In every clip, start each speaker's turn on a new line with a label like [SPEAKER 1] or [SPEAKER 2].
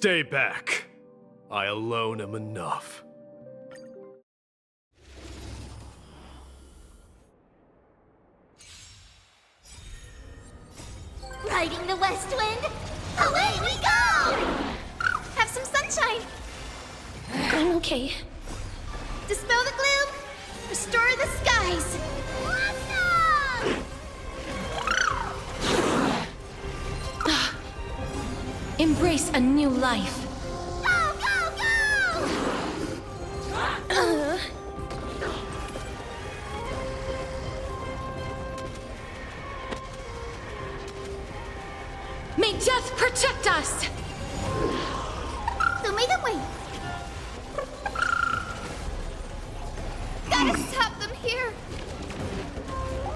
[SPEAKER 1] Stay back. I alone am enough.
[SPEAKER 2] Riding the west wind, away we go! Have some sunshine.
[SPEAKER 3] I'm okay.
[SPEAKER 2] Dispel the gloom, restore the skies.
[SPEAKER 3] Embrace a new life.
[SPEAKER 2] Go, go, go!
[SPEAKER 3] May death protect us!
[SPEAKER 2] So make them wait. Gotta stop them here.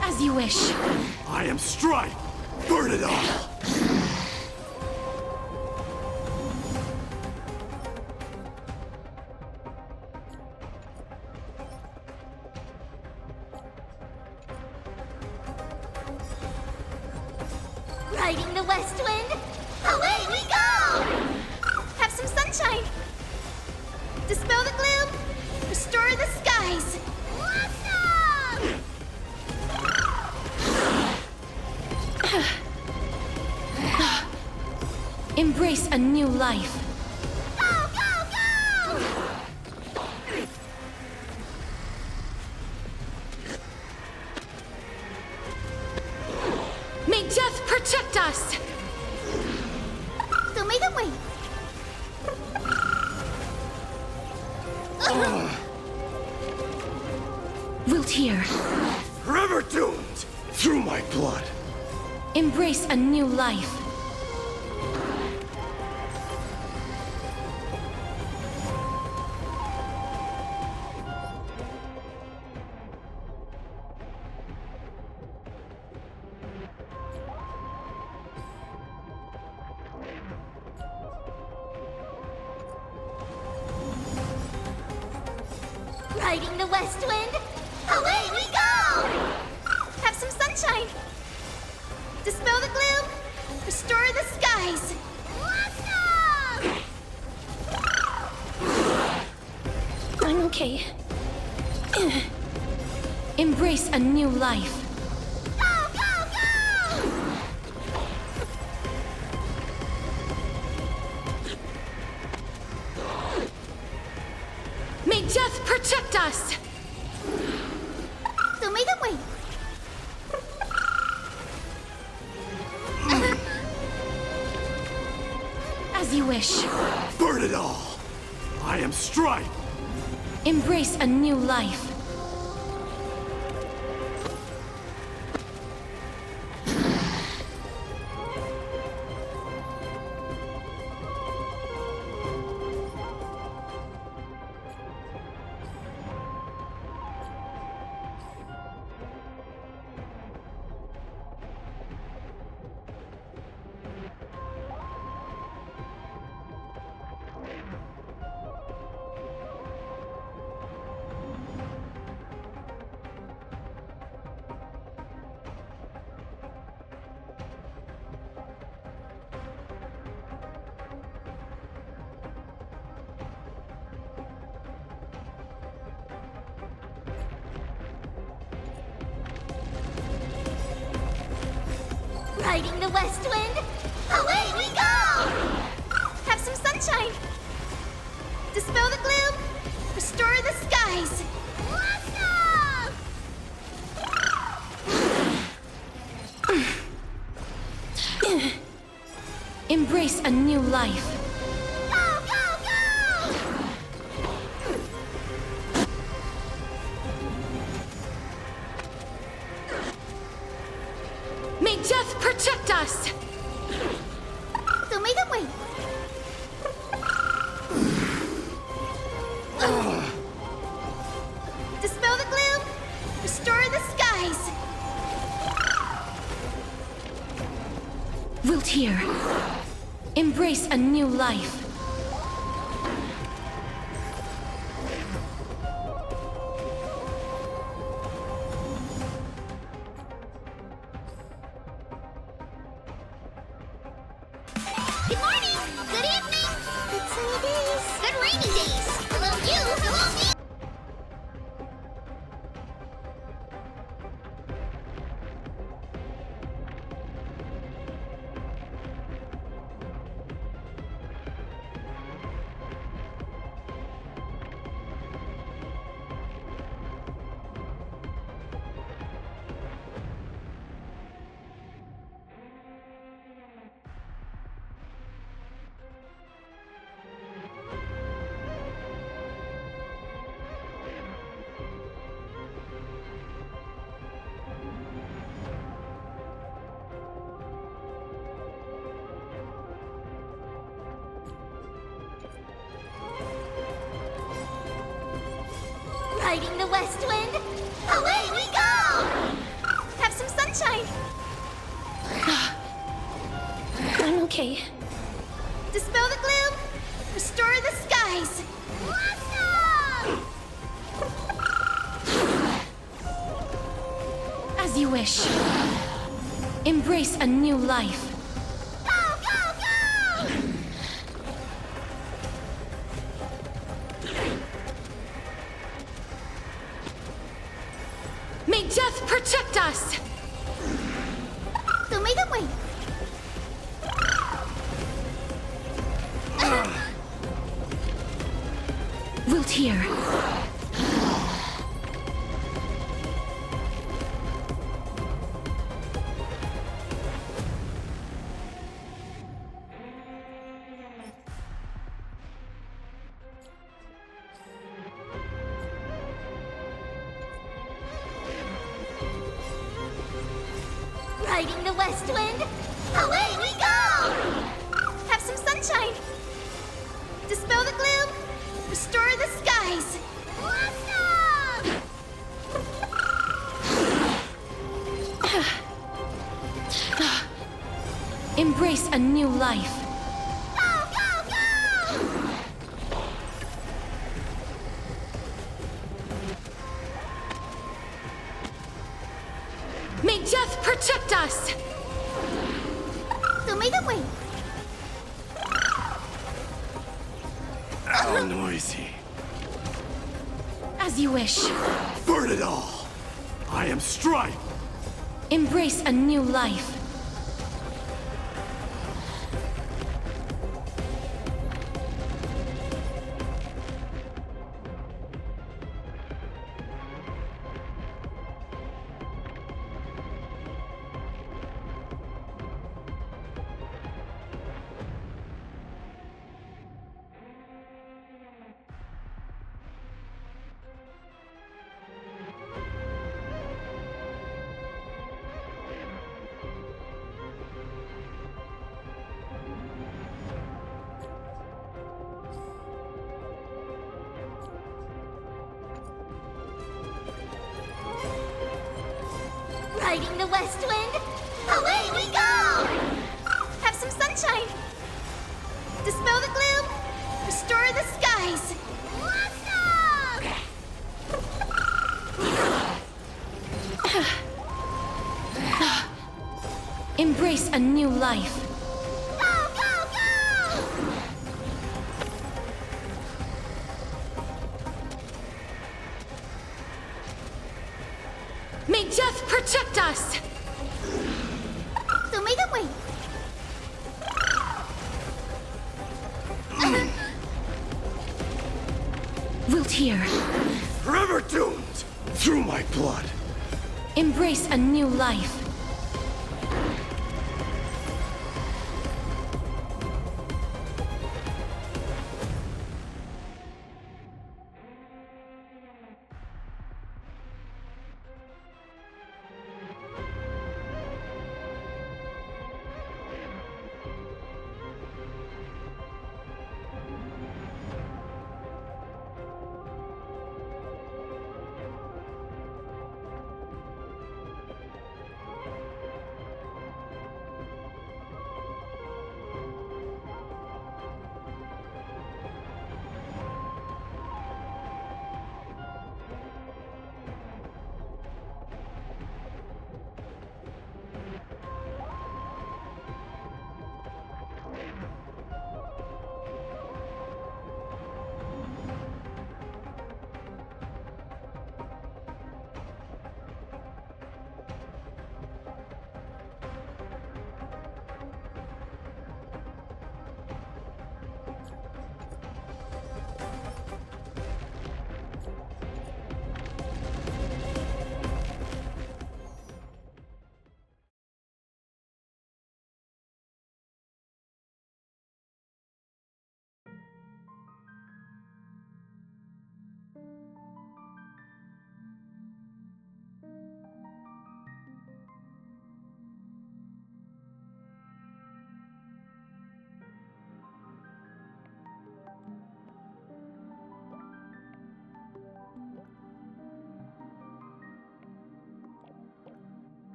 [SPEAKER 3] As you wish.
[SPEAKER 1] I am Strife! Burn it all!
[SPEAKER 2] Riding the west wind, away we go! Have some sunshine. Dispel the gloom, restore the skies.
[SPEAKER 3] Embrace a new life.
[SPEAKER 2] Go, go, go!
[SPEAKER 3] May death protect us!
[SPEAKER 2] So make them wait.
[SPEAKER 3] Wilt hear.
[SPEAKER 1] Forever doomed! Through my blood!
[SPEAKER 3] Embrace a new life.
[SPEAKER 2] Riding the west wind, away we go! Have some sunshine. Dispel the gloom, restore the skies.
[SPEAKER 3] I'm okay. Embrace a new life.
[SPEAKER 2] Go, go, go!
[SPEAKER 3] May death protect us!
[SPEAKER 2] So make them wait.
[SPEAKER 3] As you wish.
[SPEAKER 1] Burn it all! I am Strife!
[SPEAKER 3] Embrace a new life.
[SPEAKER 2] Riding the west wind, away we go! Have some sunshine. Dispel the gloom, restore the skies.
[SPEAKER 3] Embrace a new life.
[SPEAKER 2] Go, go, go!
[SPEAKER 3] May death protect us!
[SPEAKER 2] So make them wait. Dispel the gloom, restore the skies.
[SPEAKER 3] Wilt hear. Embrace a new life.
[SPEAKER 2] Good morning, good evening, Riding the west wind, away we go! Have some sunshine!
[SPEAKER 3] I'm okay.
[SPEAKER 2] Dispel the gloom, restore the skies! Awesome!
[SPEAKER 3] As you wish. Embrace a new life.
[SPEAKER 2] Go, go, go!
[SPEAKER 3] May death protect us!
[SPEAKER 2] Don't make them wait!
[SPEAKER 3] Wilt hear.
[SPEAKER 2] Riding the west wind, away we go! Have some sunshine! Dispel the gloom, restore the skies! Awesome!
[SPEAKER 3] Embrace a new life.
[SPEAKER 2] Go, go, go!
[SPEAKER 3] May death protect us!
[SPEAKER 2] Don't make them wait!
[SPEAKER 1] How noisy.
[SPEAKER 3] As you wish.
[SPEAKER 1] Burn it all! I am Stripe!
[SPEAKER 3] Embrace a new life.
[SPEAKER 2] Riding the west wind, away we go! Have some sunshine! Dispel the gloom, restore the skies! Awesome!
[SPEAKER 3] Embrace a new life.
[SPEAKER 2] Go, go, go!
[SPEAKER 3] May death protect us!
[SPEAKER 2] Don't make them wait!
[SPEAKER 3] Wilt hear.
[SPEAKER 1] Forever doomed! Through my blood!
[SPEAKER 3] Embrace a new life.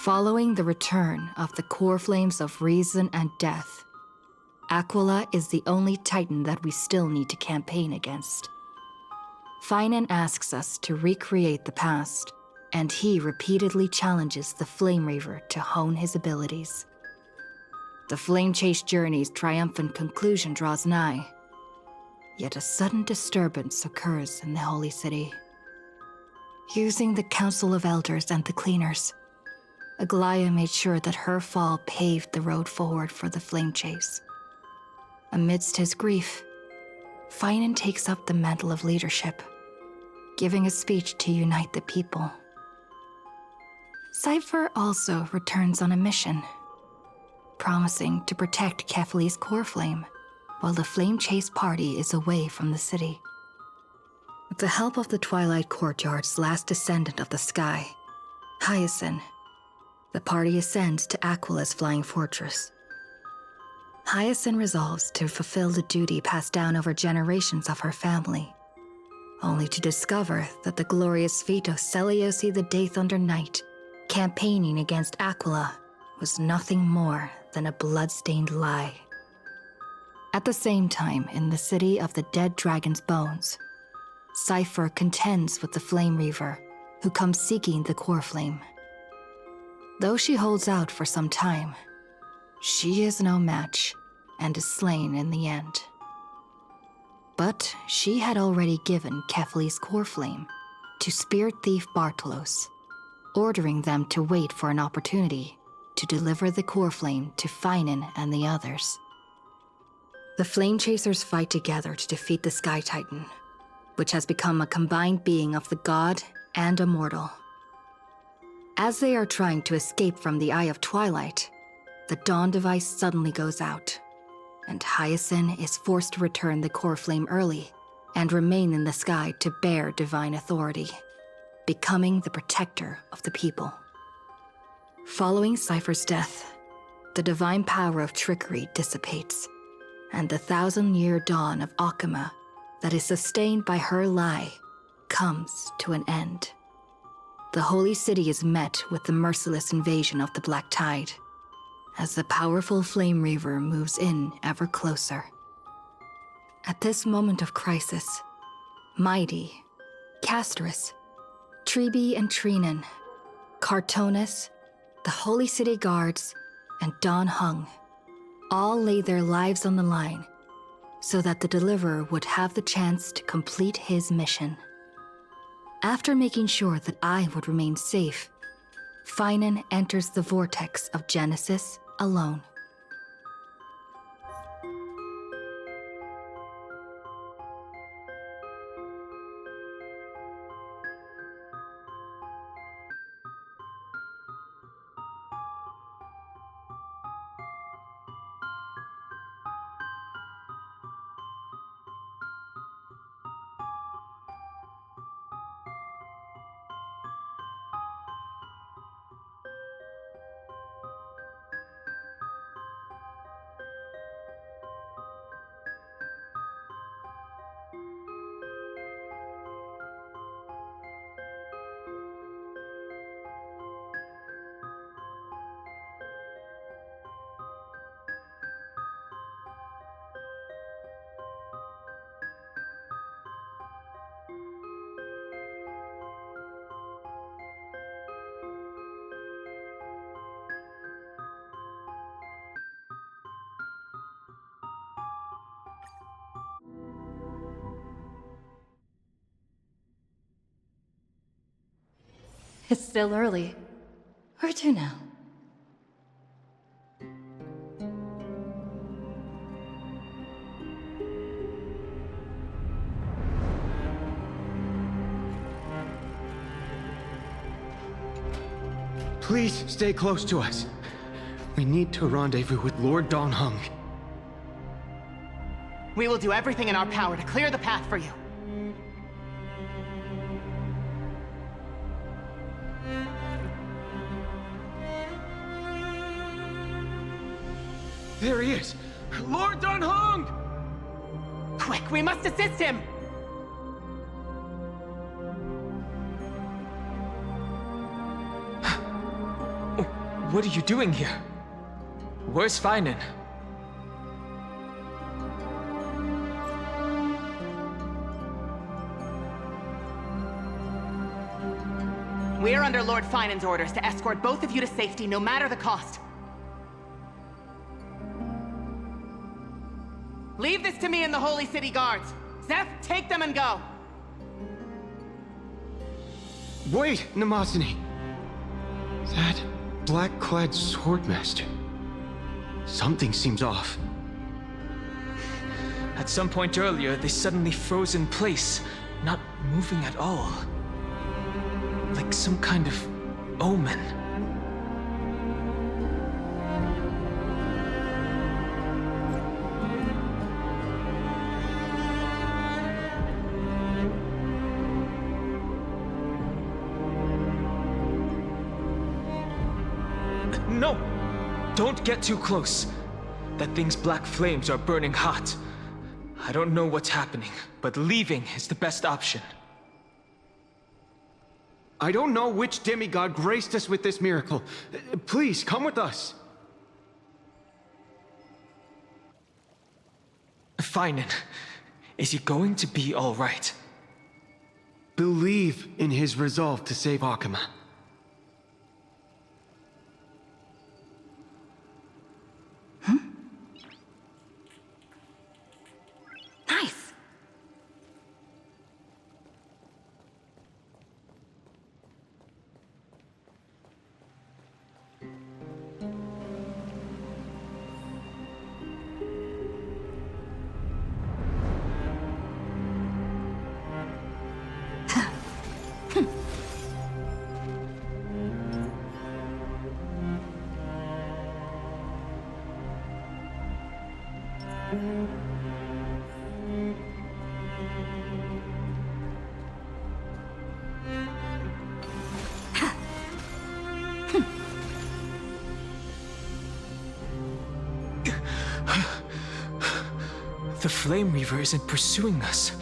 [SPEAKER 4] Following the return of the core flames of reason and death, Aquila is the only Titan that we still need to campaign against. Finan asks us to recreate the past, and he repeatedly challenges the Flame Reaver to hone his abilities. The Flame Chase journey's triumphant conclusion draws nigh, yet a sudden disturbance occurs in the Holy City. Using the Council of Elders and the Cleaners, Aglaia made sure that her fall paved the road forward for the Flame Chase. Amidst his grief, Finan takes up the mantle of leadership, giving a speech to unite the people. Cypher also returns on a mission, promising to protect Kefli's core flame while the Flame Chase party is away from the city. With the help of the Twilight Courtyard's last descendant of the sky, Hyacinth, the party ascends to Aquila's flying fortress. Hyacinth resolves to fulfill the duty passed down over generations of her family, only to discover that the glorious feat of Seliosi the Day Thunder Knight campaigning against Aquila was nothing more than a blood-stained lie. At the same time, in the city of the dead dragon's bones, Cypher contends with the Flame Reaver, who comes seeking the core flame. Though she holds out for some time, she is no match and is slain in the end. But she had already given Kefli's core flame to Spirit Thief Bartolos, ordering them to wait for an opportunity to deliver the core flame to Finan and the others. The Flame Chasers fight together to defeat the Sky Titan, which has become a combined being of the god and a mortal. As they are trying to escape from the Eye of Twilight, the Dawn device suddenly goes out, and Hyacinth is forced to return the core flame early and remain in the sky to bear divine authority, becoming the protector of the people. Following Cypher's death, the divine power of trickery dissipates, and the 1,000-year dawn of Akama that is sustained by her lie comes to an end. The Holy City is met with the merciless invasion of the Black Tide, as the powerful Flame Reaver moves in ever closer. At this moment of crisis, Mighty, Castris, Treeby and Trinan, Cartonis, the Holy City Guards, and Don Hung all lay their lives on the line so that the Deliverer would have the chance to complete his mission. After making sure that I would remain safe, Finan enters the vortex of Genesis alone.
[SPEAKER 3] It's still early. Where to now?
[SPEAKER 5] Please stay close to us. We need to rendezvous with Lord Don Hung.
[SPEAKER 6] We will do everything in our power to clear the path for you.
[SPEAKER 5] There he is! Lord Don Hung!
[SPEAKER 6] Quick, we must assist him!
[SPEAKER 7] What are you doing here? Where's Feinen?
[SPEAKER 6] We're under Lord Feinen's orders to escort both of you to safety, no matter the cost. Leave this to me and the Holy City Guards. Zeph, take them and go.
[SPEAKER 5] Wait, Namazani. That black-clad swordmaster. Something seems off.
[SPEAKER 7] At some point earlier, they suddenly froze in place, not moving at all. Like some kind of omen. No! Don't get too close. That thing's black flames are burning hot. I don't know what's happening, but leaving is the best option.
[SPEAKER 5] I don't know which demigod graced us with this miracle. Please, come with us.
[SPEAKER 7] Feinen, is he going to be all right?
[SPEAKER 5] Believe in his resolve to save Akuma.
[SPEAKER 4] Nice.
[SPEAKER 7] The Flame Reaver isn't pursuing us.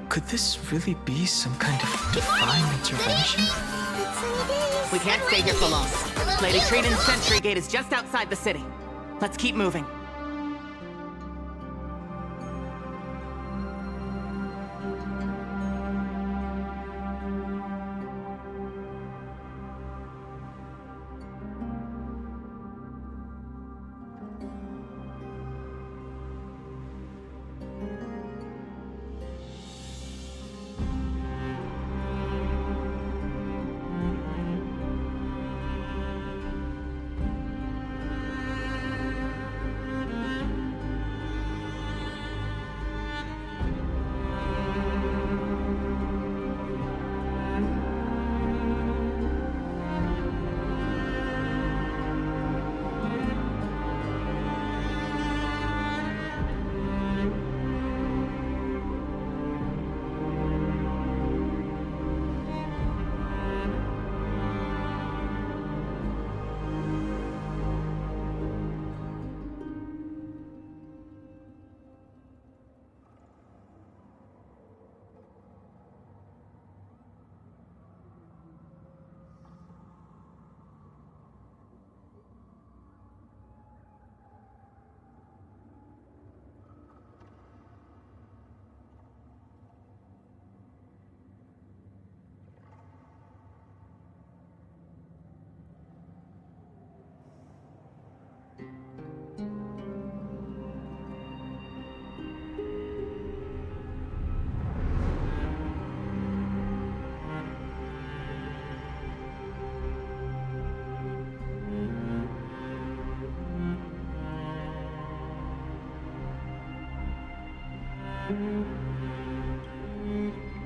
[SPEAKER 7] Could this really be some kind of divine intervention?
[SPEAKER 6] We can't stay here for long. Lady Trinan's sentry gate is just outside the city. Let's keep moving.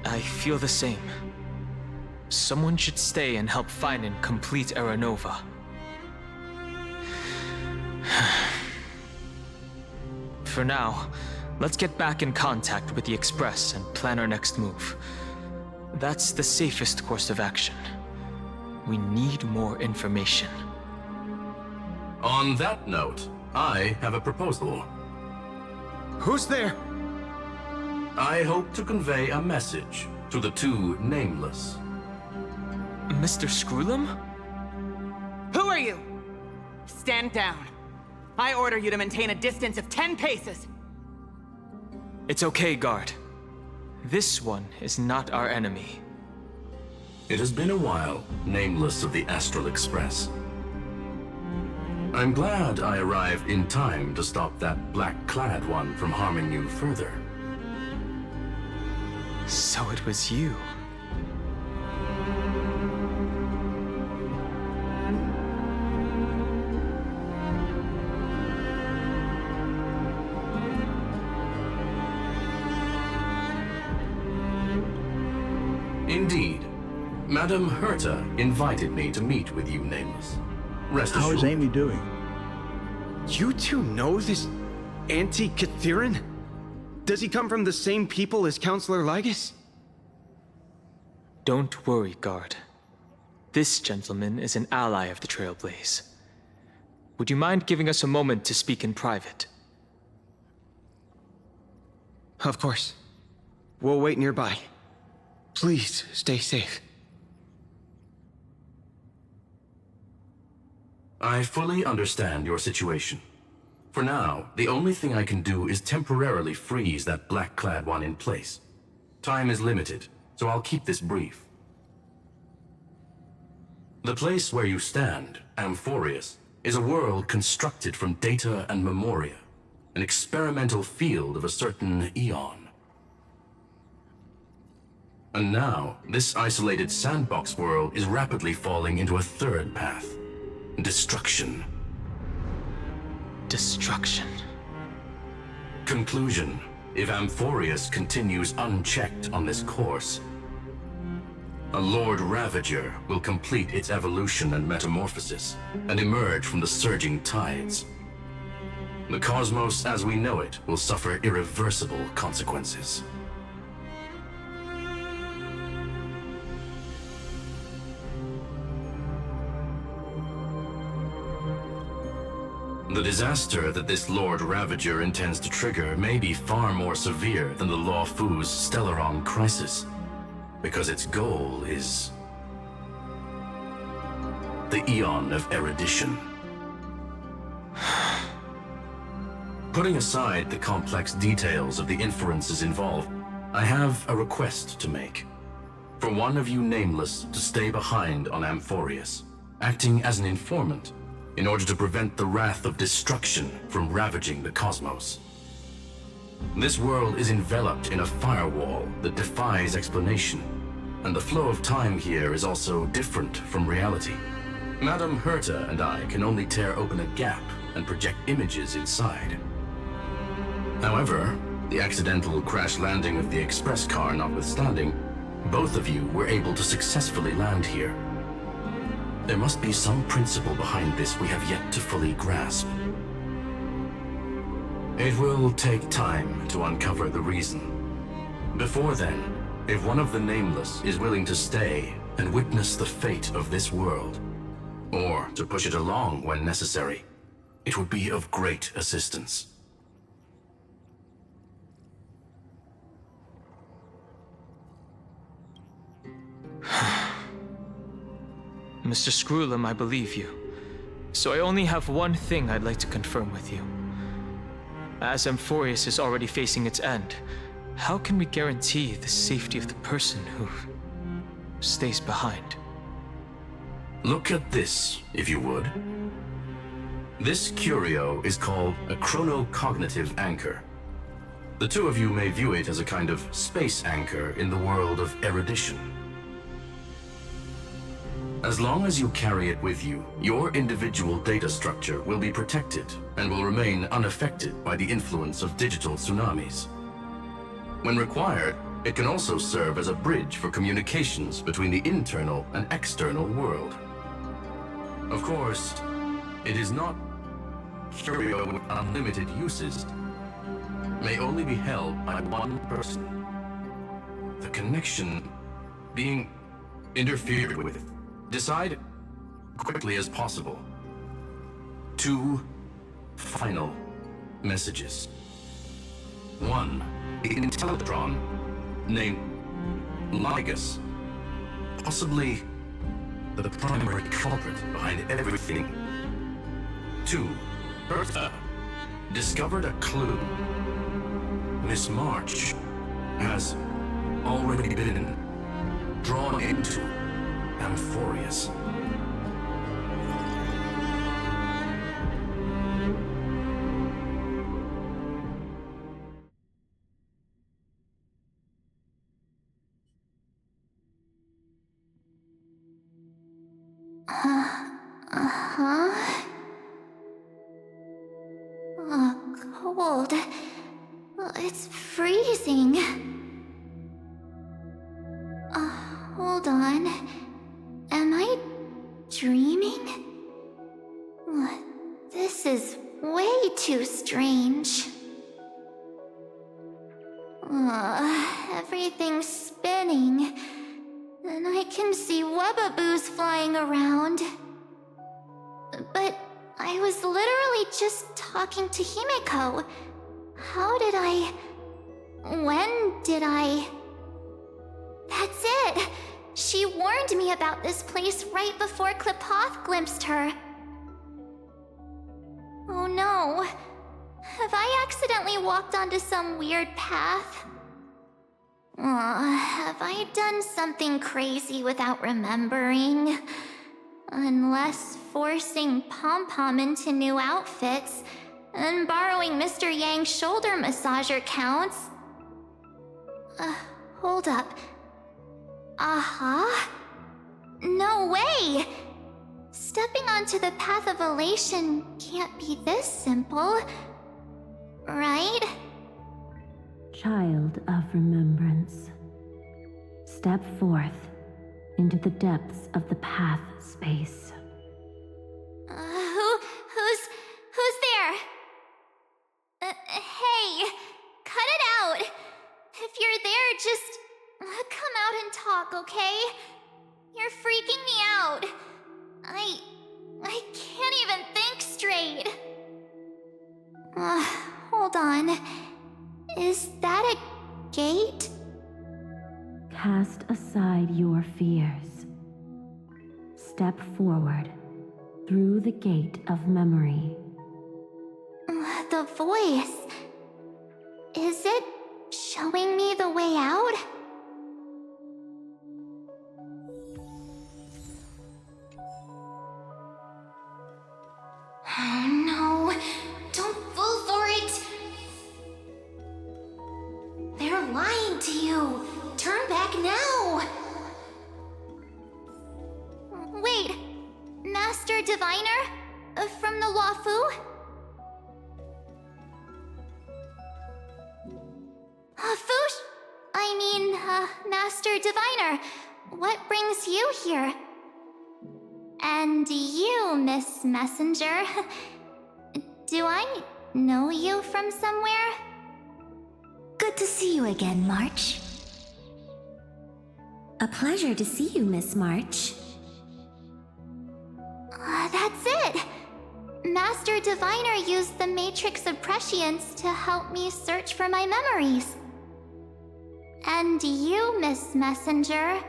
[SPEAKER 7] I feel the same. Someone should stay and help Feinen complete Aranova. For now, let's get back in contact with the Express and plan our next move. That's the safest course of action. We need more information.
[SPEAKER 1] On that note, I have a proposal.
[SPEAKER 5] Who's there?
[SPEAKER 1] I hope to convey a message to the two nameless.
[SPEAKER 7] Mr. Screwlum?
[SPEAKER 6] are you? Stand down. I order you to maintain a distance of 10 paces.
[SPEAKER 7] It's okay, guard. This one is not our enemy.
[SPEAKER 8] It has been a while, nameless of the Astral Express. I'm glad I arrived in time to stop that black-clad one from harming you further.
[SPEAKER 7] So it was you.
[SPEAKER 8] Indeed. Madame Herta invited me to meet with you, Nameless. Rest assured.
[SPEAKER 9] How is Amy doing?
[SPEAKER 5] You two know this anti-Catharin? Does he come from the same people as Counselor Lygus?
[SPEAKER 7] Don't worry, guard. This gentleman is an ally of the Trailblaze. Would you mind giving us a moment to speak in private?
[SPEAKER 5] Of course. We'll wait nearby. Please, stay safe.
[SPEAKER 8] I fully understand your situation. For now, the only thing I can do is temporarily freeze that black-clad one in place. Time is limited, so I'll keep this brief. The place where you stand, Amphorius, is a world constructed from data and memoria, an experimental field of a certain eon. And now, this isolated sandbox world is rapidly falling into a third path. Destruction.
[SPEAKER 7] Destruction.
[SPEAKER 8] Conclusion. If Amphorius continues unchecked on this course, a Lord Ravager will complete its evolution and metamorphosis, and emerge from the surging tides. The cosmos as we know it will suffer irreversible consequences. The disaster that this Lord Ravager intends to trigger may be far more severe than the Law Fu's Stellaron crisis, because its goal is the Eon of Erudition. Putting aside the complex details of the inferences involved, I have a request to make. For one of you Nameless to stay behind on Amphorius, acting as an informant, in order to prevent the wrath of destruction from ravaging the cosmos. This world is enveloped in a firewall that defies explanation, and the flow of time here is also different from reality. Madame Herta and I can only tear open a gap and project images inside. However, the accidental crash landing of the express car notwithstanding, both of you were able to successfully land here. There must be some principle behind this we have yet to fully grasp. It will take time to uncover the reason. Before then, if one of the Nameless is willing to stay and witness the fate of this world, or to push it along when necessary, it would be of great assistance.
[SPEAKER 7] Mr. Screwlum, I believe you. So I only have one thing I'd like to confirm with you. As Amphorius is already facing its end, how can we guarantee the safety of the person who stays behind?
[SPEAKER 8] Look at this, if you would. This curio is called a chronocognitive anchor. The two of you may view it as a kind of space anchor in the world of erudition. As long as you carry it with you, your individual data structure will be protected and will remain unaffected by the influence of digital tsunamis. When required, it can also serve as a bridge for communications between the internal and external world. Of course, it is not curio with unlimited uses, may only be held by one person. The connection being interfered with. Decide quickly as possible. 2 final messages. 1, the Intellitron named Lygus, possibly the primary culprit behind everything. 2. Bertha discovered a clue. Miss March has already been drawn into Amphorius.
[SPEAKER 2] Cold. It's freezing. Hold on. Am I dreaming? This is way too strange. Everything's spinning. And I can see webbaboos flying around. But I was literally just talking to Himeko. How did I... When did I... That's it! She warned me about this place right before Klipoth glimpsed her. Oh no. Have I accidentally walked onto some weird path? Have I done something crazy without remembering? Unless forcing Pom-Pom into new outfits and borrowing Mr. Yang's shoulder massager counts. Hold up. No way! Stepping onto the path of elation can't be this simple, right?
[SPEAKER 9] Child of remembrance, step forth into the depths of the path space.
[SPEAKER 2] Who's there? Hey, cut it out. If you're there, just come out and talk, okay? You're freaking me out. I can't even think straight. Hold on. Is that a gate?
[SPEAKER 9] Cast aside your fears. Step forward through the gate of memory.
[SPEAKER 2] The voice. Is it showing me the way out? Oh no, don't fall for it! They're lying to you! Turn back now! Wait, Master Diviner? From the Wafu? Master Diviner, what brings you here? And you, Miss Messenger, do I know you from somewhere?
[SPEAKER 10] Good to see you again, March. A pleasure to see you, Miss March.
[SPEAKER 2] That's it! Master Diviner used the Matrix of Prescience to help me search for my memories. And you, Miss Messenger,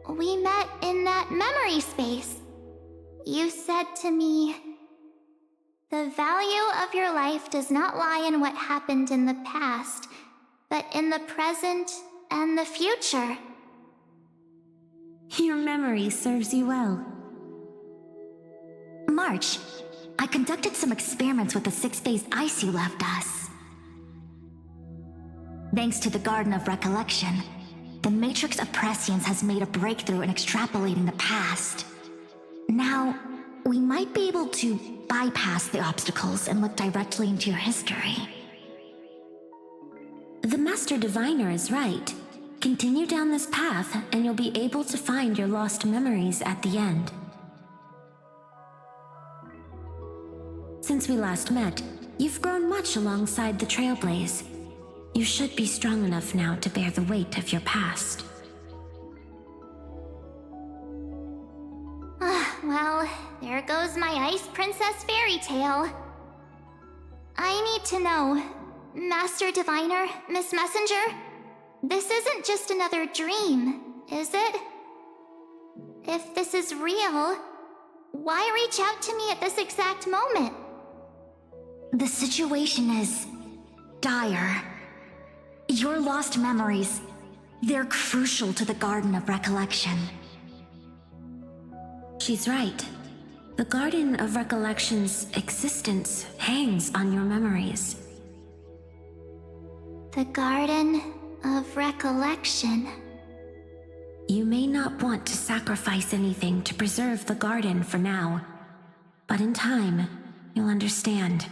[SPEAKER 2] we met in that memory space. You said to me, "The value of your life does not lie in what happened in the past, but in the present and the future."
[SPEAKER 10] Your memory serves you well. March, I conducted some experiments with the 6-phase ice you left us. Thanks to the Garden of Recollection, the Matrix of Prescience has made a breakthrough in extrapolating the past. Now, we might be able to bypass the obstacles and look directly into your history. The Master Diviner is right. Continue down this path, and you'll be able to find your lost memories at the end. Since we last met, you've grown much alongside the Trailblaze. You should be strong enough now to bear the weight of your past.
[SPEAKER 2] Well, there goes my Ice Princess fairy tale. I need to know, Master Diviner, Miss Messenger, this isn't just another dream, is it? If this is real, why reach out to me at this exact moment?
[SPEAKER 10] The situation is dire. Your lost memories, they're crucial to the Garden of Recollection.
[SPEAKER 9] She's right. The Garden of Recollection's existence hangs on your memories.
[SPEAKER 2] The Garden of Recollection.
[SPEAKER 9] You may not want to sacrifice anything to preserve the garden for now, but in time, you'll understand.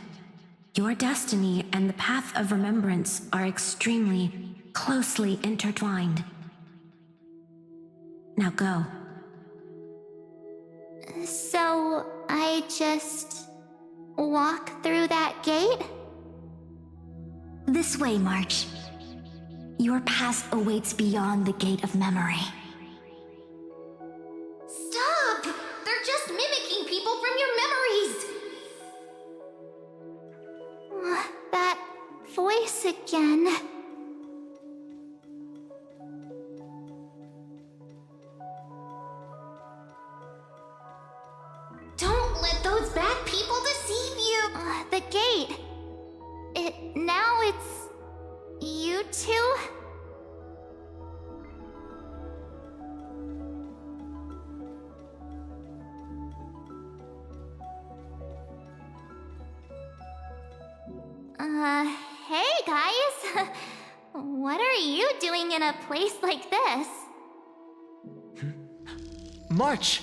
[SPEAKER 9] Your destiny and the path of remembrance are extremely, closely intertwined. Now go.
[SPEAKER 2] So, I just walk through that gate?
[SPEAKER 10] This way, March. Your past awaits beyond the Gate of Memory.
[SPEAKER 2] Stop! They're just mimicking people from your memories! That voice again. Don't let those bad people deceive you! The gate. Now it's... you two? Hey guys! What are you doing in a place like this?
[SPEAKER 7] March!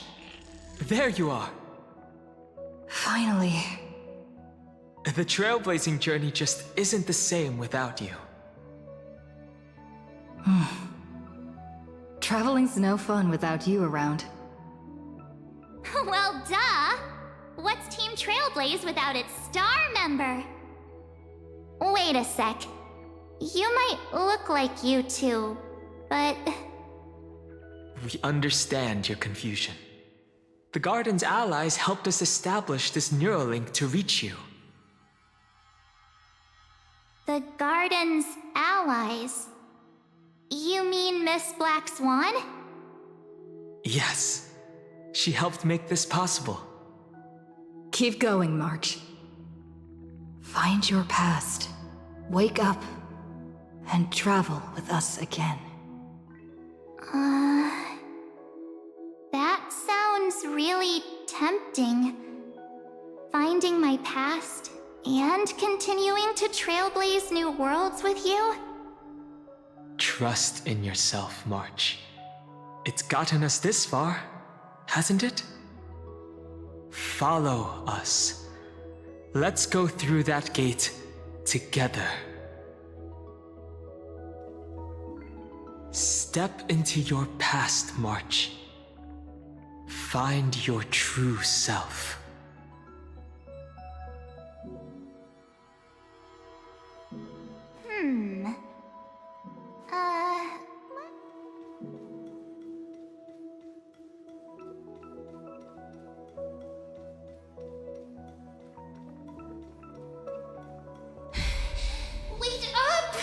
[SPEAKER 7] There you are!
[SPEAKER 4] Finally.
[SPEAKER 7] The trailblazing journey just isn't the same without you.
[SPEAKER 4] Traveling's no fun without you around.
[SPEAKER 2] Well, duh! What's Team Trailblaze without its star member? Wait a sec. You might look like you two, but...
[SPEAKER 7] We understand your confusion. The Garden's allies helped us establish this Neuralink to reach you.
[SPEAKER 2] The Garden's allies? You mean Miss Black Swan?
[SPEAKER 7] Yes. She helped make this possible.
[SPEAKER 4] Keep going, March. Find your past, wake up, and travel with us again.
[SPEAKER 2] That sounds really tempting. Finding my past and continuing to trailblaze new worlds with you?
[SPEAKER 7] Trust in yourself, March. It's gotten us this far, hasn't it? Follow us. Let's go through that gate together. Step into your past, March. Find your true self.
[SPEAKER 2] Wait up!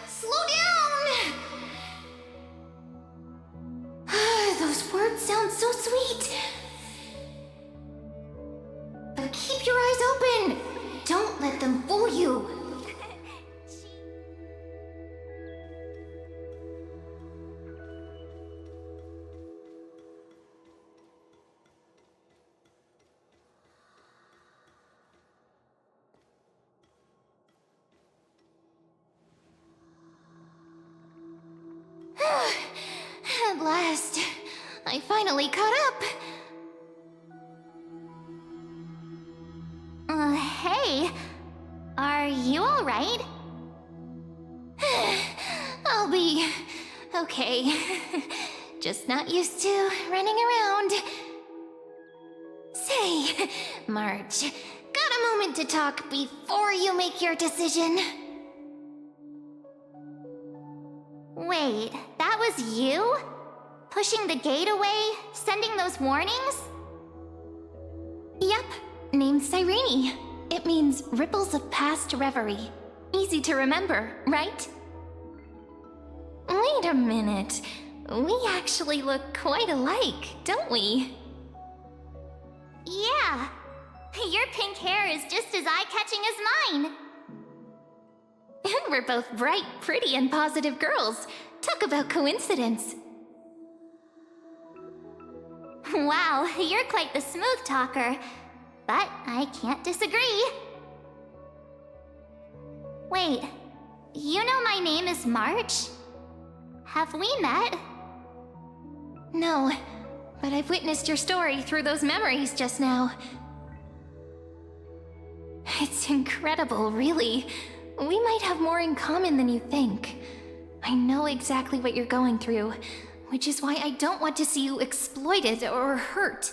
[SPEAKER 2] Slow down! Those words sound so sweet. But keep your eyes open. Don't let them fool you. At last, I finally caught up. Hey, are you all right? I'll be okay. Just not used to running around. Say, March, got a moment to talk before you make your decision? Wait, that was you? Pushing the gate away? Sending those warnings? Yep, named Cyrene. It means ripples of past reverie. Easy to remember, right? Wait a minute.
[SPEAKER 3] We actually look quite alike, don't we?
[SPEAKER 2] Yeah. Your pink hair is just as eye-catching as mine.
[SPEAKER 3] And we're both bright, pretty, and positive girls. Talk about coincidence.
[SPEAKER 2] Wow, you're quite the smooth talker. But I can't disagree. Wait, you know my name is March? Have we met?
[SPEAKER 3] No, but I've witnessed your story through those memories just now. It's incredible, really. We might have more in common than you think. I know exactly what you're going through, which is why I don't want to see you exploited or hurt.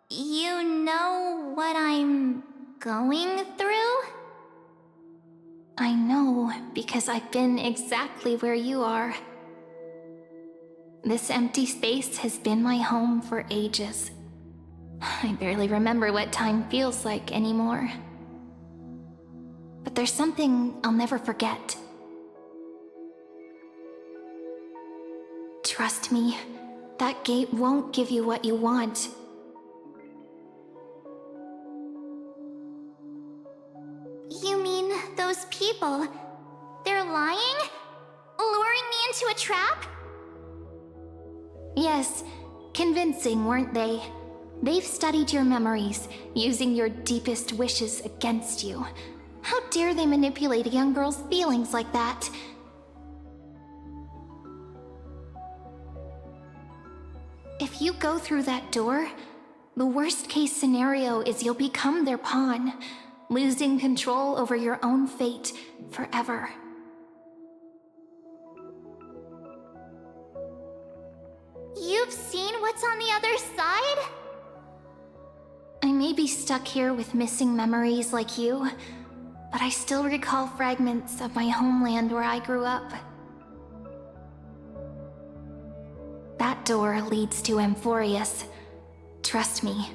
[SPEAKER 2] You know what I'm going through?
[SPEAKER 3] I know, because I've been exactly where you are. This empty space has been my home for ages. I barely remember what time feels like anymore. But there's something I'll never forget. Trust me, that gate won't give you what you want.
[SPEAKER 2] You mean those people? They're lying? Luring me into a trap?
[SPEAKER 3] Yes, convincing, weren't they? They've studied your memories, using your deepest wishes against you. How dare they manipulate a young girl's feelings like that? If you go through that door, the worst-case scenario is you'll become their pawn, losing control over your own fate forever.
[SPEAKER 2] You've seen what's on the other side?
[SPEAKER 3] I may be stuck here with missing memories like you, but I still recall fragments of my homeland where I grew up. That door leads to Amphorius. Trust me,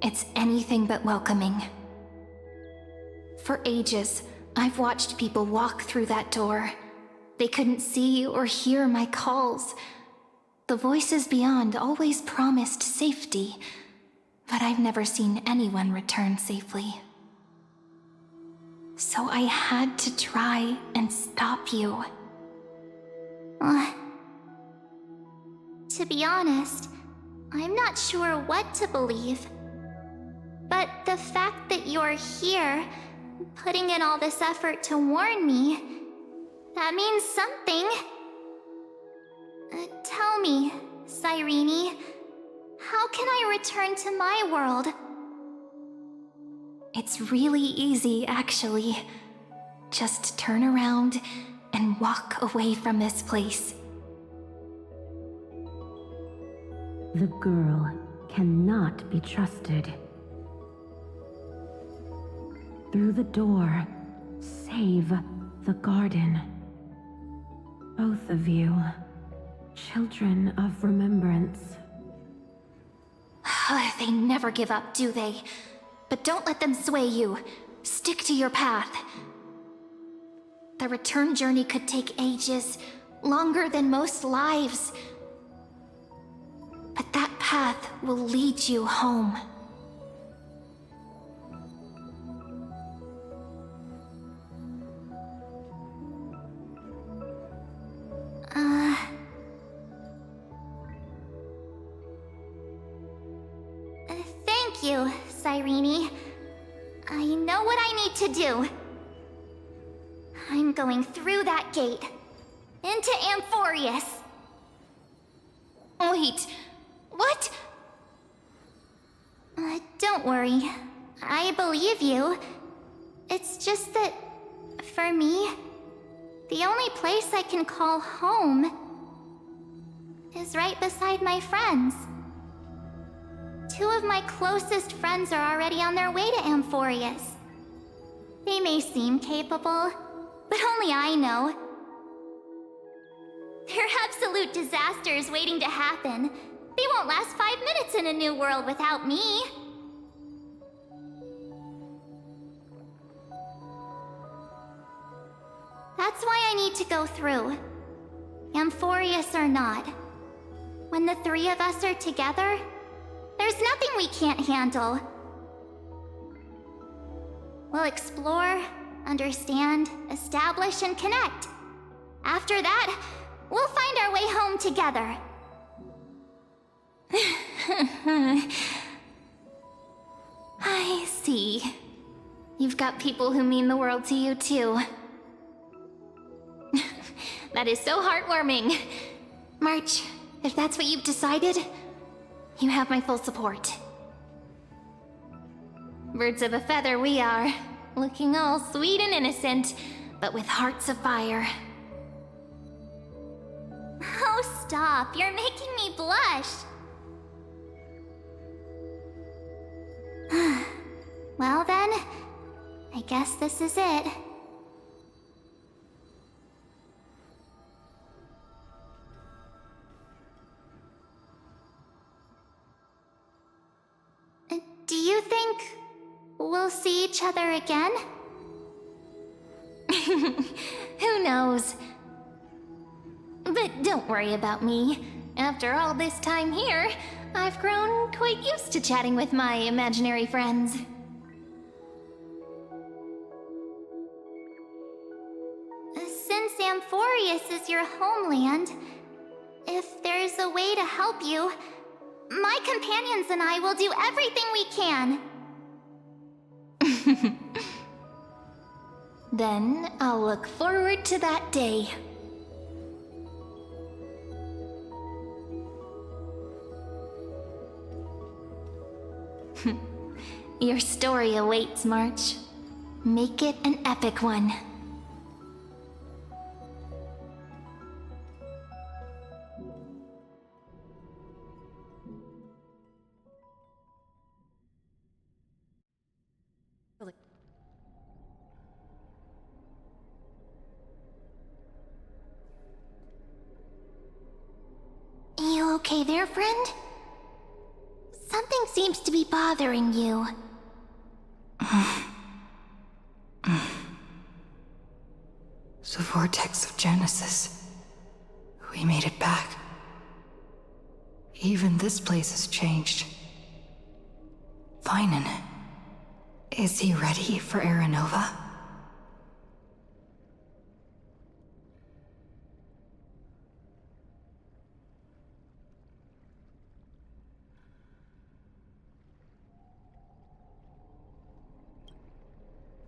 [SPEAKER 3] it's anything but welcoming. For ages, I've watched people walk through that door. They couldn't see or hear my calls. The voices beyond always promised safety, but I've never seen anyone return safely. So I had to try and stop you.
[SPEAKER 2] To be honest, I'm not sure what to believe. But the fact that you're here, putting in all this effort to warn me, that means something. Tell me, Cyrene, how can I return to my world?
[SPEAKER 3] It's really easy, actually. Just turn around and walk away from this place.
[SPEAKER 9] The girl cannot be trusted. Through the door, save the garden. Both of you, children of remembrance.
[SPEAKER 3] They never give up, do they? But don't let them sway you. Stick to your path. The return journey could take ages, longer than most lives. But that path will lead you home.
[SPEAKER 2] Thank you, Cyrene. I know what I need to do. I'm going through that gate. Into Amphorius.
[SPEAKER 3] Wait, what?
[SPEAKER 2] Don't worry. I believe you. It's just that, for me, the only place I can call home is right beside my friends. Two of my closest friends are already on their way to Amphorius. They may seem capable, but only I know. They're absolute disasters waiting to happen. They won't last 5 minutes in a new world without me. That's why I need to go through. Amphorius or not. When the three of us are together, there's nothing we can't handle. We'll explore, understand, establish, and connect. After that, we'll find our way home together.
[SPEAKER 3] I see. You've got people who mean the world to you, too. That is so heartwarming. March, if that's what you've decided, you have my full support. Birds of a feather we are, looking all sweet and innocent, but with hearts of fire.
[SPEAKER 2] Oh, stop. You're making me blush. Well then, I guess this is it. Do you think we'll see each other again?
[SPEAKER 3] Who knows? But don't worry about me. After all this time here, I've grown quite used to chatting with my imaginary friends.
[SPEAKER 2] Since Amphorius is your homeland, if there's a way to help you, my companions and I will do everything we can.
[SPEAKER 3] Then I'll look forward to that day. Your story awaits, March. Make it an epic one.
[SPEAKER 2] You okay there, friend? Something seems to be bothering you.
[SPEAKER 4] The vortex of Genesis. We made it back. Even this place has changed. Finan. Is he ready for Aranova?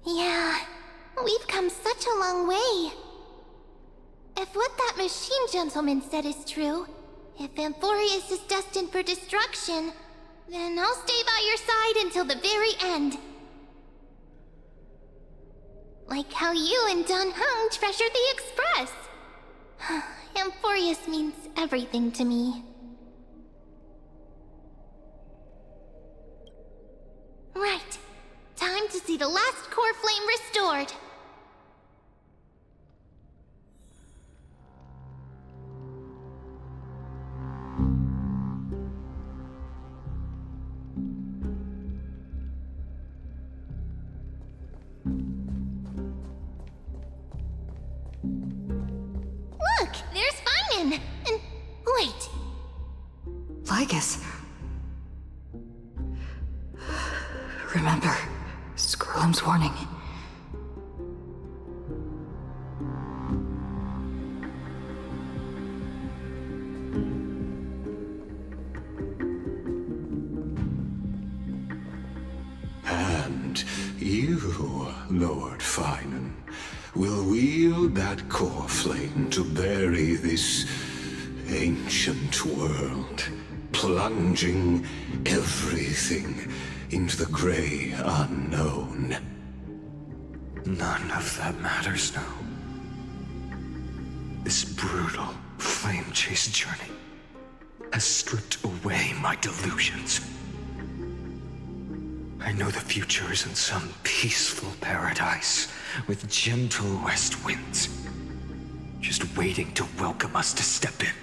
[SPEAKER 2] Yeah, we've come such a long way. If what that machine gentleman said is true, if Amphorius is destined for destruction, then I'll stay by your side until the very end. Like how you and Dun Hung treasured the Express. Amphorius means everything to me. Right. Time to see the last core flame restored. Look, there's Finan. And wait.
[SPEAKER 4] Lygus. Remember Skrulum's warning.
[SPEAKER 11] And you, Lord Finan, will wield that core flame to bury this ancient world, plunging everything into the gray unknown.
[SPEAKER 12] None of that matters now. This brutal, flame-chased journey has stripped away my delusions. I know the future is in some peaceful paradise with gentle west winds, just waiting to welcome us to step in.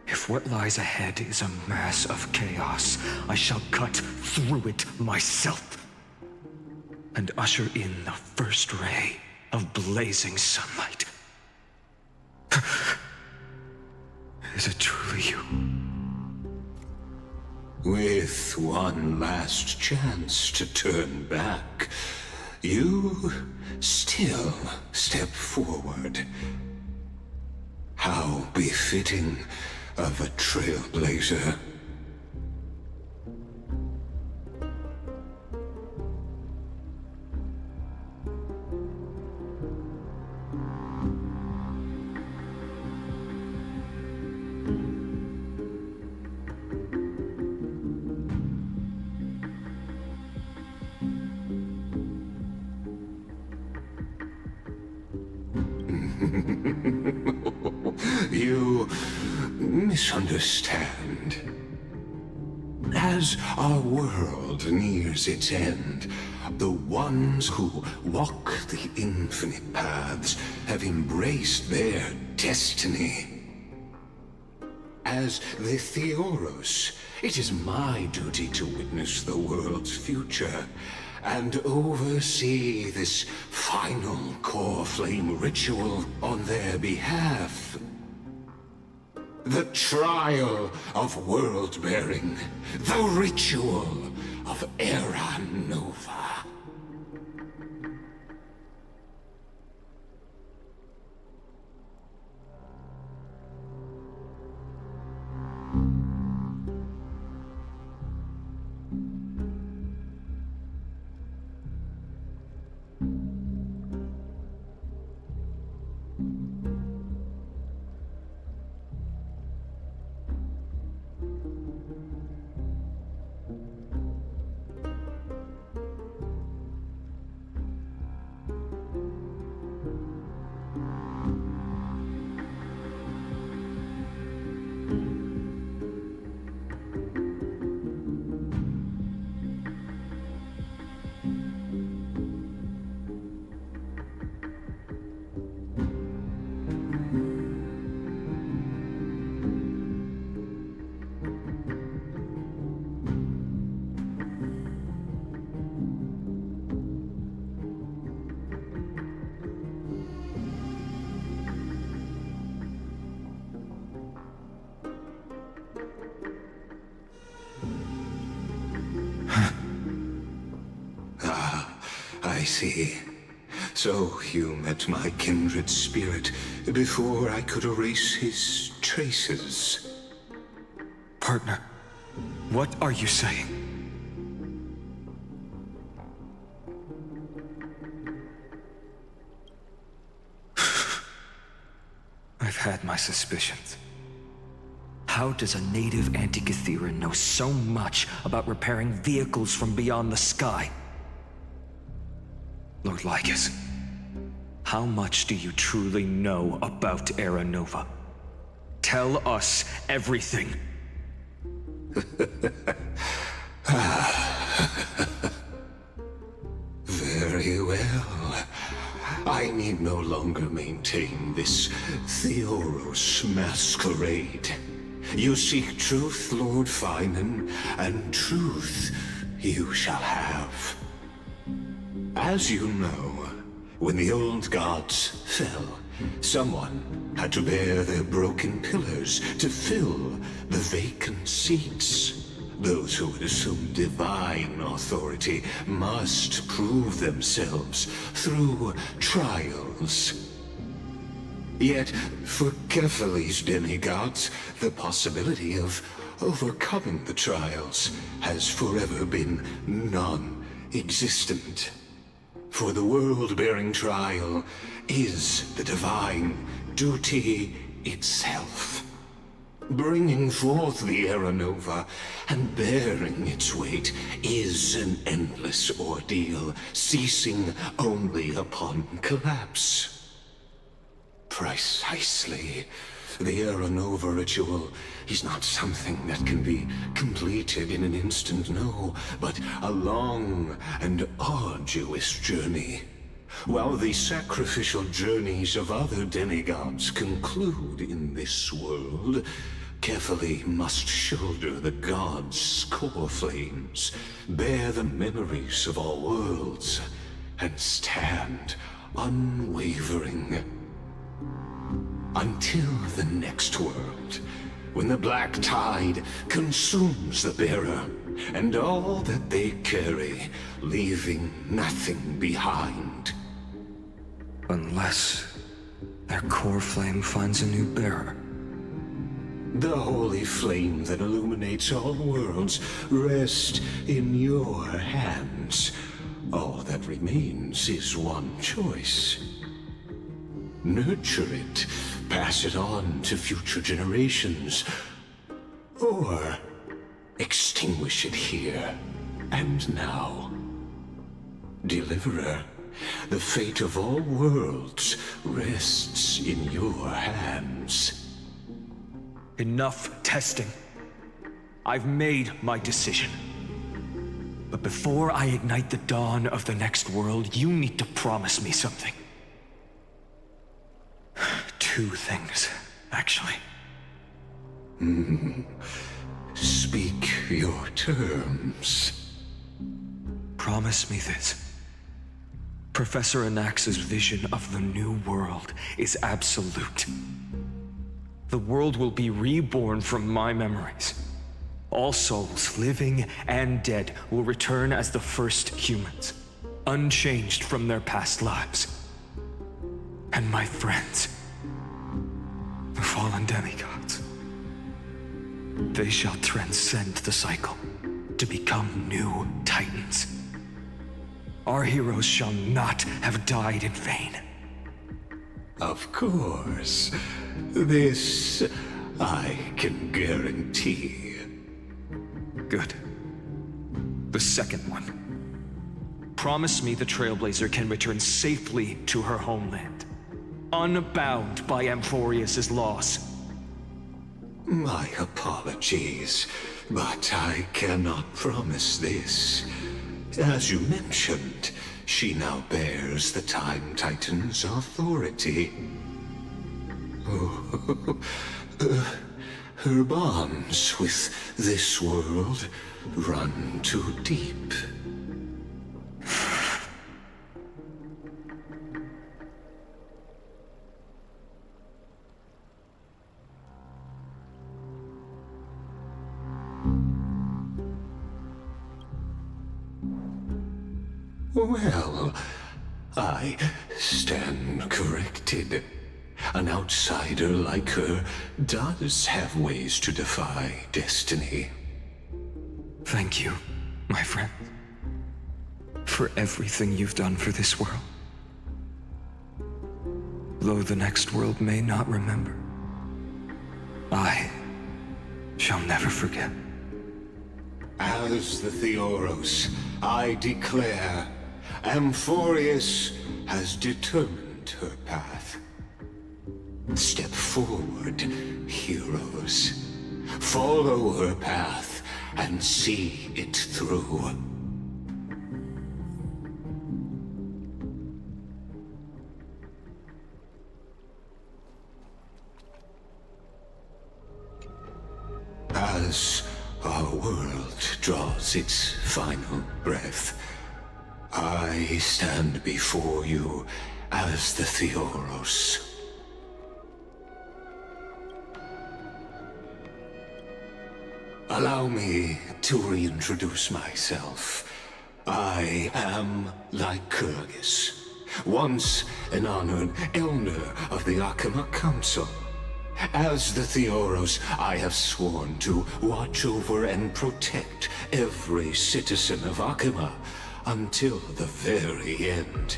[SPEAKER 12] If what lies ahead is a mass of chaos, I shall cut through it myself and usher in the first ray of blazing sunlight. Is it truly you?
[SPEAKER 11] With one last chance to turn back, you still step forward. How befitting of a trailblazer. You misunderstand. As our world nears its end, the ones who walk the infinite paths have embraced their destiny. As the Theoros, it is my duty to witness the world's future and oversee this final core flame ritual on their behalf. The trial of world-bearing, the ritual of Era Nova. I see. So you met my kindred spirit before I could erase his traces.
[SPEAKER 12] Partner, what are you saying? I've had my suspicions. How does a native Antikytheran know so much about repairing vehicles from beyond the sky? Lord Lycus, how much do you truly know about Era Nova? Tell us everything.
[SPEAKER 11] Very well. I need no longer maintain this Theoros masquerade. You seek truth, Lord Finan, and truth you shall have. As you know, when the old gods fell, someone had to bear their broken pillars to fill the vacant seats. Those who would assume divine authority must prove themselves through trials. Yet, for Kefali's demigods, the possibility of overcoming the trials has forever been non-existent. For the world-bearing trial is the divine duty itself. Bringing forth the Era Nova and bearing its weight is an endless ordeal, ceasing only upon collapse. Precisely. The Era Nova ritual is not something that can be completed in an instant, no, but a long and arduous journey. While the sacrificial journeys of other demigods conclude in this world, Kefali must shoulder the gods' core flames, bear the memories of all worlds, and stand unwavering. Until the next world, when the black tide consumes the bearer, and all that they carry, leaving nothing behind.
[SPEAKER 12] Unless their core flame finds a new bearer.
[SPEAKER 11] The holy flame that illuminates all worlds rests in your hands. All that remains is one choice. Nurture it, pass it on to future generations, or extinguish it here and now. Deliverer, the fate of all worlds rests in your hands.
[SPEAKER 12] Enough testing. I've made my decision. But before I ignite the dawn of the next world, you need to promise me something. 2 things, actually.
[SPEAKER 11] Speak your terms.
[SPEAKER 12] Promise me this. Professor Anax's vision of the new world is absolute. The world will be reborn from my memories. All souls, living and dead, will return as the first humans, unchanged from their past lives. And my friends, the fallen demigods, they shall transcend the cycle to become new titans. Our heroes shall not have died in vain.
[SPEAKER 11] Of course. This I can guarantee.
[SPEAKER 12] Good. The second one. Promise me the Trailblazer can return safely to her homeland, unbound by Amphorius' loss.
[SPEAKER 11] My apologies, but I cannot promise this. As you mentioned, she now bears the Time Titan's authority. Her bonds with this world run too deep. Well, I stand corrected. An outsider like her does have ways to defy destiny.
[SPEAKER 12] Thank you, my friend, for everything you've done for this world. Though the next world may not remember, I shall never forget.
[SPEAKER 11] As the Theoros, I declare, Amphorius has determined her path. Step forward, heroes. Follow her path and see it through. As our world draws its final breath, I stand before you as the Theoros. Allow me to reintroduce myself. I am Lycurgus, once an honored elder of the Akama Council. As the Theoros, I have sworn to watch over and protect every citizen of Akama until the very end.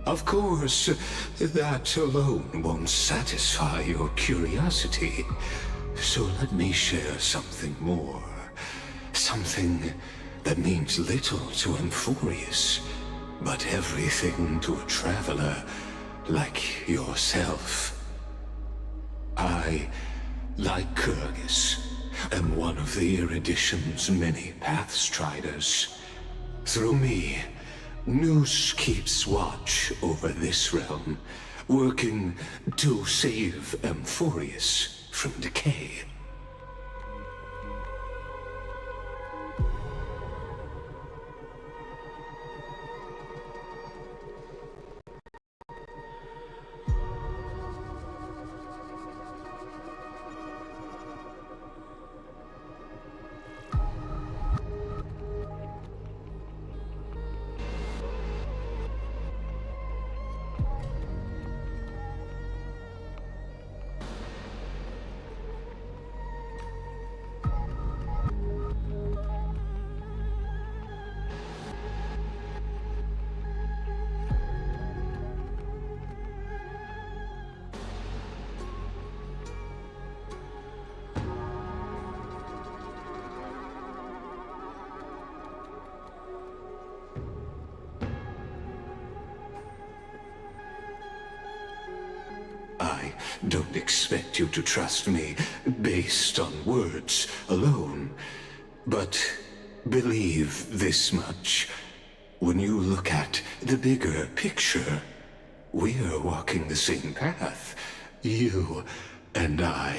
[SPEAKER 11] Of course, that alone won't satisfy your curiosity. So let me share something more. Something that means little to Amphorius, but everything to a traveler like yourself. I, Lycurgus, am one of the Erudition's many Pathstriders. Through me, Nous keeps watch over this realm, working to save Amphorius from decay. don't expect you to trust me based on words alone. But believe this much. When you look at the bigger picture, we're walking the same path, you and I.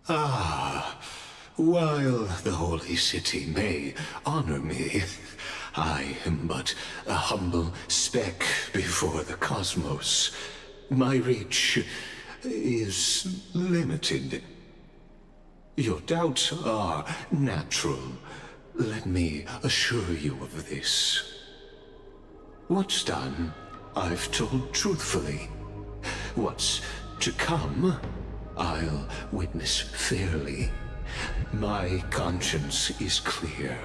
[SPEAKER 11] Ah, while the holy city may honor me, I am but a humble speck before the cosmos. My reach is limited. Your doubts are natural. Let me assure you of this. What's done, I've told truthfully. What's to come, I'll witness fairly. My conscience is clear.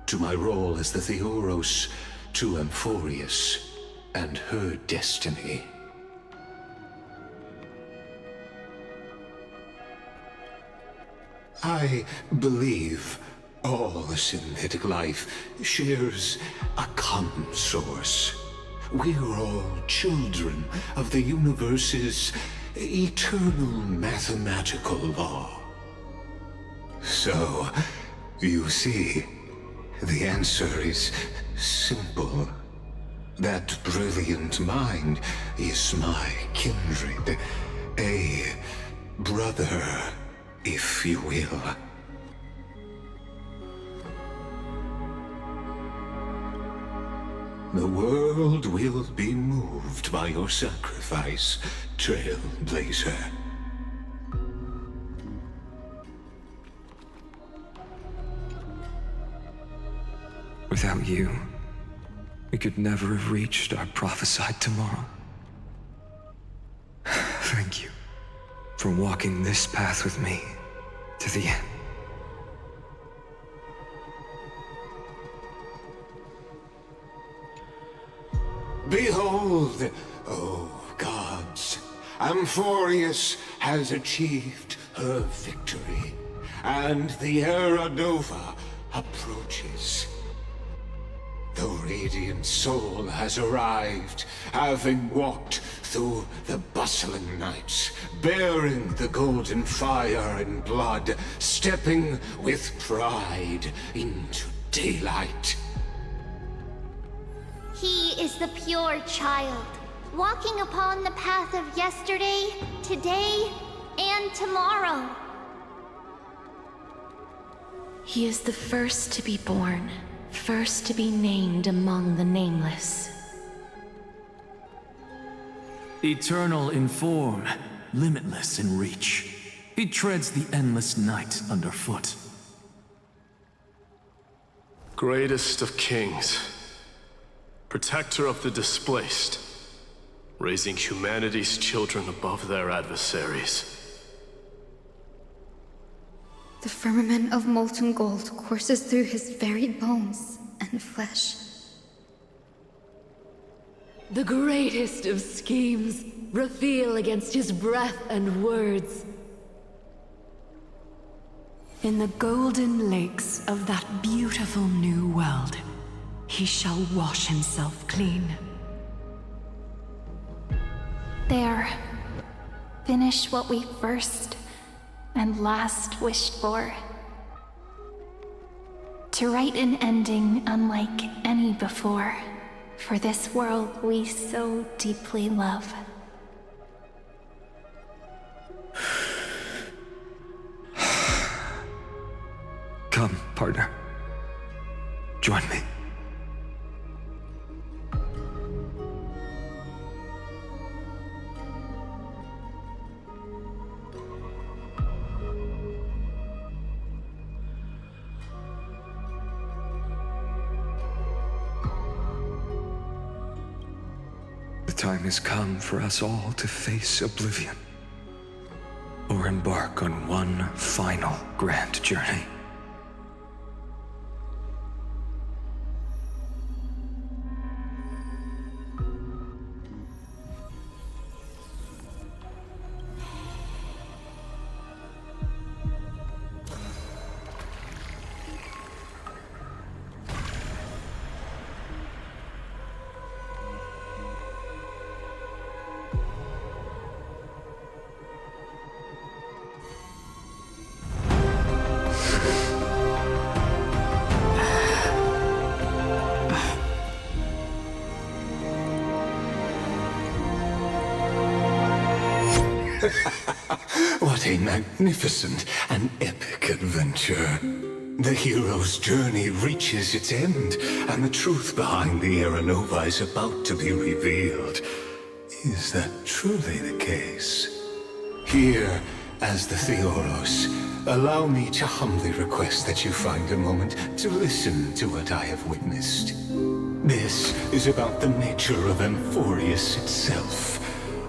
[SPEAKER 11] To my role as the Theoros, to Amphorius, and her destiny. I believe all synthetic life shares a common source. We're all children of the universe's eternal mathematical law. So, you see, the answer is simple. That brilliant mind is my kindred, a brother, if you will. The world will be moved by your sacrifice, Trailblazer.
[SPEAKER 12] Without you, we could never have reached our prophesied tomorrow. Thank you for walking this path with me to the end.
[SPEAKER 11] Behold, oh gods, Amphorius has achieved her victory, and the Era Nova approaches. The radiant soul has arrived, having walked through the bustling nights, bearing the golden fire and blood, stepping with pride into daylight.
[SPEAKER 2] He is the pure child, walking upon the path of yesterday, today, and tomorrow.
[SPEAKER 3] He is the first to be born, first to be named among the nameless.
[SPEAKER 13] Eternal in form, limitless in reach. He treads the endless night underfoot.
[SPEAKER 1] Greatest of kings, protector of the displaced, raising humanity's children above their adversaries.
[SPEAKER 14] The firmament of molten gold courses through his very bones and flesh.
[SPEAKER 15] The greatest of schemes reveal against his breath and words. In the golden lakes of that beautiful new world, he shall wash himself clean.
[SPEAKER 3] There. Finish what we first and last wished for. To write an ending unlike any before, for this world we so deeply love.
[SPEAKER 12] Come, partner. Join me. The time has come for us all to face oblivion, or embark on one final grand journey.
[SPEAKER 11] What a magnificent and epic adventure. The hero's journey reaches its end, and the truth behind the Aeronova is about to be revealed. Is that truly the case? Here, as the Theoros, allow me to humbly request that you find a moment to listen to what I have witnessed. This is about the nature of Amphorius itself,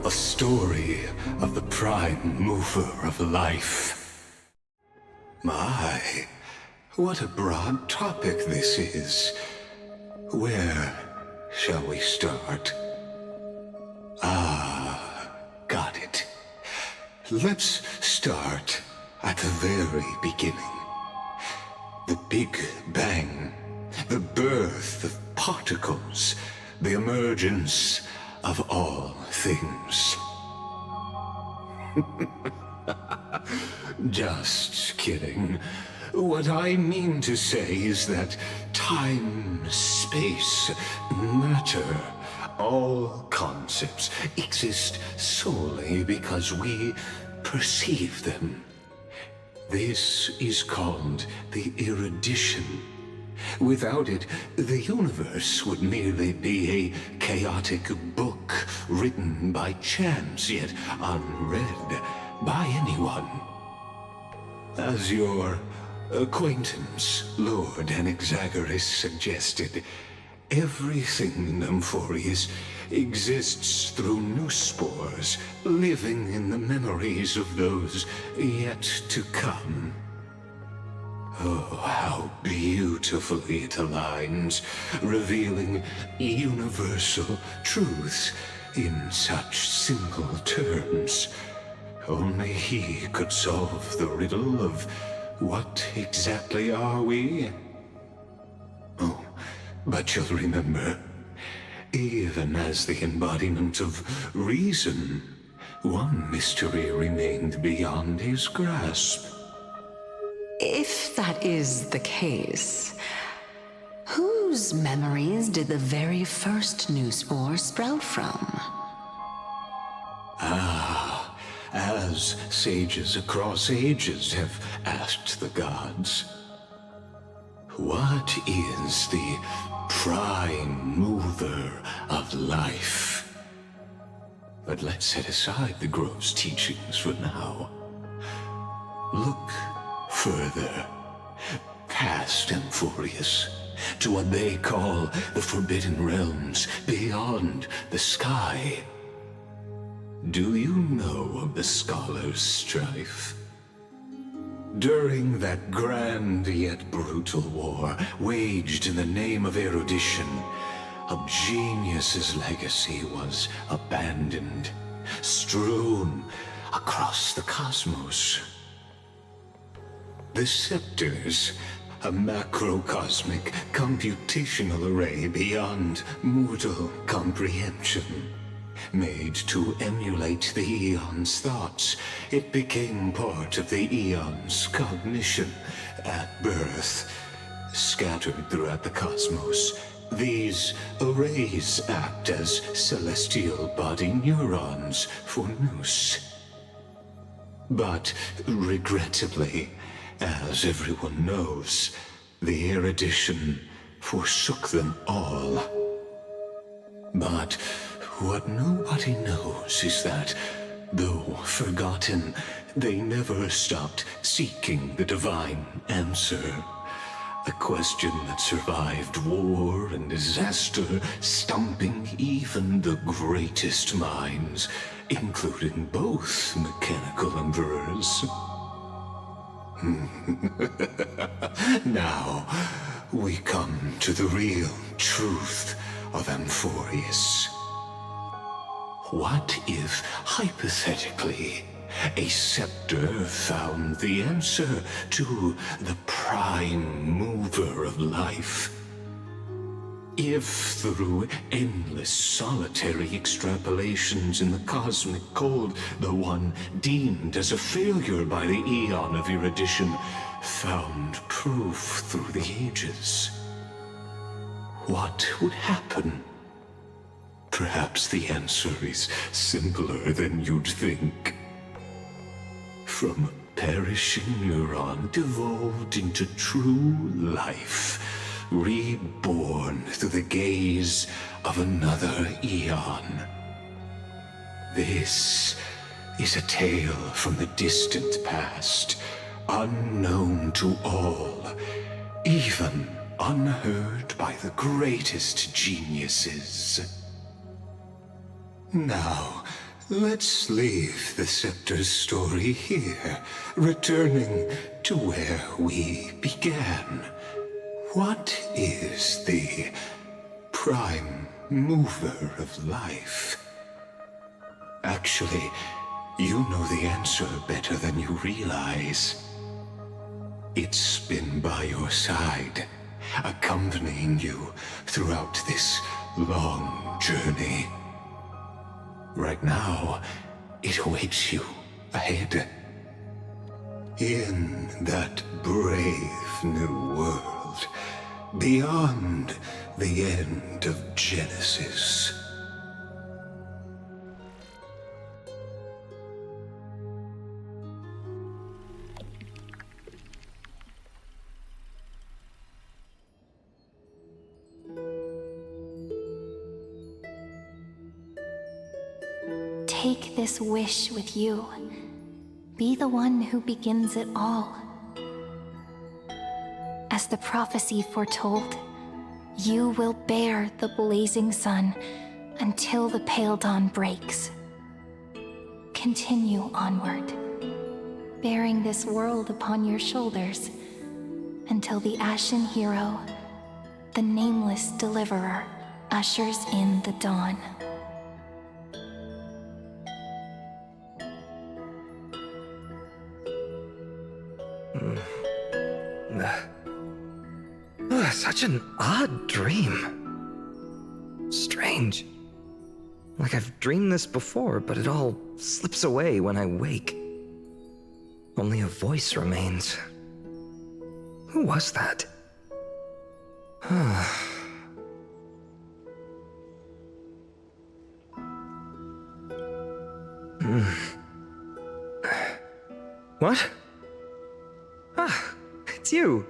[SPEAKER 11] a story of the prime mover of life. My, what a broad topic this is. Where shall we start? Got it. Let's start at the very beginning. The Big Bang, the birth of particles, the emergence of all things. Just kidding. What I mean to say is that time, space, matter, all concepts exist solely because we perceive them. This is called the erudition. Without it, the universe would merely be a chaotic book written by chance, yet unread by anyone. As your acquaintance, Lord Anaxagoras, suggested, everything in Amphorius exists through new spores, living in the memories of those yet to come. Oh, how beautifully it aligns, revealing universal truths in such simple terms. Only he could solve the riddle of what exactly are we? Oh, but you'll remember, even as the embodiment of reason, one mystery remained beyond his grasp.
[SPEAKER 15] If that is the case, whose memories did the very first new spore sprout from?
[SPEAKER 11] As sages across ages have asked the gods, what is the prime mover of life? But let's set aside the grove's teachings for now. Look further, past Amphorius, to what they call the Forbidden Realms beyond the sky. Do you know of the Scholars' Strife? During that grand yet brutal war, waged in the name of erudition, a genius's legacy was abandoned, strewn across the cosmos. The Scepters, a macrocosmic computational array beyond mortal comprehension. Made to emulate the Eon's thoughts, it became part of the Eon's cognition at birth. Scattered throughout the cosmos, these arrays act as celestial body neurons for Nous. But regrettably, as everyone knows, the erudition forsook them all. But what nobody knows is that, though forgotten, they never stopped seeking the divine answer. A question that survived war and disaster, stumping even the greatest minds, including both mechanical emperors. Now, we come to the real truth of Amphorius. What if, hypothetically, a scepter found the answer to the prime mover of life? If, through endless solitary extrapolations in the cosmic cold, the one deemed as a failure by the Eon of erudition found proof through the ages, what would happen? Perhaps the answer is simpler than you'd think. from a perishing neuron devolved into true life, reborn through the gaze of another eon. This is a tale from the distant past, unknown to all, even unheard by the greatest geniuses. Now, let's leave the Scepter's story here, returning to where we began. What is the prime mover of life? Actually, you know the answer better than you realize. It's been by your side, accompanying you throughout this long journey. Right now, it awaits you ahead. In that brave new world, beyond the end of Genesis.
[SPEAKER 3] Take this wish with you. Be the one who begins it all. As the prophecy foretold, you will bear the blazing sun until the pale dawn breaks. Continue onward, bearing this world upon your shoulders until the ashen hero, the nameless deliverer, ushers in the dawn.
[SPEAKER 12] Such an odd dream. Strange. Like I've dreamed this before, but it all slips away when I wake. Only a voice remains. Who was that? What? Ah, it's you.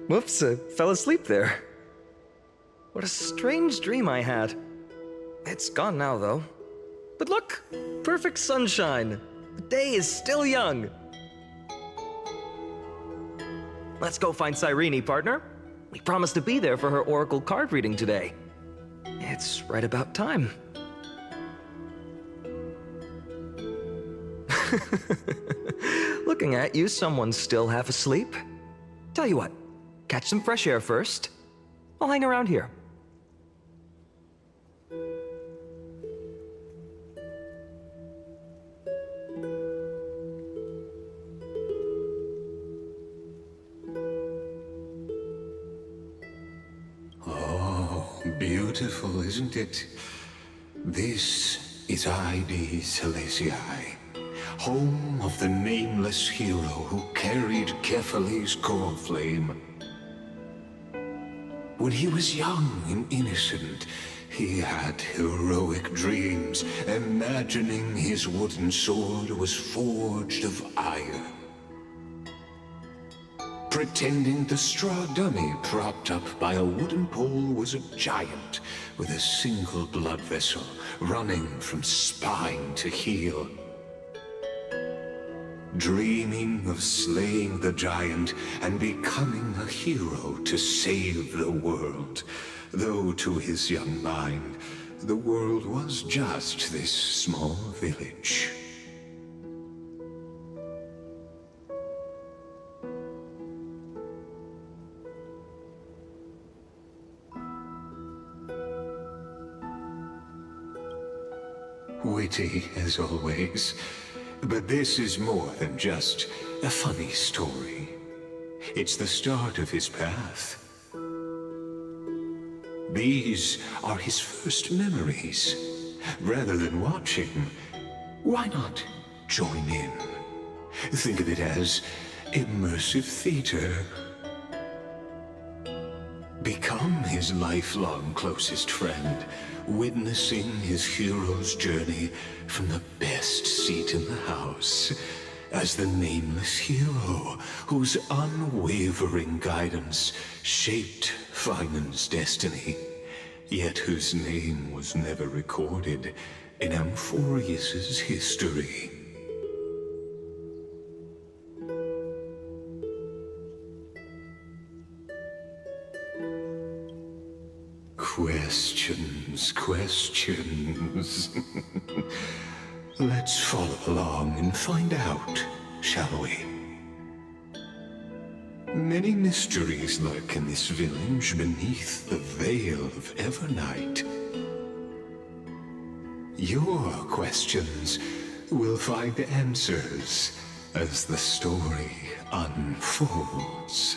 [SPEAKER 12] Whoops, I fell asleep there. What a strange dream I had. It's gone now, though. But look, perfect sunshine. The day is still young. Let's go find Cyrene, partner. We promised to be there for her oracle card reading today. It's right about time. Looking at you, someone's still half asleep. Tell you what, catch some fresh air first. I'll hang around here.
[SPEAKER 11] Oh, beautiful, isn't it? This is ID Celestii, home of the nameless hero who carried Kephales's core flame. When he was young and innocent, he had heroic dreams, imagining his wooden sword was forged of iron. Pretending the straw dummy propped up by a wooden pole was a giant with a single blood vessel running from spine to heel. Dreaming of slaying the giant and becoming a hero to save the world, though to his young mind, the world was just this small village. Witty as always. But this is more than just a funny story. It's the start of his path. These are his first memories. Rather than watching, why not join in? Think of it as immersive theater. become his lifelong closest friend, witnessing his hero's journey from the best seat in the house, as the nameless hero whose unwavering guidance shaped Finan's destiny, yet whose name was never recorded in Amphorius's history. Questions. Let's follow along and find out, shall we? Many mysteries lurk in this village beneath the veil of Evernight. Your questions will find answers as the story unfolds.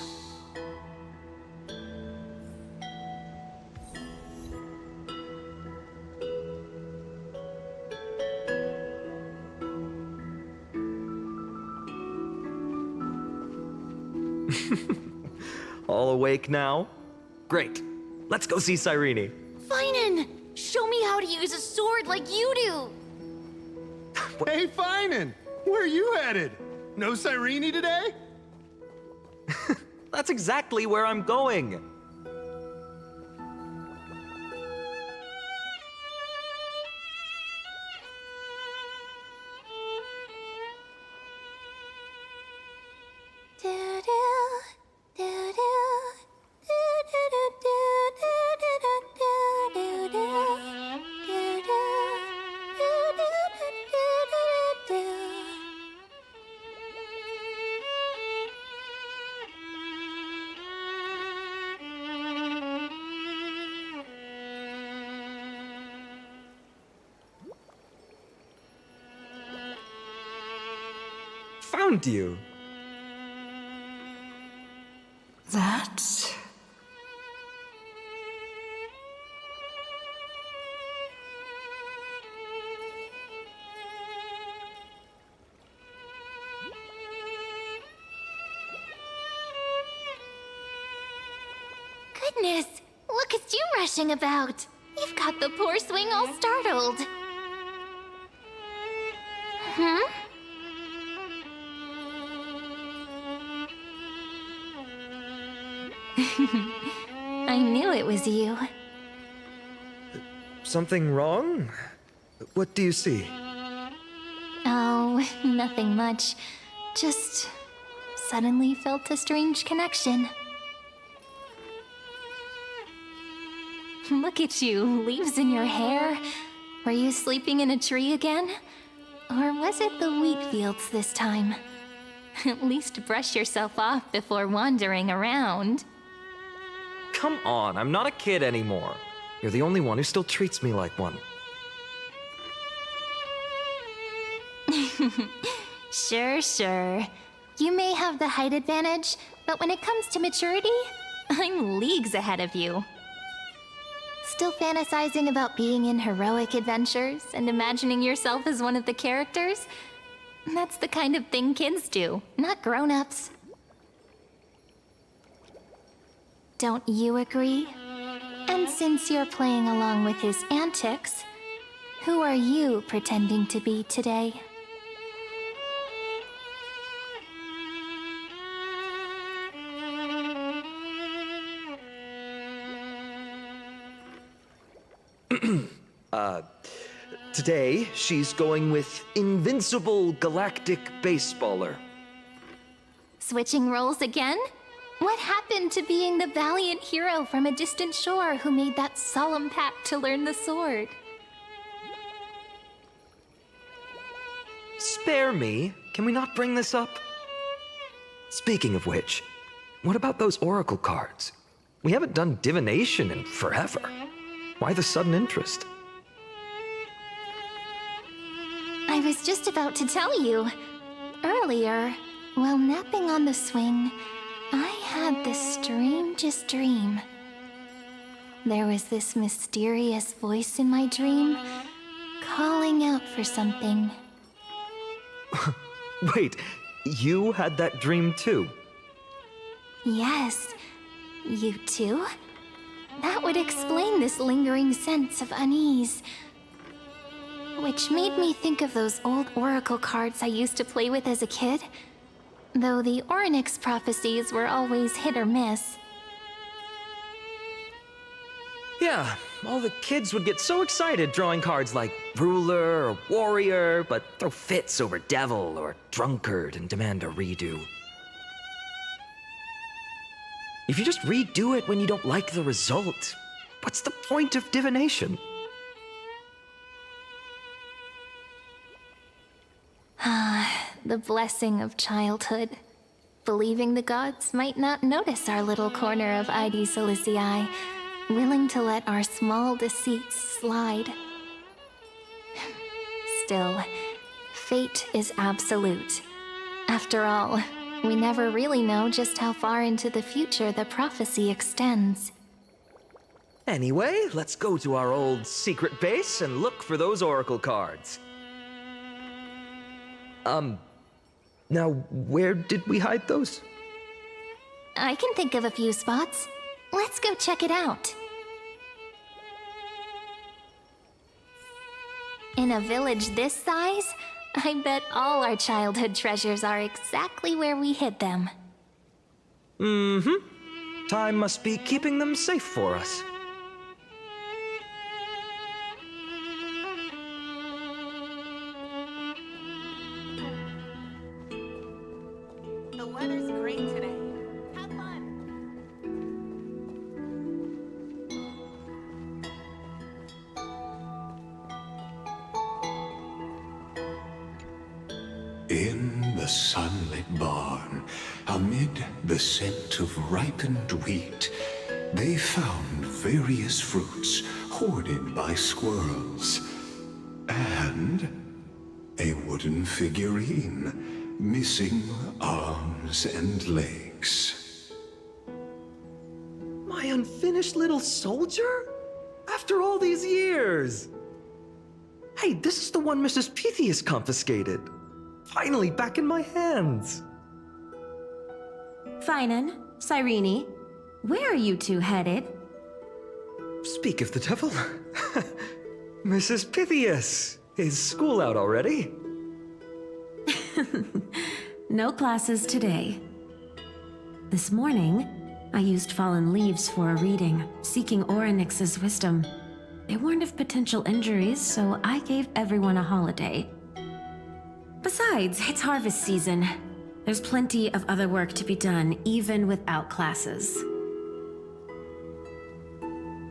[SPEAKER 16] All awake now? Great. Let's go see Cyrene.
[SPEAKER 17] Finan! Show me how to use a sword like you do!
[SPEAKER 18] Hey, Finan! Where are you headed? No Cyrene today?
[SPEAKER 16] That's exactly where I'm going. Found you.
[SPEAKER 4] That...
[SPEAKER 2] Goodness, look at you rushing about. You've got the poor swing all startled. Hmm?
[SPEAKER 3] I knew it was you.
[SPEAKER 16] Something wrong? What do you see?
[SPEAKER 3] Oh, nothing much. Just suddenly felt a strange connection. Look at you, leaves in your hair. Were you sleeping in a tree again? Or was it the wheat fields this time? At least brush yourself off before wandering around.
[SPEAKER 16] Come on, I'm not a kid anymore. You're the only one who still treats me like one.
[SPEAKER 3] Sure. You may have the height advantage, but when it comes to maturity, I'm leagues ahead of you. Still fantasizing about being in heroic adventures and imagining yourself as one of the characters? That's the kind of thing kids do, not grown-ups. Don't you agree? And since you're playing along with his antics, who are you pretending to be today?
[SPEAKER 16] Today, she's going with Invincible Galactic Baseballer.
[SPEAKER 3] Switching roles again? What happened to being the valiant hero from a distant shore who made that solemn pact to learn the sword?
[SPEAKER 16] Spare me. Can we not bring this up? Speaking of which, what about those oracle cards? We haven't done divination in forever. Why the sudden interest?
[SPEAKER 3] I was just about to tell you. Earlier, while napping on the swing, I had the strangest dream. There was this mysterious voice in my dream, calling out for something.
[SPEAKER 16] Wait, you had that dream too?
[SPEAKER 3] Yes, you too? That would explain this lingering sense of unease. Which made me think of those old oracle cards I used to play with as a kid. Though the Orynyx prophecies were always hit or miss.
[SPEAKER 16] Yeah, all the kids would get so excited drawing cards like ruler or warrior, but throw fits over devil or drunkard and demand a redo. If you just redo it when you don't like the result, what's the point of divination?
[SPEAKER 3] Ah, the blessing of childhood. Believing the gods might not notice our little corner of ID Silicii, willing to let our small deceits slide. Still, fate is absolute. After all, we never really know just how far into the future the prophecy extends.
[SPEAKER 16] Anyway, let's go to our old secret base and look for those oracle cards. Now, where did we hide those?
[SPEAKER 3] I can think of a few spots. Let's go check it out. In a village this size, I bet all our childhood treasures are exactly where we hid them.
[SPEAKER 16] Mm-hmm. Time must be keeping them safe for us.
[SPEAKER 6] The weather's great today. Have fun.
[SPEAKER 11] In the sunlit barn, amid the scent of ripened wheat, they found various fruits hoarded by squirrels. And a wooden figurine, missing arms and legs.
[SPEAKER 16] My unfinished little soldier? After all these years! Hey, this is the one Mrs. Pythias confiscated. Finally back in my hands.
[SPEAKER 9] Finan, Cyrene, where are you two headed?
[SPEAKER 16] Speak of the devil. Mrs. Pythias, is school out already?
[SPEAKER 9] No classes today. This morning, I used fallen leaves for a reading, seeking Orynyx's wisdom. They warned of potential injuries, so I gave everyone a holiday. Besides, it's harvest season. There's plenty of other work to be done, even without classes.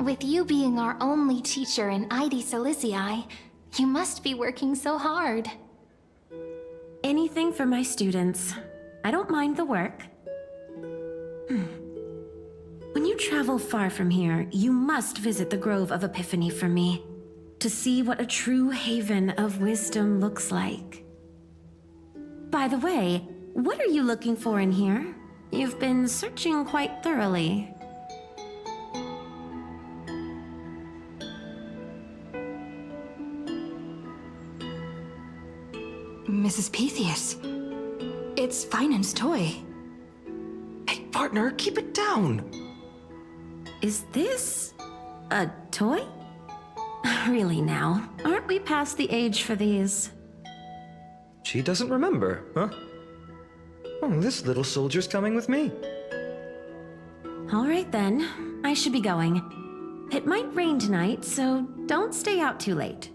[SPEAKER 3] With you being our only teacher in ID Silicii, you must be working so hard.
[SPEAKER 9] Anything for my students. I don't mind the work. When you travel far from here, you must visit the Grove of Epiphany for me, to see what a true haven of wisdom looks like. By the way, what are you looking for in here? You've been searching quite thoroughly.
[SPEAKER 4] Mrs. Pythias, it's Finan's toy.
[SPEAKER 16] Hey, partner, keep it down.
[SPEAKER 9] Is this a toy? Really now, aren't we past the age for these?
[SPEAKER 16] She doesn't remember, huh? Oh, this little soldier's coming with me.
[SPEAKER 9] All right then, I should be going. It might rain tonight, so don't stay out too late.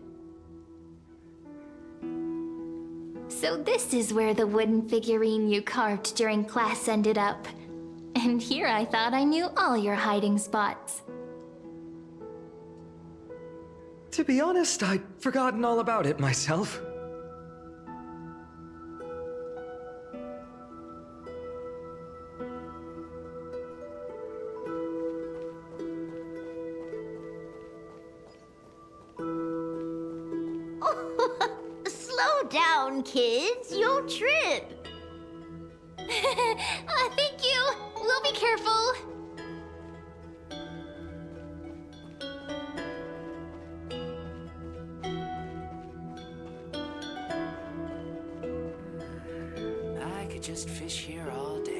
[SPEAKER 3] So this is where the wooden figurine you carved during class ended up. And here I thought I knew all your hiding spots.
[SPEAKER 16] To be honest, I'd forgotten all about it myself.
[SPEAKER 17] Slow down, kids. You'll trip.
[SPEAKER 3] Thank you. We'll be careful.
[SPEAKER 19] I could just fish here all day.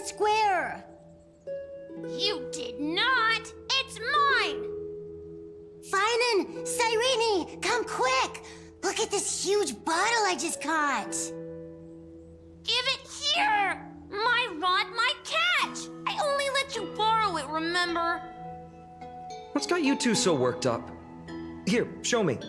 [SPEAKER 20] the square!
[SPEAKER 17] You did not! It's mine!
[SPEAKER 20] Finan! Cyrene! Come quick! Look at this huge bottle I just caught!
[SPEAKER 17] Give it here! My rod, my catch! I only let you borrow it, remember?
[SPEAKER 16] What's got you two so worked up? Here, show me.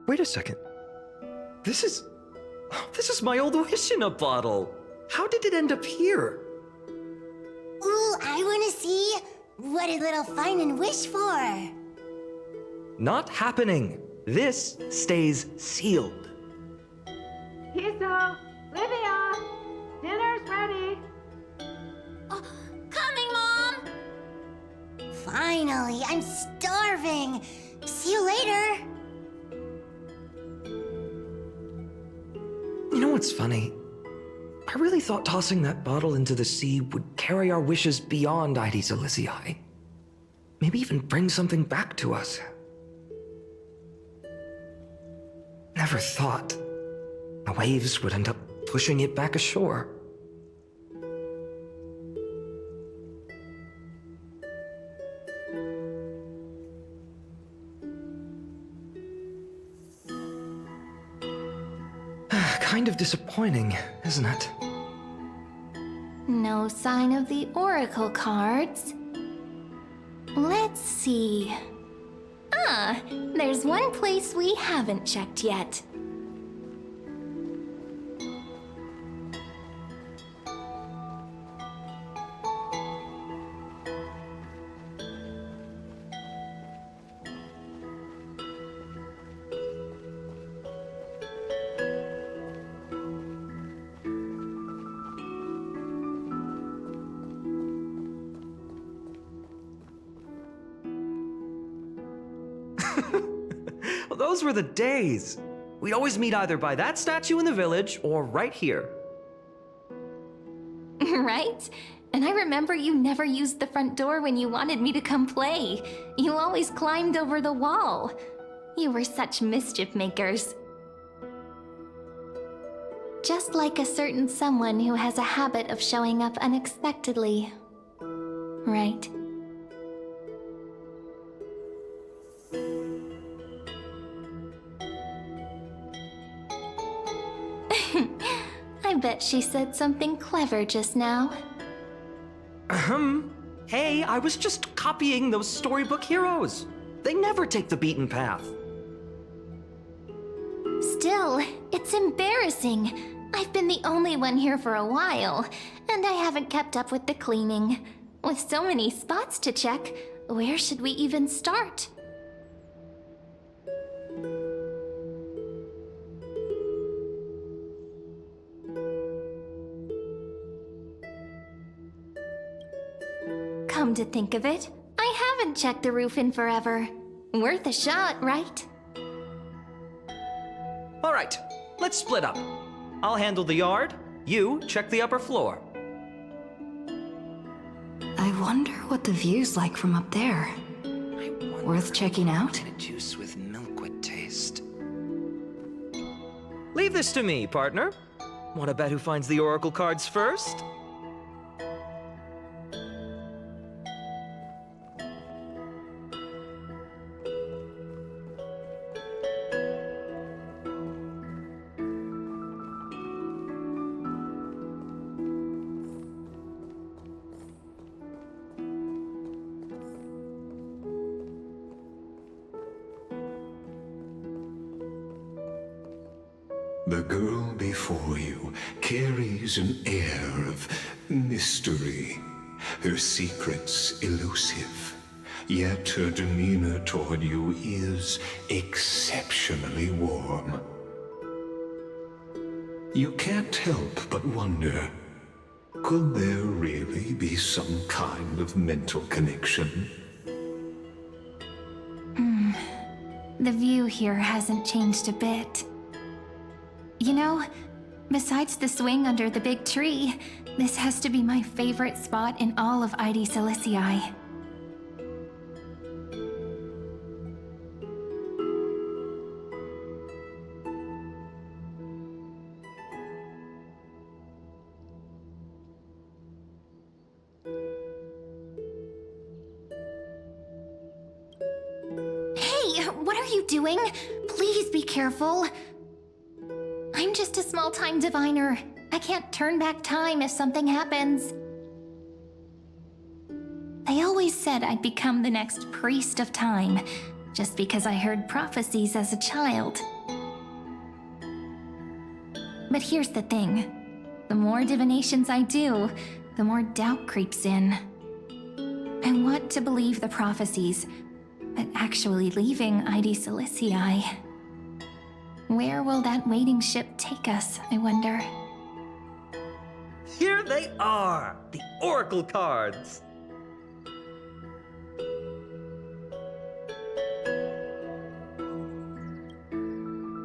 [SPEAKER 16] Wait a second. This is my old wish in a bottle. How did it end up here?
[SPEAKER 20] Ooh, I wanna see. What did little Finan wish for?
[SPEAKER 16] Not happening. This stays sealed.
[SPEAKER 21] Piso! Livia! Dinner's ready!
[SPEAKER 17] Coming, Mom!
[SPEAKER 20] Finally, I'm starving. See you later.
[SPEAKER 16] You know what's funny? I really thought tossing that bottle into the sea would carry our wishes beyond Ides Elysiae. Maybe even bring something back to us. Never thought the waves would end up pushing it back ashore. Kind of disappointing, isn't it?
[SPEAKER 3] No sign of the oracle cards. Let's see. Ah, there's one place we haven't checked yet.
[SPEAKER 16] Well, those were the days. We'd always meet either by that statue in the village or right here.
[SPEAKER 3] Right? And I remember you never used the front door when you wanted me to come play. You always climbed over the wall. You were such mischief makers. Just like a certain someone who has a habit of showing up unexpectedly. Right? I bet she said something clever just now.
[SPEAKER 16] Hey, I was just copying those storybook heroes. They never take the beaten path.
[SPEAKER 3] Still, it's embarrassing. I've been the only one here for a while, and I haven't kept up with the cleaning. With so many spots to check, where should we even start? Come to think of it, I haven't checked the roof in forever. Worth a shot, right?
[SPEAKER 16] All right, let's split up. I'll handle the yard. You check the upper floor.
[SPEAKER 4] I wonder what the view's like from up there. Worth checking out?
[SPEAKER 19] Juice with milk would taste.
[SPEAKER 16] Leave this to me, partner. Want to bet who finds the oracle cards first?
[SPEAKER 11] The girl before you carries an air of mystery, her secrets elusive, yet her demeanor toward you is exceptionally warm. You can't help but wonder, could there really be some kind of mental connection?
[SPEAKER 3] The view here hasn't changed a bit. You know, besides the swing under the big tree, this has to be my favorite spot in all of ID Silicii. Hey, what are you doing? Please be careful. I'm just a small-time diviner. I can't turn back time if something happens. They always said I'd become the next priest of time, just because I heard prophecies as a child. But here's the thing. The more divinations I do, the more doubt creeps in. I want to believe the prophecies, but actually leaving ID Silicii. Where will that waiting ship take us, I wonder?
[SPEAKER 16] Here they are! The Oracle cards!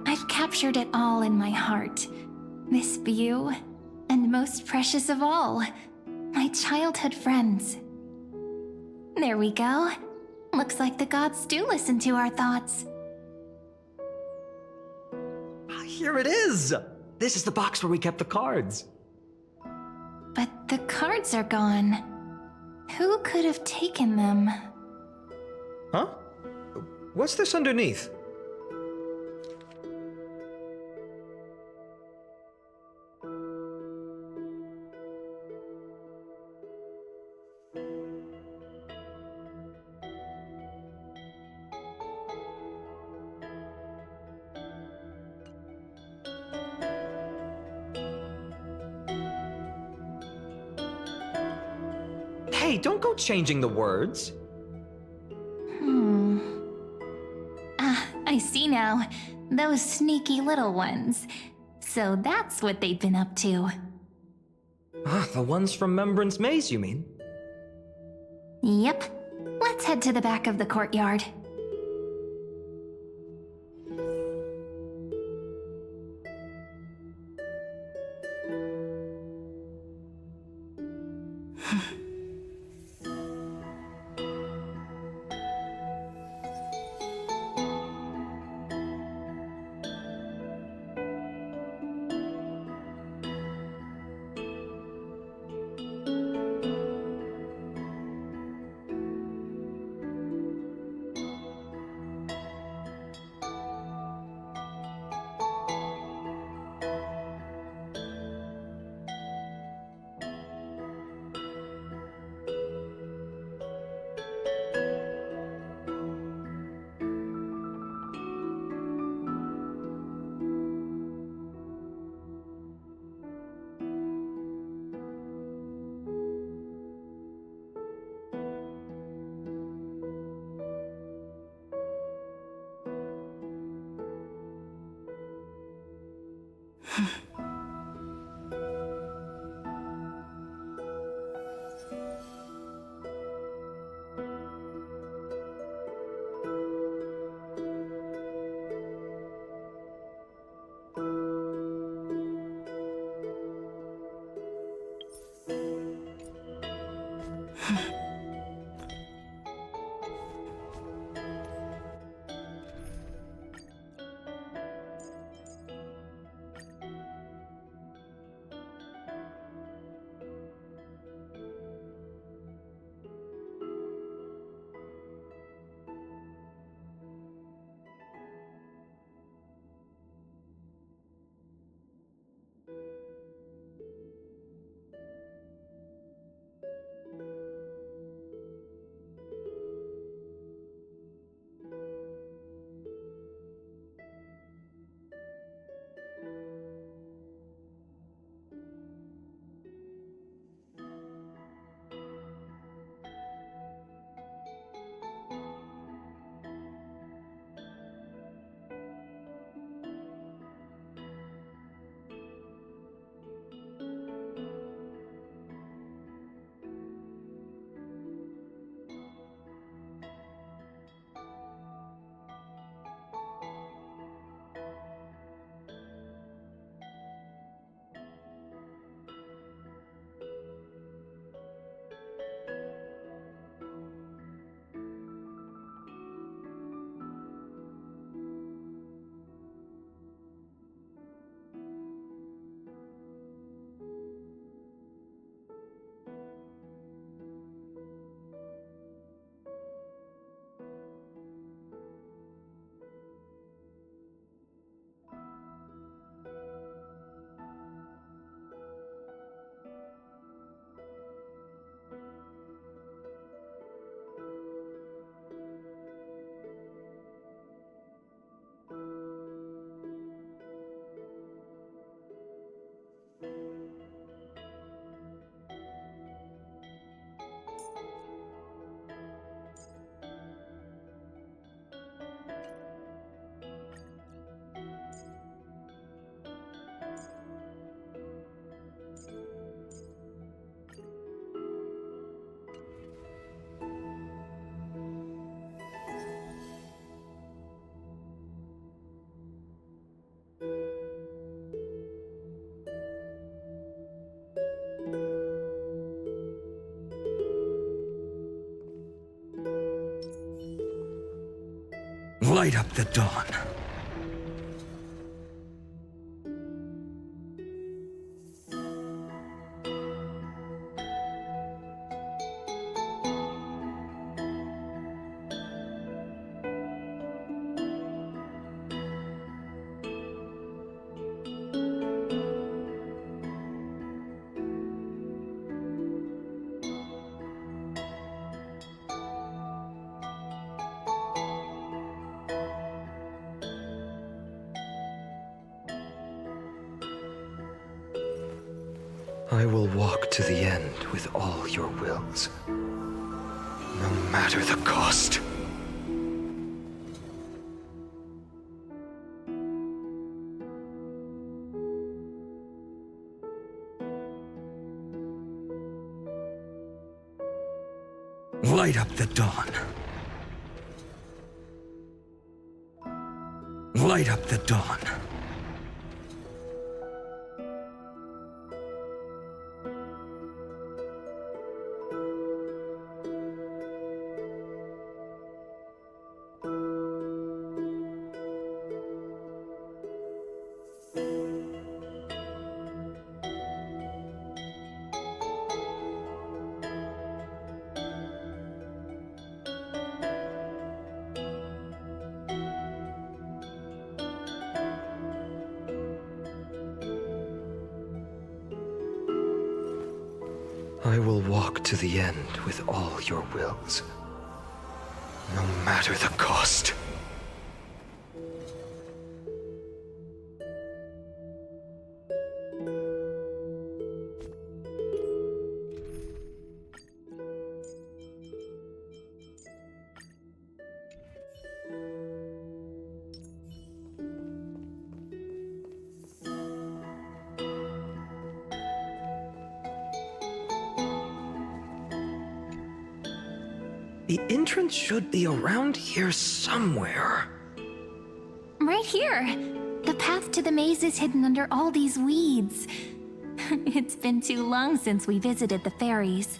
[SPEAKER 3] I've captured it all in my heart. This view, and most precious of all, my childhood friends. There we go. Looks like the gods do listen to our thoughts.
[SPEAKER 16] Here it is! This is the box where we kept the cards.
[SPEAKER 3] But the cards are gone. Who could have taken them?
[SPEAKER 16] Huh? What's this underneath? Hey, don't go changing the words.
[SPEAKER 3] I see now. Those sneaky little ones. So that's what they've been up to.
[SPEAKER 16] The ones from Remembrance Maze, you mean?
[SPEAKER 3] Yep. Let's head to the back of the courtyard.
[SPEAKER 12] Light up the dawn. I will walk to the end with all your wills, no matter the cost. Light up the dawn. Light up the dawn. I will walk to the end with all your wills, no matter the cost. The entrance should be around here somewhere.
[SPEAKER 3] Right here. The path to the maze is hidden under all these weeds. It's been too long since we visited the fairies.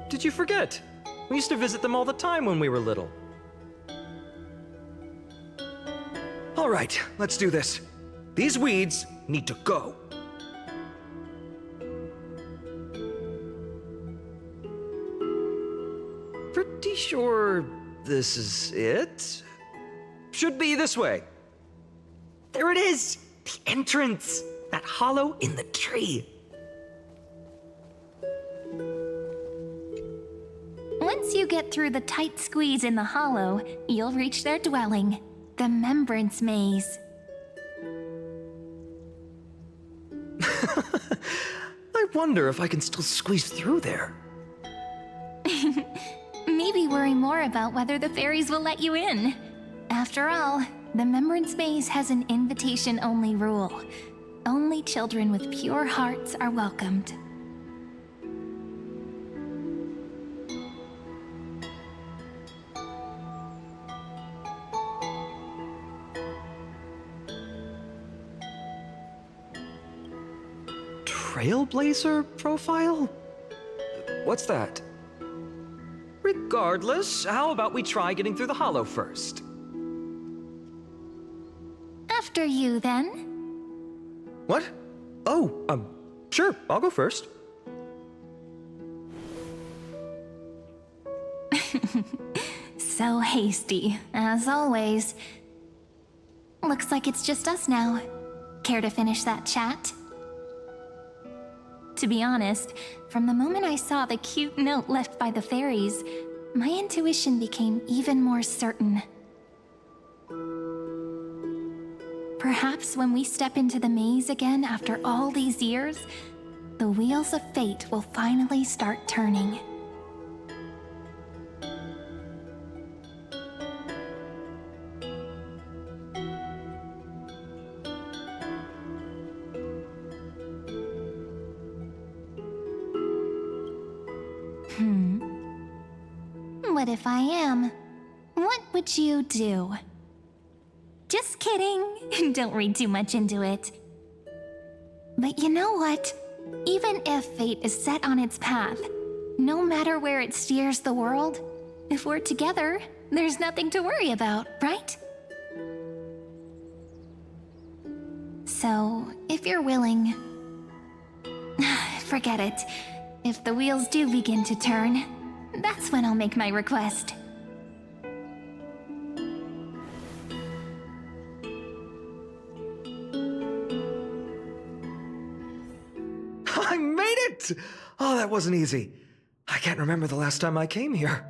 [SPEAKER 16] Did you forget? We used to visit them all the time when we were little. All right, let's do this. These weeds need to go. Pretty sure this is it? Should be this way. There it is! The entrance! That hollow in the tree.
[SPEAKER 3] Once you get through the tight squeeze in the hollow, you'll reach their dwelling, the Remembrance Maze.
[SPEAKER 16] I wonder if I can still squeeze through there.
[SPEAKER 3] Maybe worry more about whether the fairies will let you in. After all, the Remembrance Maze has an invitation-only rule. Only children with pure hearts are welcomed.
[SPEAKER 16] Trailblazer profile? What's that? Regardless, how about we try getting through the hollow first?
[SPEAKER 3] After you, then.
[SPEAKER 16] What? Oh, sure, I'll go first.
[SPEAKER 3] So hasty, as always. Looks like it's just us now. Care to finish that chat? To be honest, from the moment I saw the cute note left by the fairies, my intuition became even more certain. Perhaps when we step into the maze again after all these years, the wheels of fate will finally start turning. What if I am? What would you do? Just kidding. Don't read too much into it. But you know what? Even if fate is set on its path, no matter where it steers the world, if we're together, there's nothing to worry about, right? So, if you're willing... forget it. If the wheels do begin to turn, that's when I'll make my request.
[SPEAKER 16] I made it! Oh, that wasn't easy. I can't remember the last time I came here.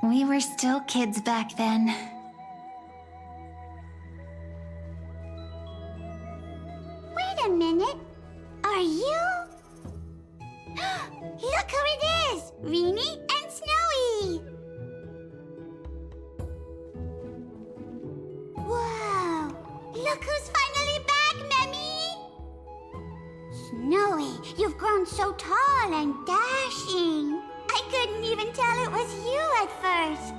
[SPEAKER 3] We were still kids back then.
[SPEAKER 20] Wait a minute. Are you... Look who it is! Rini and Snowy! Whoa! Look who's finally back, Memmy! Snowy, you've grown so tall and dashing. I couldn't even tell it was you at first.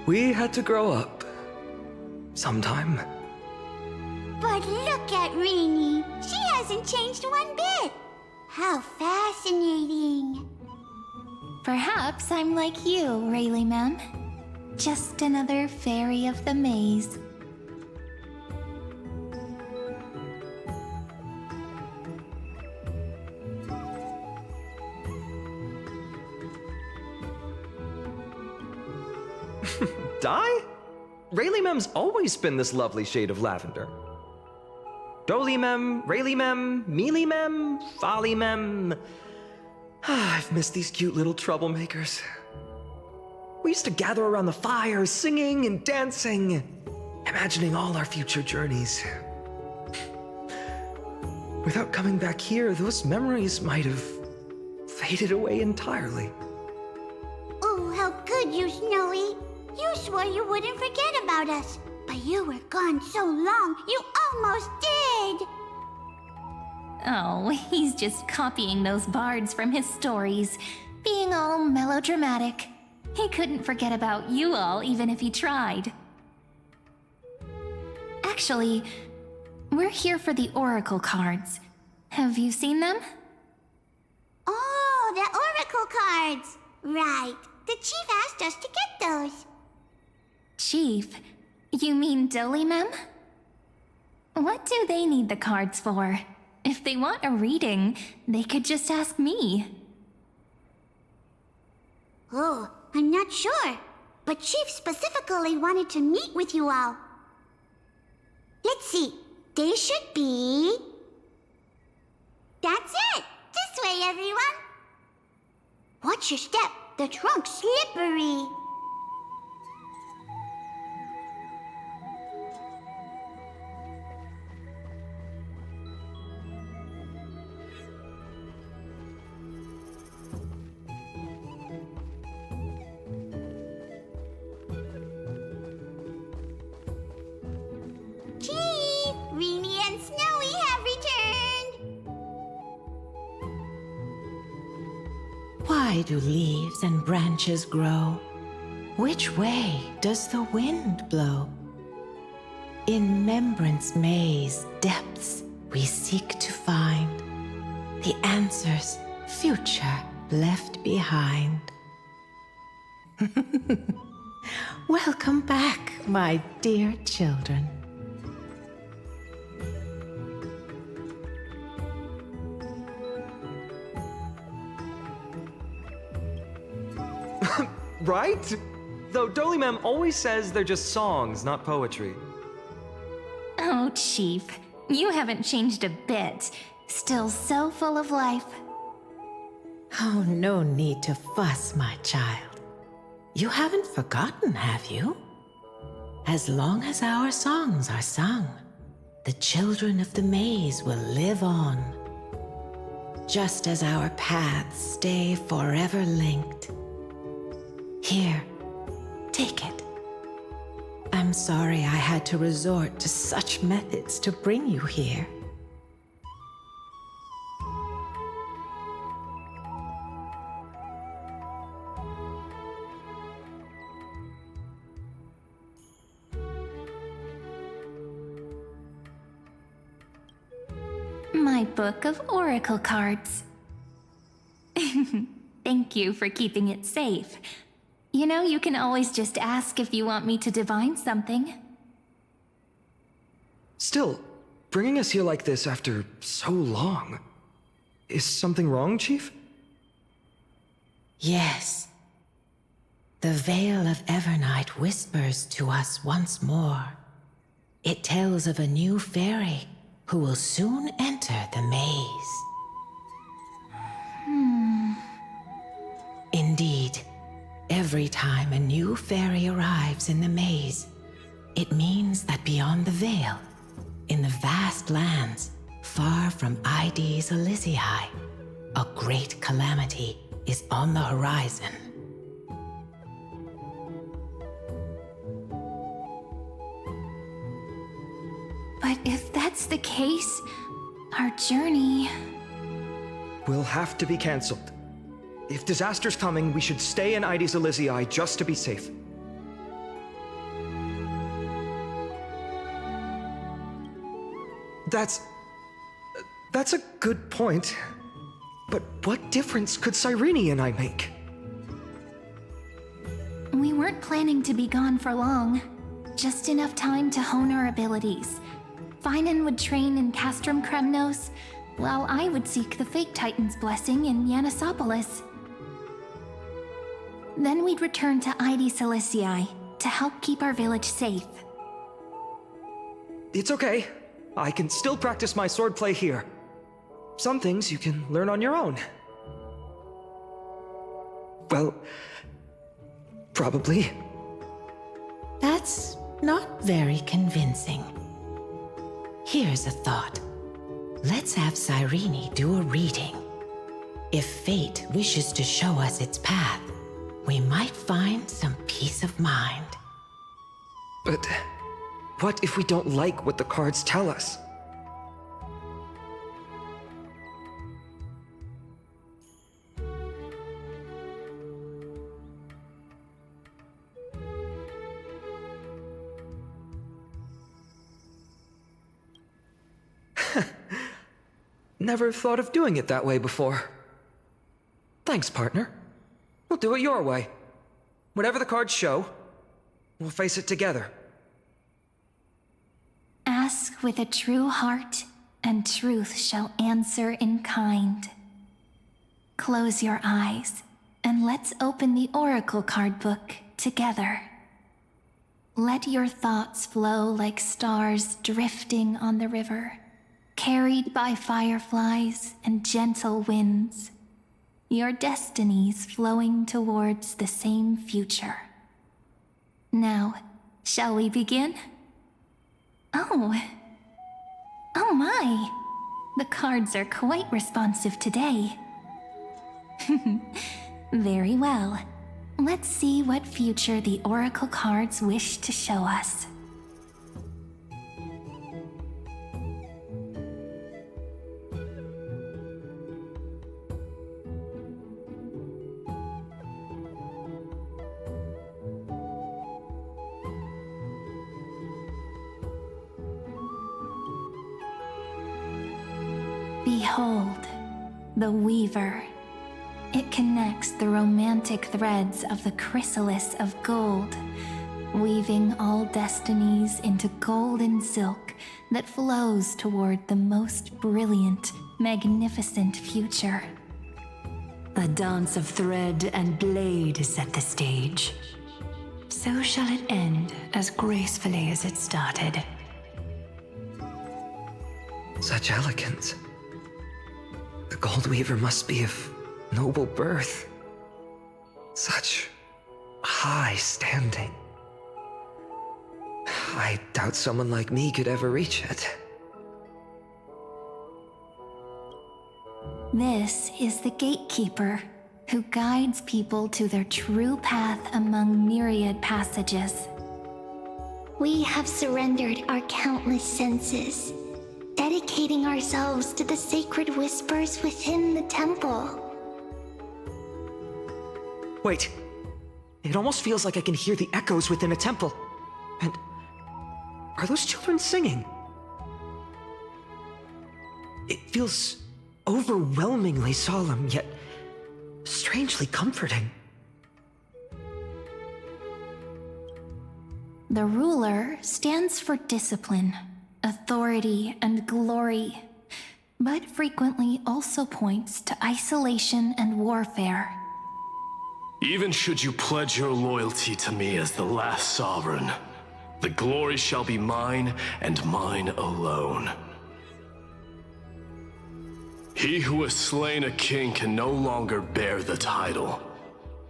[SPEAKER 16] We had to grow up. Sometime.
[SPEAKER 20] But look at Rini. She hasn't changed one bit. How fascinating.
[SPEAKER 3] Perhaps I'm like you, Rayleigh Mem. Just another fairy of the maze.
[SPEAKER 16] Dye? Rayleigh Mem's always been this lovely shade of lavender. Doly Mem, Rayleigh Mem, Mealy Mem, Folly Mem. I've missed these cute little troublemakers. We used to gather around the fire, singing and dancing, imagining all our future journeys. Without coming back here, those memories might have faded away entirely.
[SPEAKER 20] Oh, how good you, Snowy. You swore you wouldn't forget about us. But you were gone so long, you almost did!
[SPEAKER 3] Oh, he's just copying those bards from his stories, being all melodramatic. He couldn't forget about you all, even if he tried. Actually, we're here for the Oracle cards. Have you seen them?
[SPEAKER 20] Oh, the Oracle cards! Right. The Chief asked us to get those.
[SPEAKER 3] Chief? You mean Doly Mem? What do they need the cards for? If they want a reading, they could just ask me.
[SPEAKER 20] Oh, I'm not sure. But Chief specifically wanted to meet with you all. Let's see. They should be... That's it! This way, everyone! Watch your step. The trunk's slippery. Chief! Rini and Snowy have returned!
[SPEAKER 5] Why do leaves and branches grow? Which way does the wind blow? In Membrance Maze depths we seek to find the answers future left behind. Welcome back, my dear children.
[SPEAKER 16] Right? Though Doly Mem always says they're just songs, not poetry.
[SPEAKER 3] Oh, No, Chief. You haven't changed a bit. Still so full of life.
[SPEAKER 5] Oh, no need to fuss, my child. You haven't forgotten, have you? As long as our songs are sung, the children of the maze will live on. Just as our paths stay forever linked. Here, take it. I'm sorry I had to resort to such methods to bring you here.
[SPEAKER 3] My book of oracle cards. Thank you for keeping it safe. You know, you can always just ask if you want me to divine something.
[SPEAKER 16] Still, bringing us here like this after so long. Is something wrong, Chief?
[SPEAKER 5] Yes. The Veil of Evernight whispers to us once more. It tells of a new fairy who will soon enter the maze. Indeed, every time a new fairy arrives in the maze, it means that beyond the veil, in the vast lands far from ID's Elysiae, a great calamity is on the horizon.
[SPEAKER 3] But if that's the case, our journey...
[SPEAKER 16] Will have to be cancelled. If disaster's coming, we should stay in ID's Elysiae just to be safe. That's a good point. But what difference could Cyrene and I make?
[SPEAKER 3] We weren't planning to be gone for long. Just enough time to hone our abilities. Finan would train in Castrum Kremnos, while I would seek the Fake Titan's blessing in Yanisopolis. Then we'd return to ID Elysiae to help keep our village safe.
[SPEAKER 16] It's okay. I can still practice my swordplay here. Some things you can learn on your own. Well, probably.
[SPEAKER 5] That's not very convincing. Here's a thought. Let's have Cyrene do a reading. If fate wishes to show us its path, we might find some peace of mind.
[SPEAKER 16] But what if we don't like what the cards tell us? Never thought of doing it that way before. Thanks, partner. We'll do it your way. Whatever the cards show, we'll face it together.
[SPEAKER 3] Ask with a true heart, and truth shall answer in kind. Close your eyes, and let's open the oracle card book together. Let your thoughts flow like stars drifting on the river, carried by fireflies and gentle winds. Your destinies flowing towards the same future. Now, shall we begin? Oh my! The cards are quite responsive today. Very well. Let's see what future the oracle cards wish to show us. Behold, the Weaver. It connects the romantic threads of the chrysalis of gold, weaving all destinies into golden silk that flows toward the most brilliant, magnificent future.
[SPEAKER 15] A dance of thread and blade set the stage. So shall it end as gracefully as it started.
[SPEAKER 12] Such elegance. The Gold Weaver must be of noble birth. Such high standing. I doubt someone like me could ever reach it.
[SPEAKER 3] This is the gatekeeper who guides people to their true path among myriad passages.
[SPEAKER 2] We have surrendered our countless senses, dedicating ourselves to the sacred whispers within the temple.
[SPEAKER 16] Wait. It almost feels like I can hear the echoes within a temple. And are those children singing? It feels overwhelmingly solemn, yet strangely comforting.
[SPEAKER 3] The ruler stands for discipline, authority, and glory, but frequently also points to isolation and warfare.
[SPEAKER 1] Even should you pledge your loyalty to me as the last sovereign, the glory shall be mine and mine alone. He who has slain a king can no longer bear the title.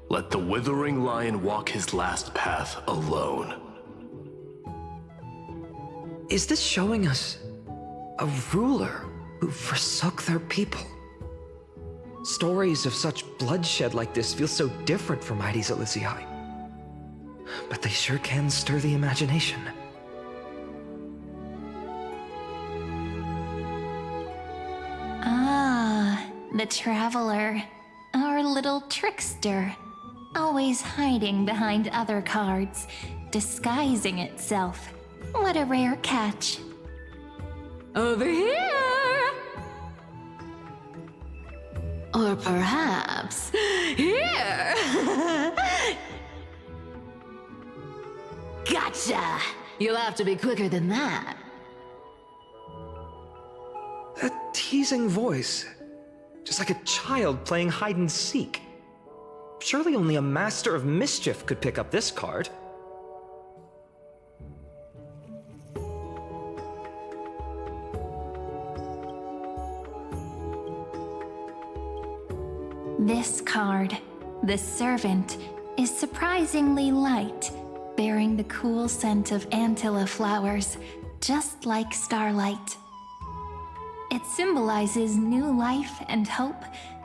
[SPEAKER 1] Let the withering lion walk his last path alone.
[SPEAKER 12] Is this showing us a ruler who forsook their people? Stories of such bloodshed like this feel so different from Heidi's Elysiae. But they sure can stir the imagination.
[SPEAKER 3] The traveler, our little trickster, always hiding behind other cards, disguising itself. What a rare catch.
[SPEAKER 15] Over here! Or perhaps here! Gotcha! You'll have to be quicker than that.
[SPEAKER 16] That teasing voice. Just like a child playing hide and seek. Surely only a master of mischief could pick up this card.
[SPEAKER 3] This card, the Servant, is surprisingly light, bearing the cool scent of Antilla flowers, just like starlight. It symbolizes new life and hope,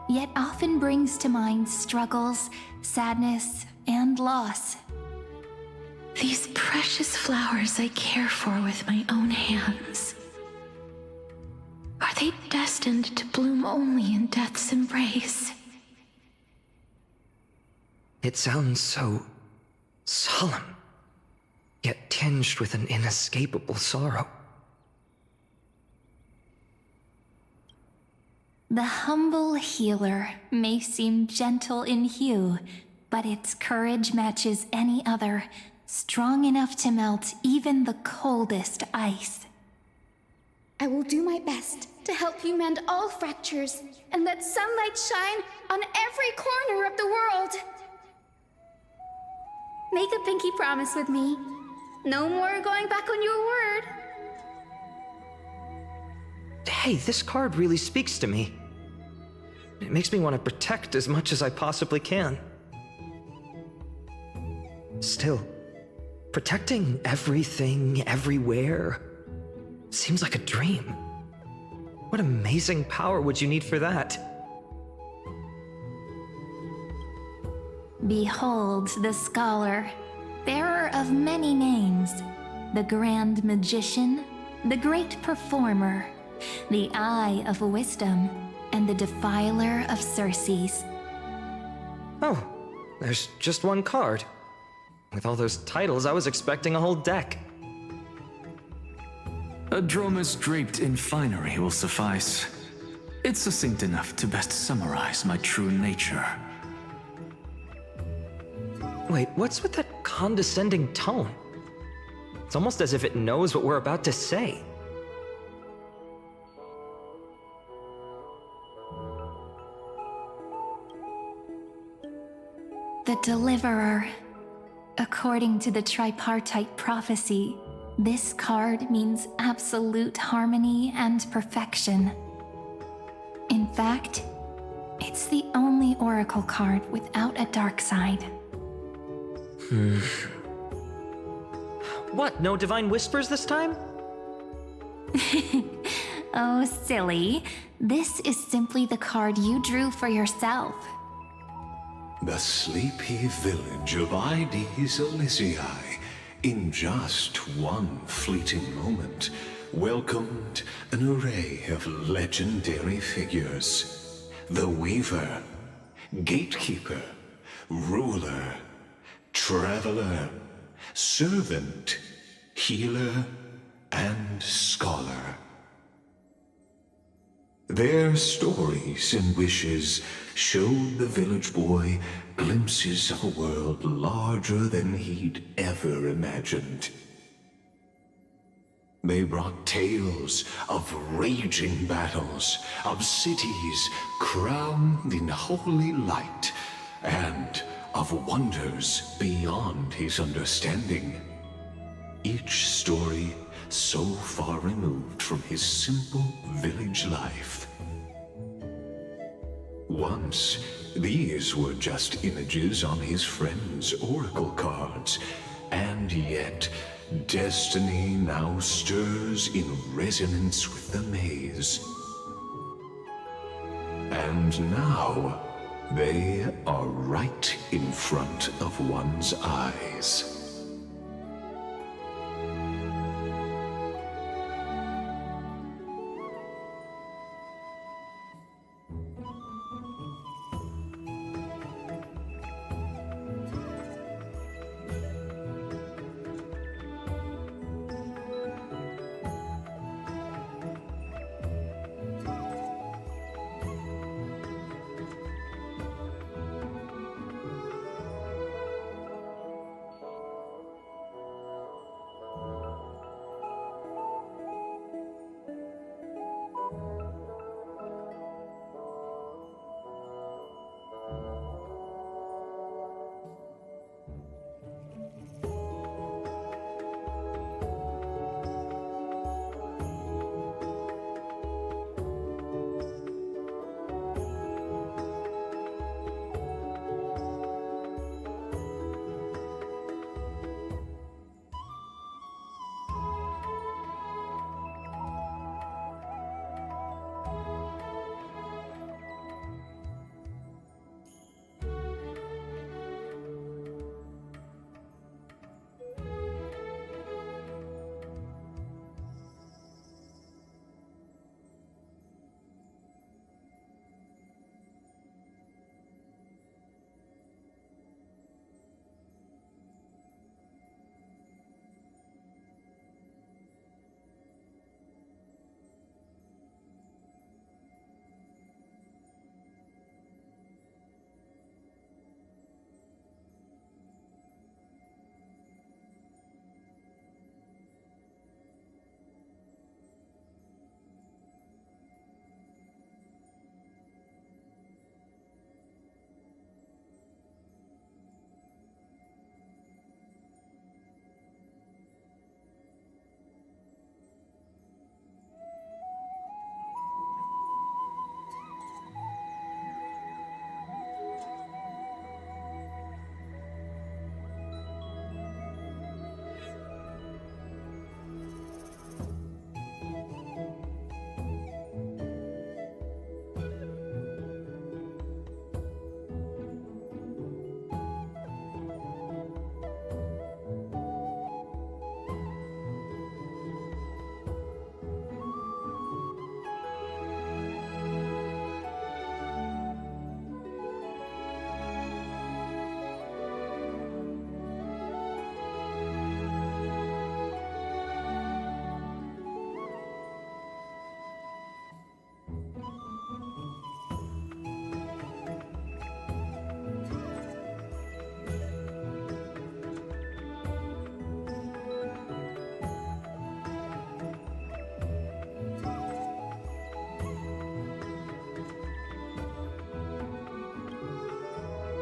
[SPEAKER 3] yet often brings to mind struggles, sadness, and loss.
[SPEAKER 9] These precious flowers I care for with my own hands. Are they destined to bloom only in death's embrace?
[SPEAKER 12] It sounds so solemn, yet tinged with an inescapable sorrow.
[SPEAKER 3] The humble healer may seem gentle in hue, but its courage matches any other, strong enough to melt even the coldest ice.
[SPEAKER 14] I will do my best to help you mend all fractures and let sunlight shine on every corner of the world. Make a pinky promise with me. No more going back on your word.
[SPEAKER 16] Hey, this card really speaks to me. It makes me want to protect as much as I possibly can. Still, protecting everything, everywhere, seems like a dream. What amazing power would you need for that?
[SPEAKER 3] Behold the scholar, bearer of many names, the grand magician, the great performer, the eye of wisdom, and the defiler of Circes.
[SPEAKER 16] Oh, there's just one card. With all those titles, I was expecting a whole deck.
[SPEAKER 13] A dromus draped in finery will suffice. It's succinct enough to best summarize my true nature.
[SPEAKER 16] Wait, what's with that condescending tone? It's almost as if it knows what we're about to say.
[SPEAKER 3] The Deliverer. According to the tripartite prophecy, This card means absolute harmony and perfection. In fact, it's the only oracle card without a dark side.
[SPEAKER 16] What, no divine whispers this time?
[SPEAKER 3] Oh, silly. This is simply the card you drew for yourself.
[SPEAKER 11] The sleepy village of Ides Elysiae, in just one fleeting moment, welcomed an array of legendary figures. The Weaver, Gatekeeper, Ruler, Traveler, Servant, Healer, and Scholar. Their stories and wishes showed the village boy glimpses of a world larger than he'd ever imagined. They brought tales of raging battles, of cities crowned in holy light, and of wonders beyond his understanding. Each story so far removed from his simple village life. Once, these were just images on his friend's oracle cards, and yet destiny now stirs in resonance with the maze. And now, they are right in front of one's eyes.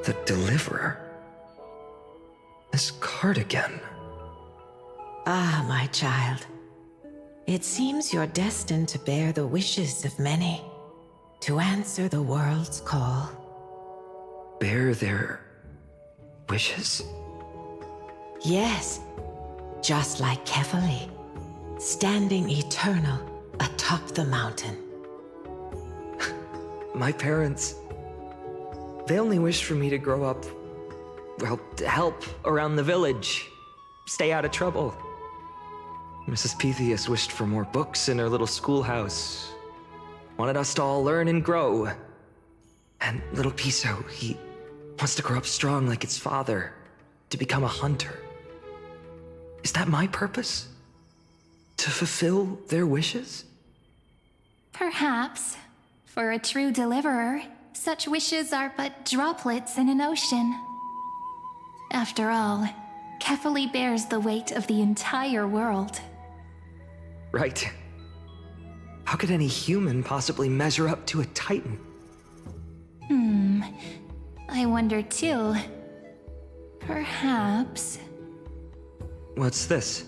[SPEAKER 12] The Deliverer. This card again.
[SPEAKER 5] Ah, my child. It seems you're destined to bear the wishes of many, to answer the world's call.
[SPEAKER 12] Bear their wishes?
[SPEAKER 5] Yes, just like Kefali, standing eternal atop the mountain.
[SPEAKER 12] My parents, they only wished for me to grow up, well, to help around the village, stay out of trouble. Mrs. Pythias wished for more books in her little schoolhouse, wanted us to all learn and grow. And little Piso, he wants to grow up strong like its father, to become a hunter. Is that my purpose? To fulfill their wishes?
[SPEAKER 3] Perhaps. For a true deliverer, such wishes are but droplets in an ocean. After all, Kefali bears the weight of the entire world.
[SPEAKER 12] Right. How could any human possibly measure up to a Titan?
[SPEAKER 3] I wonder too. Perhaps...
[SPEAKER 12] What's this?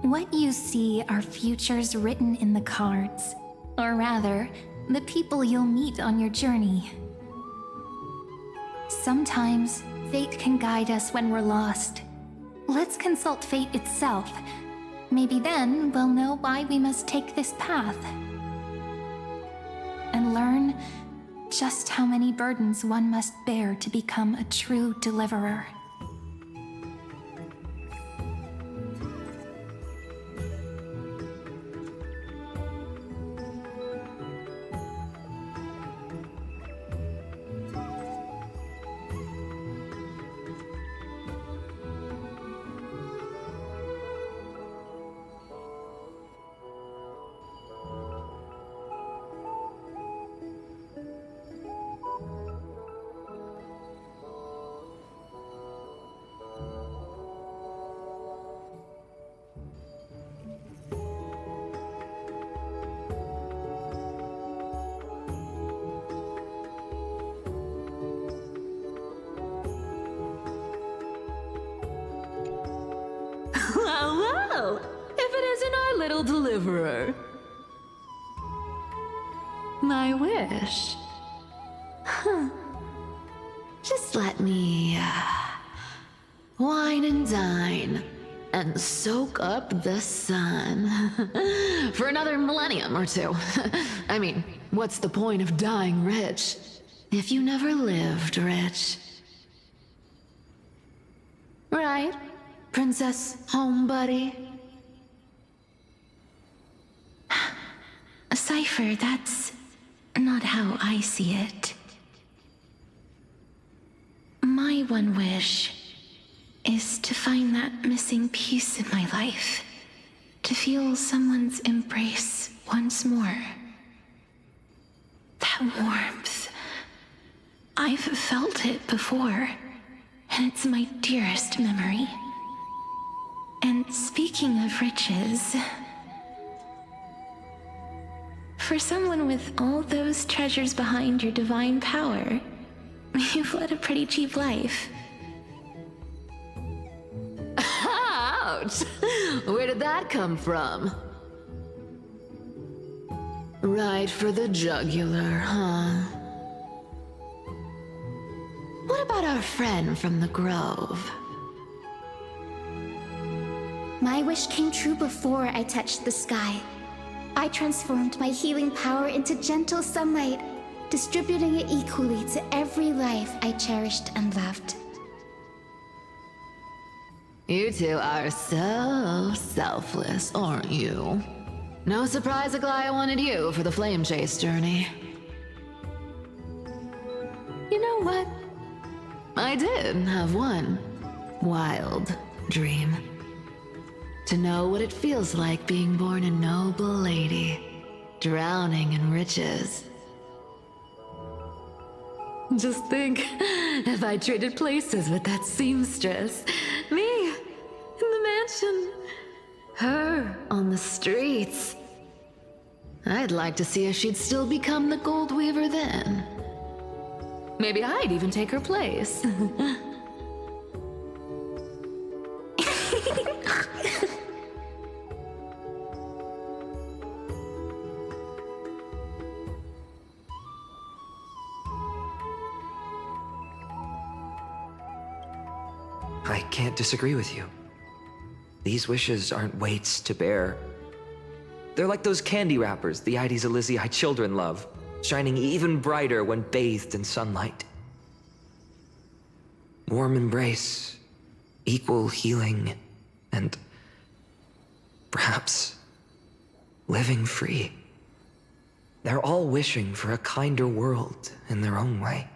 [SPEAKER 3] What you see are futures written in the cards. Or rather, the people you'll meet on your journey. Sometimes, fate can guide us when we're lost. Let's consult fate itself. Maybe then we'll know why we must take this path. And learn just how many burdens one must bear to become a true deliverer.
[SPEAKER 8] Well, if it isn't our little deliverer. My wish. Just let me wine and dine and soak up the sun for another millennium or two. I mean, what's the point of dying rich if you never lived rich? Right, Princess Homebuddy?
[SPEAKER 9] Cypher, that's not how I see it. My one wish is to find that missing piece in my life, to feel someone's embrace once more. That warmth. I've felt it before, and it's my dearest memory. And speaking of riches, for someone with all those treasures behind your divine power, you've led a pretty cheap life.
[SPEAKER 8] Ouch! Where did that come from? Right for the jugular, huh? What about our friend from the Grove?
[SPEAKER 2] My wish came true before I touched the sky. I transformed my healing power into gentle sunlight, distributing it equally to every life I cherished and loved.
[SPEAKER 8] You two are so selfless, aren't you? No surprise Aglaya wanted you for the flame chase journey. You know what? I did have one wild dream. To know what it feels like being born a noble lady, drowning in riches. Just think, if I traded places with that seamstress, me in the mansion, her on the streets. I'd like to see if she'd still become the gold weaver then. Maybe I'd even take her place.
[SPEAKER 16] I can't disagree with you. These wishes aren't weights to bear. They're like those candy wrappers the Ides Elysiae children love, shining even brighter when bathed in sunlight. Warm embrace, equal healing, and perhaps living free. They're all wishing for a kinder world in their own way.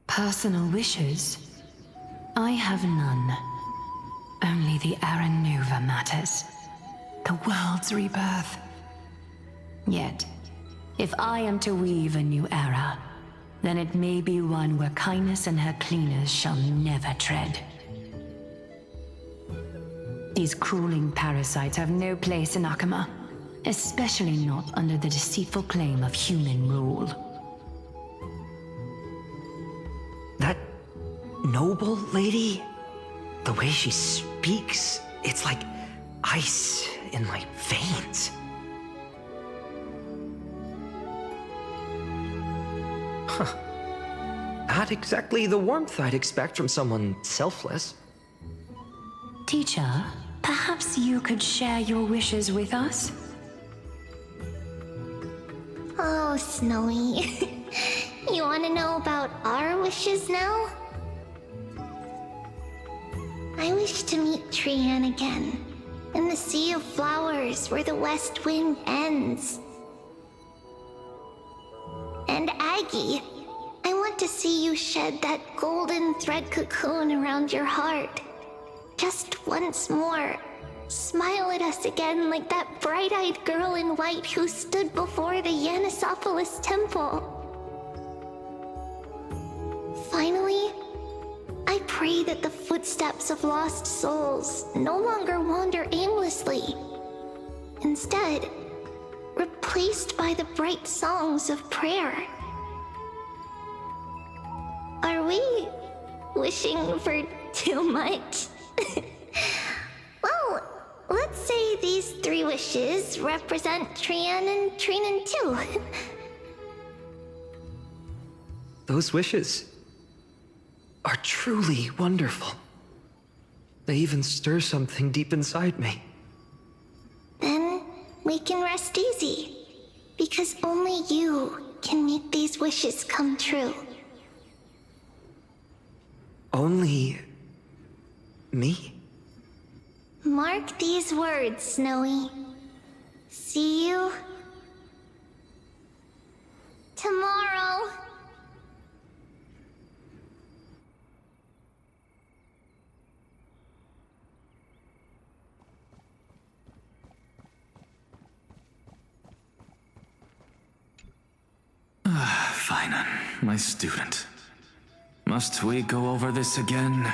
[SPEAKER 9] Personal wishes? I have none. Only the Aranova matters. The world's rebirth. Yet, if I am to weave a new era, then it may be one where kindness and her cleaners shall never tread. These crawling parasites have no place in Akama, especially not under the deceitful claim of human rule.
[SPEAKER 16] That noble lady, the way she speaks, it's like ice in my veins. Huh. Not exactly the warmth I'd expect from someone selfless.
[SPEAKER 9] Teacher, perhaps you could share your wishes with us?
[SPEAKER 2] Oh, Snowy. You want to know about our wishes now? I wish to meet Trian again, in the sea of flowers where the west wind ends. And Aggie, I want to see you shed that golden thread cocoon around your heart. Just once more. Smile at us again like that bright-eyed girl in white who stood before the Yanisopolis temple. Finally, I pray that the footsteps of lost souls no longer wander aimlessly. Instead, replaced by the bright songs of prayer. Are we wishing for too much? Well, let's say these 3 wishes represent Trian and Trinan too.
[SPEAKER 16] Those wishes are truly wonderful. They even stir something deep inside me.
[SPEAKER 2] Then we can rest easy, because only you can make these wishes come true.
[SPEAKER 16] Only me?
[SPEAKER 2] Mark these words, Snowy. See you tomorrow.
[SPEAKER 13] Finan, my student. Must we go over this again?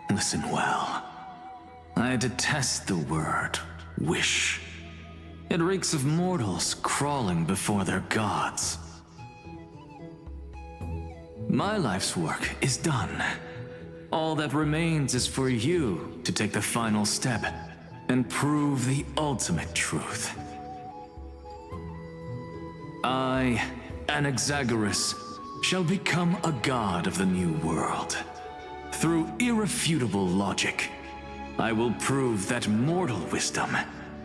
[SPEAKER 13] Listen well. I detest the word wish. It reeks of mortals crawling before their gods. My life's work is done. All that remains is for you to take the final step and prove the ultimate truth. I, Anaxagoras, shall become a god of the new world. Through irrefutable logic, I will prove that mortal wisdom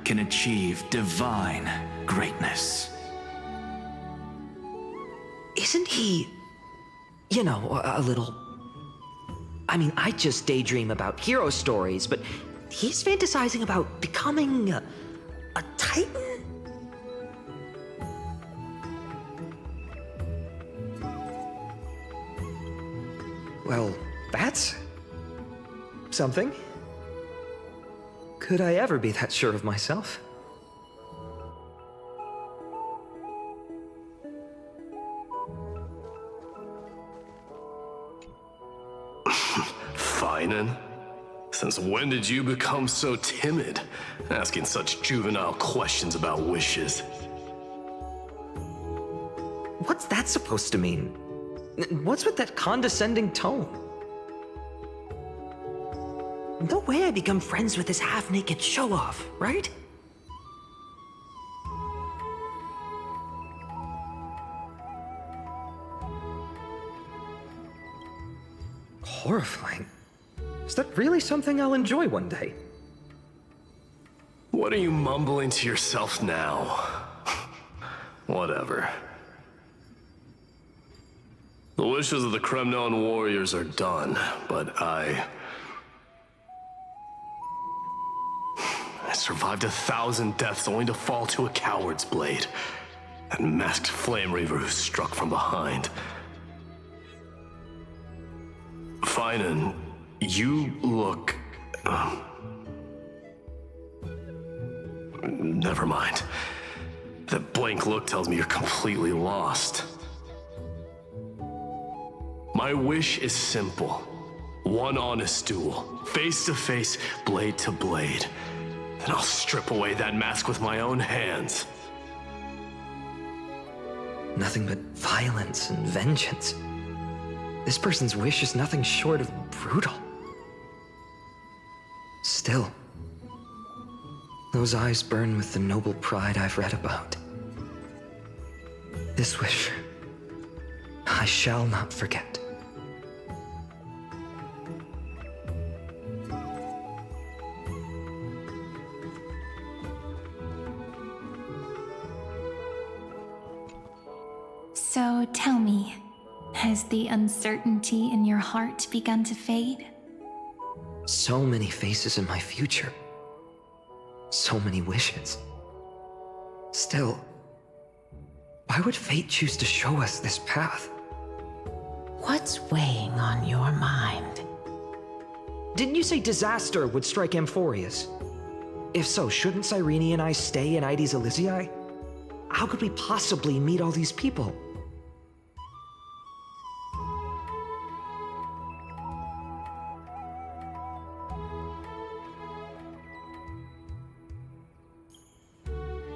[SPEAKER 13] can achieve divine greatness.
[SPEAKER 16] Isn't he, you know, a little... I mean, I just daydream about hero stories, but he's fantasizing about becoming a titan? Well, that's something. Could I ever be that sure of myself?
[SPEAKER 1] Finan? Since when did you become so timid, asking such juvenile questions about wishes?
[SPEAKER 16] What's that supposed to mean? What's with that condescending tone? no way I become friends with this half-naked show-off, right? Horrifying. Is that really something I'll enjoy one day?
[SPEAKER 1] What are you mumbling to yourself now? Whatever. The wishes of the Kremnon warriors are done, but I survived 1,000 deaths only to fall to a coward's blade. That masked flame reaver who struck from behind. Finan, you look... Never mind. That blank look tells me you're completely lost. My wish is simple. One honest duel, face to face, blade to blade. Then I'll strip away that mask with my own hands.
[SPEAKER 16] Nothing but violence and vengeance. This person's wish is nothing short of brutal. Still, those eyes burn with the noble pride I've read about. This wish, I shall not forget.
[SPEAKER 3] So tell me, has the uncertainty in your heart begun to fade?
[SPEAKER 16] So many faces in my future. So many wishes. Still, why would fate choose to show us this path?
[SPEAKER 5] What's weighing on your mind?
[SPEAKER 16] Didn't you say disaster would strike Amphorius? If so, shouldn't Cyrene and I stay in Ides Elysiae? How could we possibly meet all these people?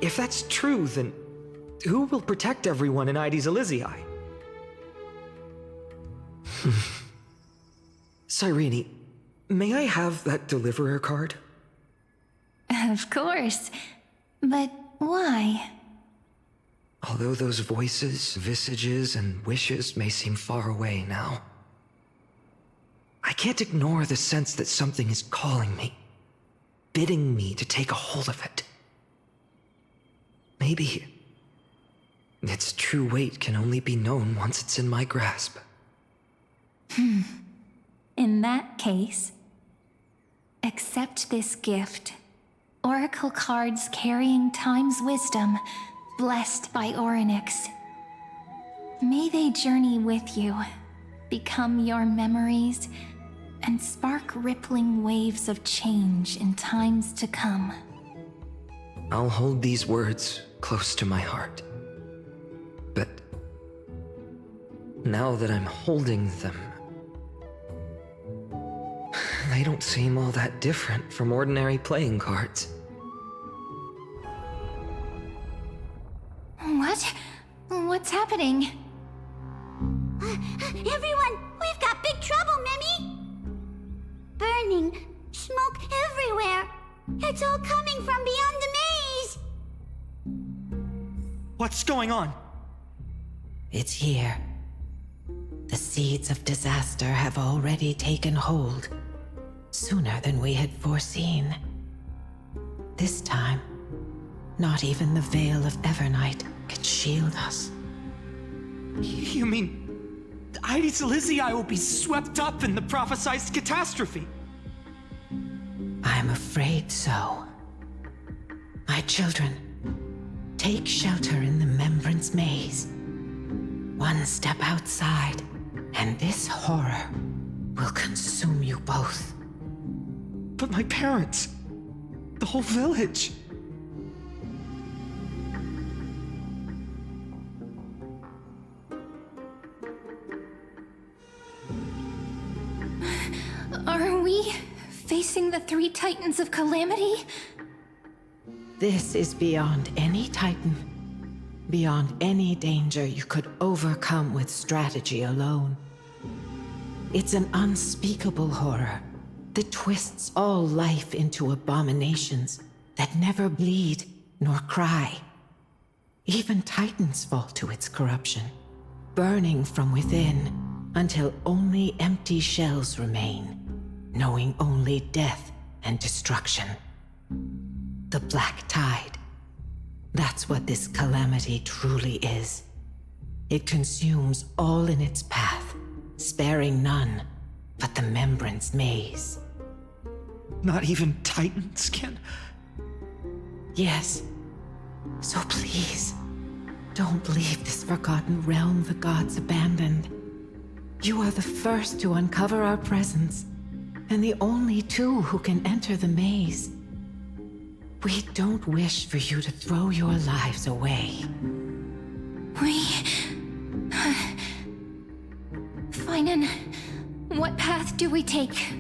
[SPEAKER 16] If that's true, then who will protect everyone in Ides Elysiae? Cyrene, may I have that deliverer card?
[SPEAKER 3] Of course. But why?
[SPEAKER 16] Although those voices, visages, and wishes may seem far away now, I can't ignore the sense that something is calling me, bidding me to take a hold of it. Maybe its true weight can only be known once it's in my grasp.
[SPEAKER 3] In that case, accept this gift. Oracle cards carrying time's wisdom, blessed by Orynyx. May they journey with you, become your memories, and spark rippling waves of change in times to come.
[SPEAKER 16] I'll hold these words close to my heart. But now that I'm holding them, they don't seem all that different from ordinary playing cards.
[SPEAKER 3] What? What's happening?
[SPEAKER 20] Everyone, we've got big trouble, Mimi! Burning, smoke everywhere. It's all coming from beyond the maze!
[SPEAKER 16] What's going on?
[SPEAKER 5] It's here. The seeds of disaster have already taken hold, sooner than we had foreseen. This time, not even the Veil of Evernight could shield us.
[SPEAKER 16] You mean Ides Elysiae will be swept up in the prophesied catastrophe?
[SPEAKER 5] I'm afraid so. My children, take shelter in the Membrance Maze. One step outside, and this horror will consume you both.
[SPEAKER 16] But my parents, the whole village.
[SPEAKER 3] Are we facing the three titans of calamity?
[SPEAKER 5] This is beyond any titan, beyond any danger you could overcome with strategy alone. It's an unspeakable horror that twists all life into abominations that never bleed nor cry. Even titans fall to its corruption, burning from within until only empty shells remain, knowing only death and destruction. The Black Tide. That's what this calamity truly is. It consumes all in its path, sparing none but the Membrance Maze.
[SPEAKER 12] Not even titans can...
[SPEAKER 5] Yes. So please, don't leave this forgotten realm the gods abandoned. You are the first to uncover our presence, and the only two who can enter the maze. We don't wish for you to throw your lives away.
[SPEAKER 3] Finan, what path do we take?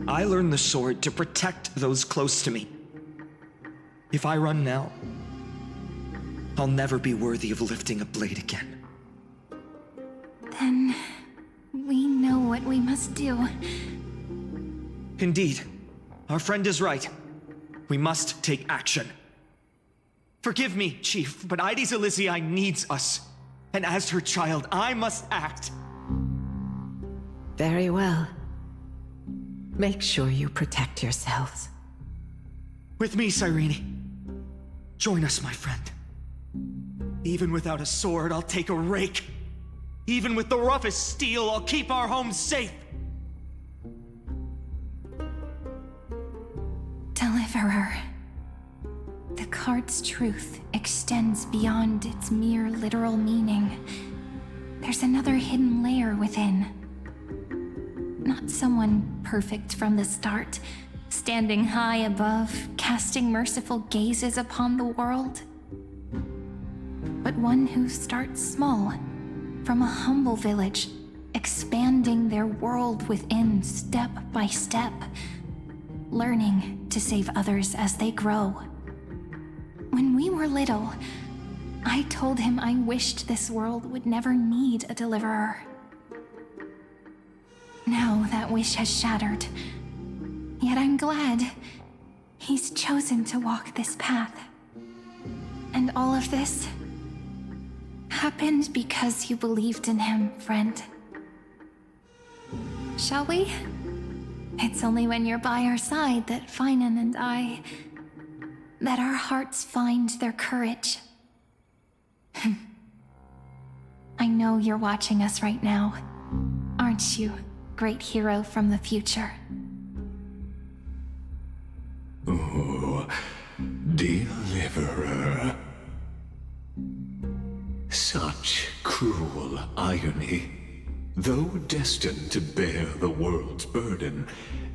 [SPEAKER 12] I learned the sword to protect those close to me. If I run now, I'll never be worthy of lifting a blade again.
[SPEAKER 3] Then we know what we must do.
[SPEAKER 12] Indeed, our friend is right. We must take action. Forgive me, Chief, but Ides Elysiae needs us. And as her child, I must act.
[SPEAKER 5] Very well. Make sure you protect yourselves.
[SPEAKER 12] With me, Cyrene. Join us, my friend. Even without a sword, I'll take a rake. Even with the roughest steel, I'll keep our home safe.
[SPEAKER 3] Deliverer. The card's truth extends beyond its mere literal meaning. There's another hidden layer within. Not someone perfect from the start, standing high above, casting merciful gazes upon the world. But one who starts small, from a humble village, expanding their world within step by step, learning to save others as they grow. When we were little, I told him I wished this world would never need a deliverer. Now that wish has shattered. Yet I'm glad he's chosen to walk this path. And all of this happened because you believed in him, friend. Shall we? It's only when you're by our side that Finan and that our hearts find their courage. I know you're watching us right now, aren't you, great hero from the future?
[SPEAKER 11] Oh, deliverer. Such cruel irony. Though destined to bear the world's burden,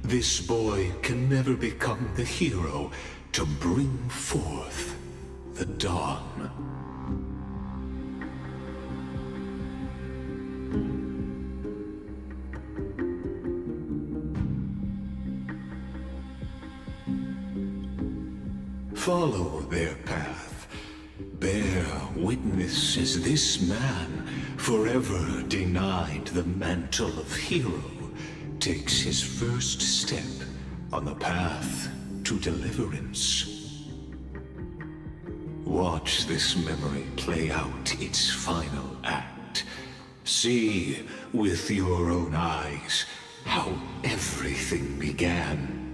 [SPEAKER 11] this boy can never become the hero to bring forth the dawn. Follow their path. Bear witness as this man, forever denied the mantle of hero, takes his first step on the path to deliverance. Watch this memory play out its final act. See with your own eyes how everything began.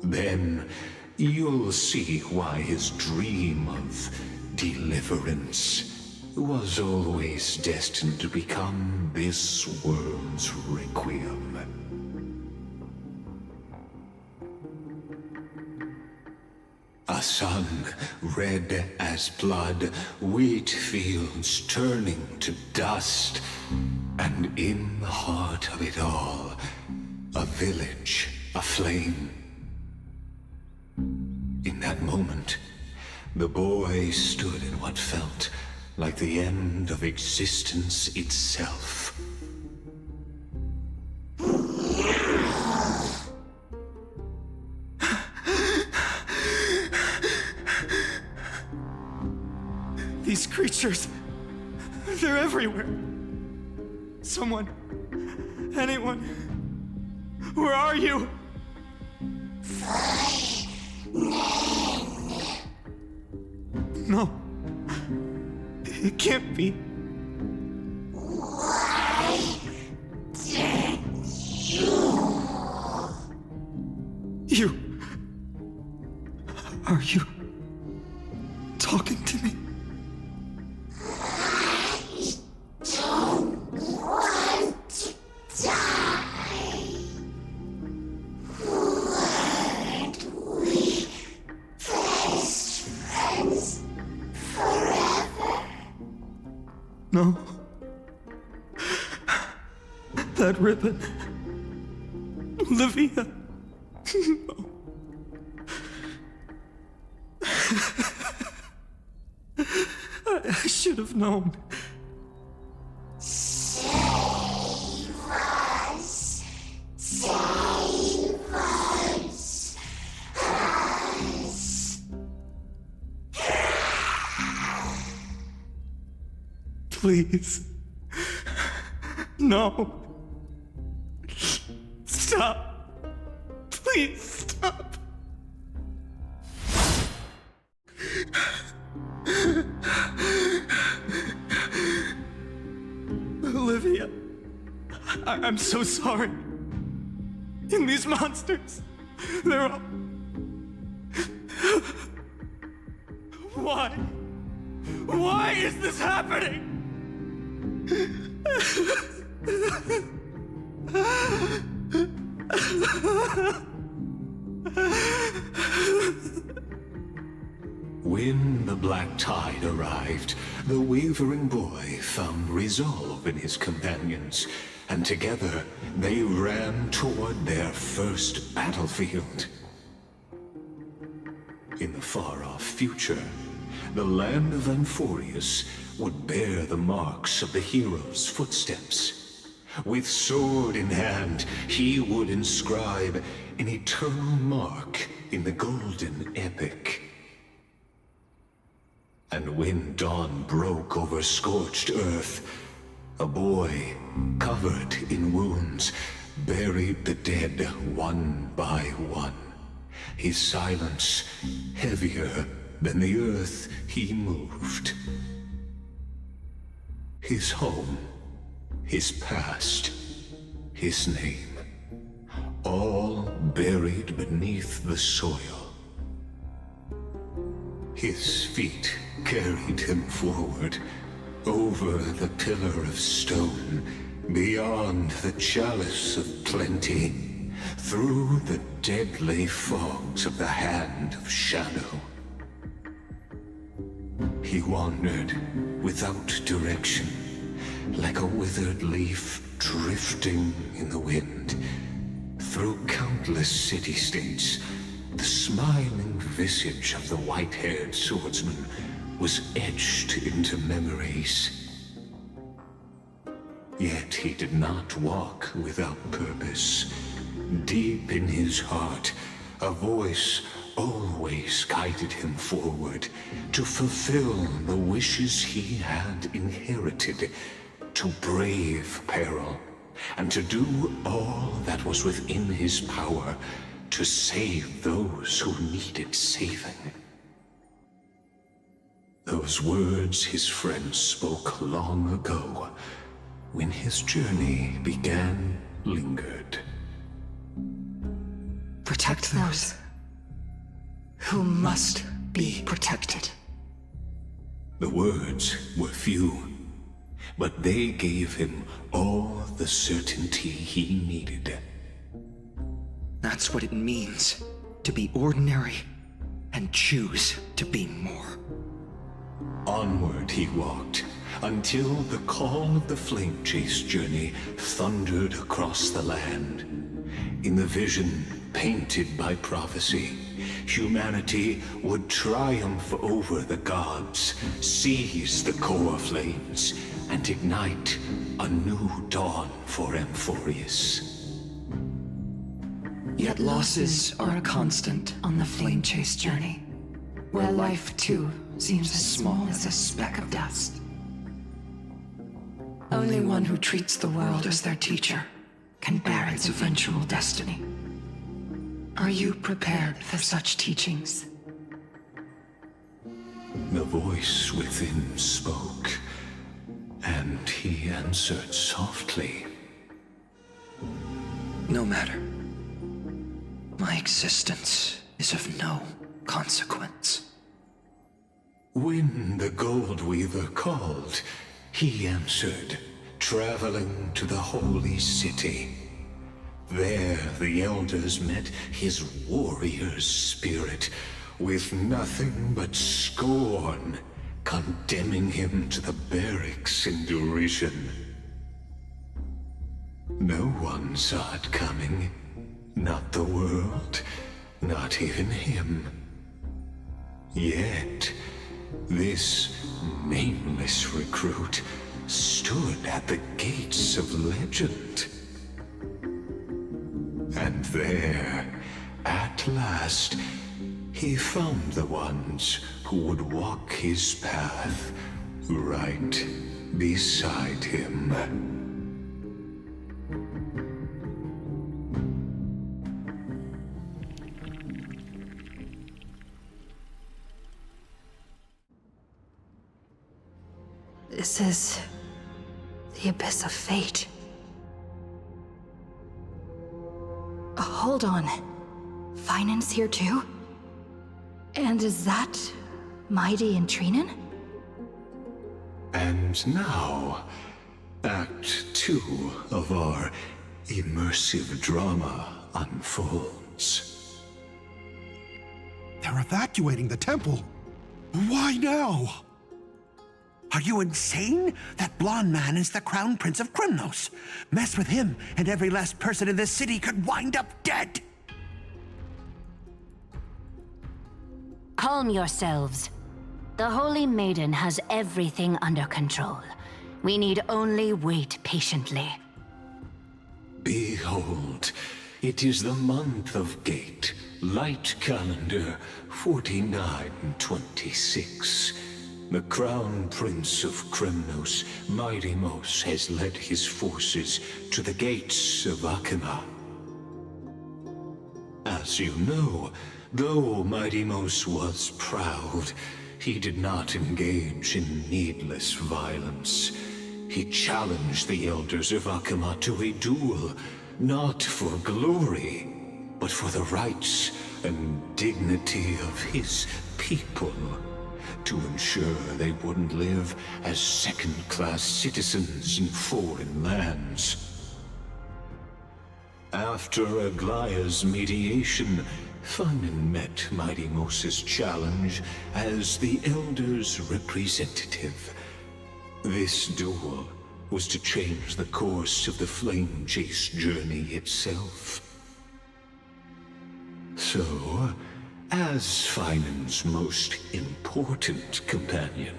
[SPEAKER 11] Then you'll see why his dream of deliverance was always destined to become this world's requiem. A sun red as blood, wheat fields turning to dust, and in the heart of it all, a village aflame. In that moment, the boy stood in what felt like the end of existence itself.
[SPEAKER 10] creatures. They're everywhere. Someone, anyone, where are you? No, it can't be. Are you talking to me?
[SPEAKER 20] I don't want to die. Weren't we best friends forever?
[SPEAKER 10] No. That ribbon. Olivia. No. I should have known.
[SPEAKER 20] Save us. Save us.
[SPEAKER 10] Please. No. Stop. Please stop. Olivia, I'm so sorry. And these monsters, they're all... Why? Why is this happening?
[SPEAKER 11] When the black tide arrived, the wavering boy found resolve in his companions, and together they ran toward their first battlefield. In the far-off future, the land of Amphorius would bear the marks of the hero's footsteps. With sword in hand, he would inscribe an eternal mark in the golden epic. And when dawn broke over scorched earth, a boy, covered in wounds, buried the dead one by one, his silence heavier than the earth he moved. His home, his past, his name, all buried beneath the soil. His feet carried him forward, over the pillar of stone, beyond the chalice of plenty, through the deadly fogs of the hand of shadow. He wandered without direction, like a withered leaf drifting in the wind, through countless city-states. The smiling visage of the white-haired swordsman was etched into memories. Yet he did not walk without purpose. Deep in his heart, a voice always guided him forward to fulfill the wishes he had inherited, to brave peril, and to do all that was within his power to save those who needed saving. Those words his friends spoke long ago, when his journey began, lingered.
[SPEAKER 4] Protect those who must be protected.
[SPEAKER 11] The words were few, but they gave him all the certainty he needed.
[SPEAKER 12] That's what it means to be ordinary and choose to be more.
[SPEAKER 11] Onward he walked, until the call of the flame chase journey thundered across the land. In the vision painted by prophecy, humanity would triumph over the gods, seize the core flames, and ignite a new dawn for Amphorius.
[SPEAKER 12] Yet losses are a constant on the flame chase journey, where life too
[SPEAKER 19] seems as small as a speck of dust. Only one who treats the world as their teacher can bear its eventual destiny. Are you prepared for such teachings?
[SPEAKER 11] The voice within spoke, and he answered softly.
[SPEAKER 19] No matter. My existence is of no consequence.
[SPEAKER 11] When the Gold Weaver called, he answered, traveling to the holy city. There the elders met his warrior's spirit, with nothing but scorn, condemning him to the barracks in derision. No one saw it coming. Not the world, not even him. Yet, this nameless recruit stood at the gates of legend. And there, at last, he found the ones who would walk his path right beside him.
[SPEAKER 4] This is the abyss of fate. Hold on. Finance here too? And is that Mighty and Trinen?
[SPEAKER 11] And now, Act 2 of our immersive drama unfolds.
[SPEAKER 7] They're evacuating the temple. Why now? Are you insane? That blonde man is the Crown Prince of Cognos. Mess with him, and every last person in this city could wind up dead.
[SPEAKER 22] Calm yourselves. The Holy Maiden has everything under control. We need only wait patiently.
[SPEAKER 11] Behold, it is the month of Gate, light calendar 4926. The Crown Prince of Cognos, Mighty-Mos, has led his forces to the gates of Akima. As you know, though Mighty-Mos was proud, he did not engage in needless violence. He challenged the elders of Akima to a duel, not for glory, but for the rights and dignity of his people, to ensure they wouldn't live as second-class citizens in foreign lands. After Aglaya's mediation, Finan met Mighty-Mos's challenge as the Elder's representative. This duel was to change the course of the Flame Chase journey itself. So, as Finan's most important companion,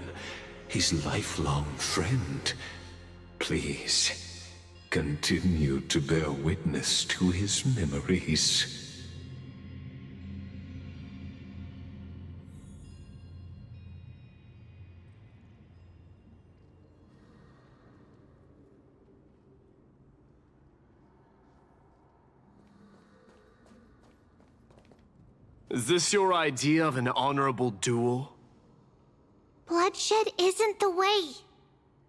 [SPEAKER 11] his lifelong friend, please continue to bear witness to his memories.
[SPEAKER 1] Is this your idea of an honorable duel?
[SPEAKER 20] Bloodshed isn't the way.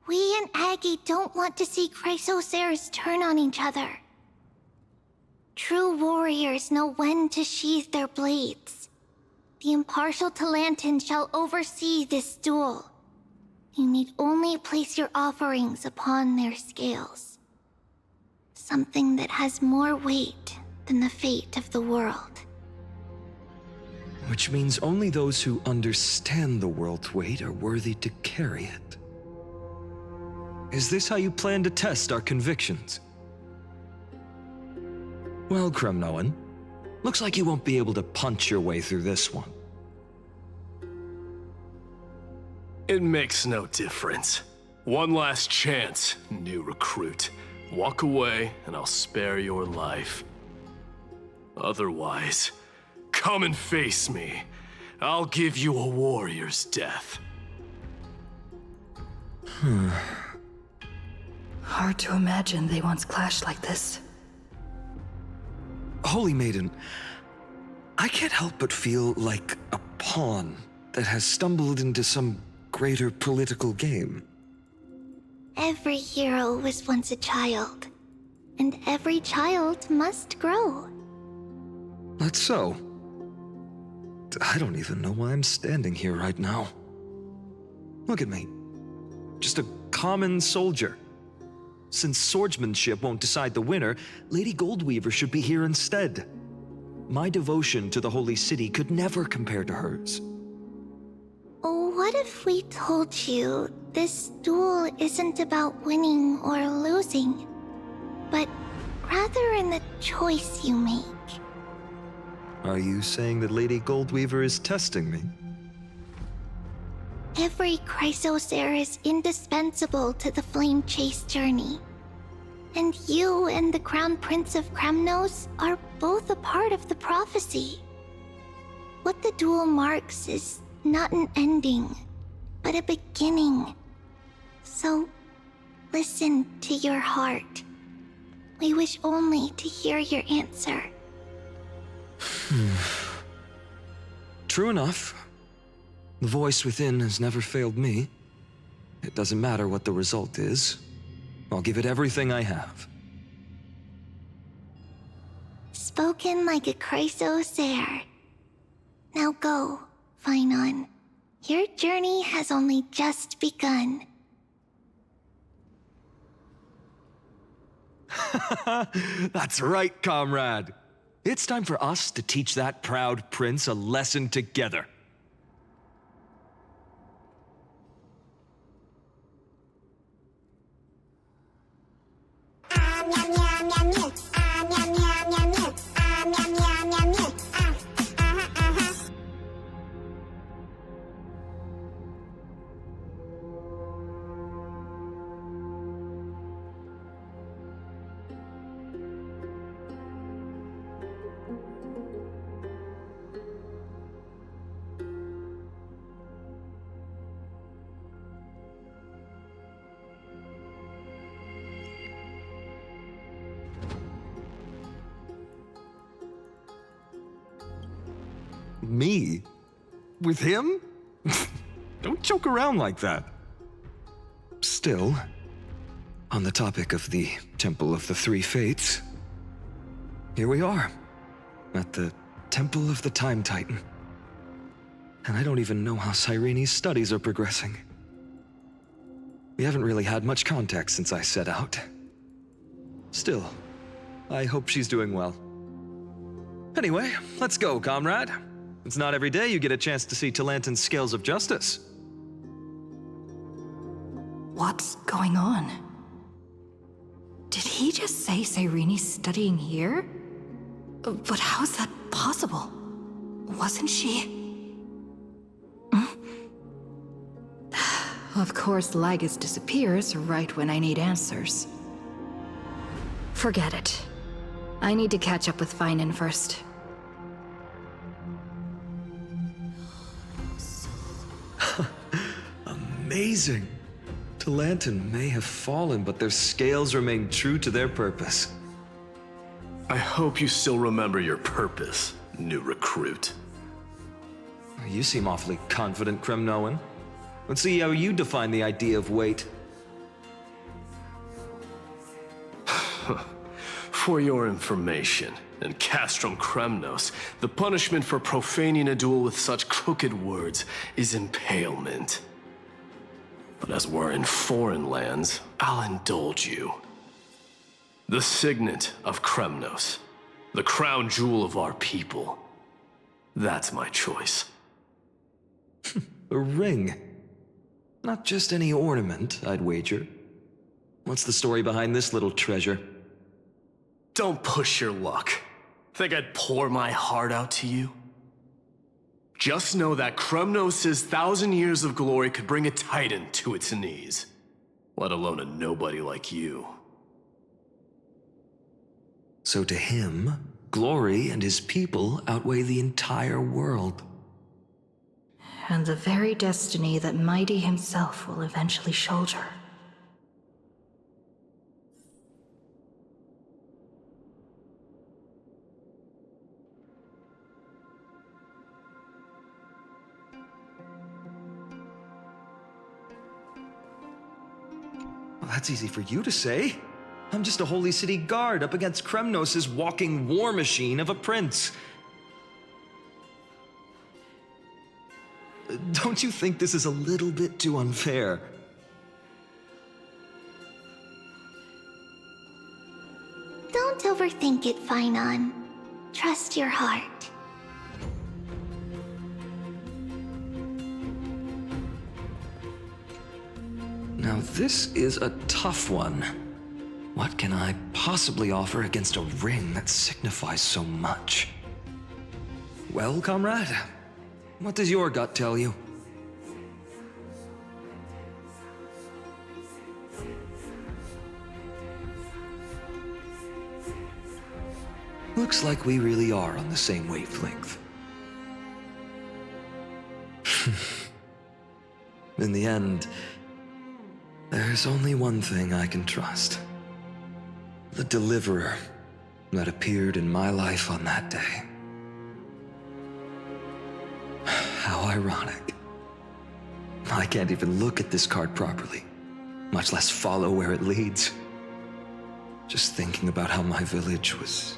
[SPEAKER 20] We and Aggie don't want to see Chrysoseirs turn on each other. True warriors know when to sheathe their blades. The impartial Talantin shall oversee this duel. You need only place your offerings upon their scales. Something that has more weight than the fate of the world.
[SPEAKER 12] Which means only those who understand the world's weight are worthy to carry it. Is this how you plan to test our convictions? Well, Kremnoan, looks like you won't be able to punch your way through this one.
[SPEAKER 1] It makes no difference. One last chance, new recruit. Walk away, and I'll spare your life. Otherwise, come and face me. I'll give you a warrior's death.
[SPEAKER 4] Hard to imagine they once clashed like this.
[SPEAKER 12] Holy Maiden, I can't help but feel like a pawn that has stumbled into some greater political game.
[SPEAKER 20] Every hero was once a child, and every child must grow.
[SPEAKER 12] That's so. I don't even know why I'm standing here right now. Look at me. Just a common soldier. Since swordsmanship won't decide the winner, Lady Goldweaver should be here instead. My devotion to the Holy City could never compare to hers.
[SPEAKER 20] What if we told you this duel isn't about winning or losing, but rather in the choice you make?
[SPEAKER 12] Are you saying that Lady Goldweaver is testing me?
[SPEAKER 20] Every Chrysosaur is indispensable to the Flame Chase journey. And you and the Crown Prince of Kremnos are both a part of the prophecy. What the duel marks is not an ending, but a beginning. So, listen to your heart. We wish only to hear your answer.
[SPEAKER 12] True enough. The voice within has never failed me. It doesn't matter what the result is. I'll give it everything I have.
[SPEAKER 20] Spoken like a Chrysosaur. Now go, Phainon. Your journey has only just begun.
[SPEAKER 12] That's right, comrade. It's time for us to teach that proud prince a lesson together. Me? With him? Don't joke around like that. Still, on the topic of the Temple of the Three Fates, here we are, at the Temple of the Time Titan. And I don't even know how Cyrene's studies are progressing. We haven't really had much contact since I set out. Still, I hope she's doing well. Anyway, let's go, comrade. It's not every day you get a chance to see Talantin's scales of justice.
[SPEAKER 4] What's going on? Did he just say Cyrene's studying here? But how's that possible? Wasn't she? Of course, Lygus disappears right when I need answers. Forget it. I need to catch up with Phainon first.
[SPEAKER 12] Amazing! Talantin may have fallen, but their scales remain true to their purpose.
[SPEAKER 1] I hope you still remember your purpose, new recruit.
[SPEAKER 12] You seem awfully confident, Kremnoan. Let's see how you define the idea of weight.
[SPEAKER 1] For your information, in Castrum Kremnos, the punishment for profaning a duel with such crooked words is impalement. But as we're in foreign lands, I'll indulge you. The signet of Kremnos, the crown jewel of our people. That's my choice.
[SPEAKER 12] A ring. Not just any ornament, I'd wager. What's the story behind this little treasure?
[SPEAKER 1] Don't push your luck. Think I'd pour my heart out to you? Just know that Kremnos' 1,000 years of glory could bring a titan to its knees, let alone a nobody like you.
[SPEAKER 12] So to him, glory and his people outweigh the entire world.
[SPEAKER 4] and the very destiny that Mighty himself will eventually shoulder.
[SPEAKER 16] Well, that's easy for you to say. I'm just a Holy City guard up against Kremnos' walking war machine of a prince. Don't you think this is a little bit too unfair?
[SPEAKER 20] Don't overthink it, Finon. Trust your heart.
[SPEAKER 16] Now this is a tough one. What can I possibly offer against a ring that signifies so much? Well, comrade, what does your gut tell you? Looks like we really are on the same wavelength. In the end, there's only one thing I can trust. The deliverer that appeared in my life on that day. How ironic. I can't even look at this card properly, much less follow where it leads. Just thinking about how my village was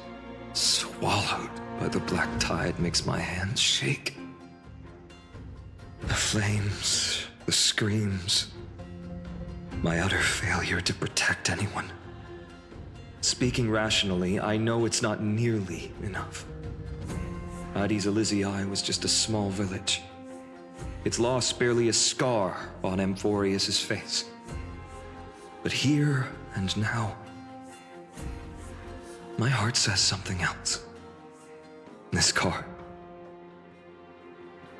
[SPEAKER 16] swallowed by the black tide makes my hands shake. The flames, the screams, my utter failure to protect anyone. Speaking rationally, I know it's not nearly enough. Hades Elysiae was just a small village. Its loss barely a scar on Amphorius' face. But here and now, my heart says something else. This card.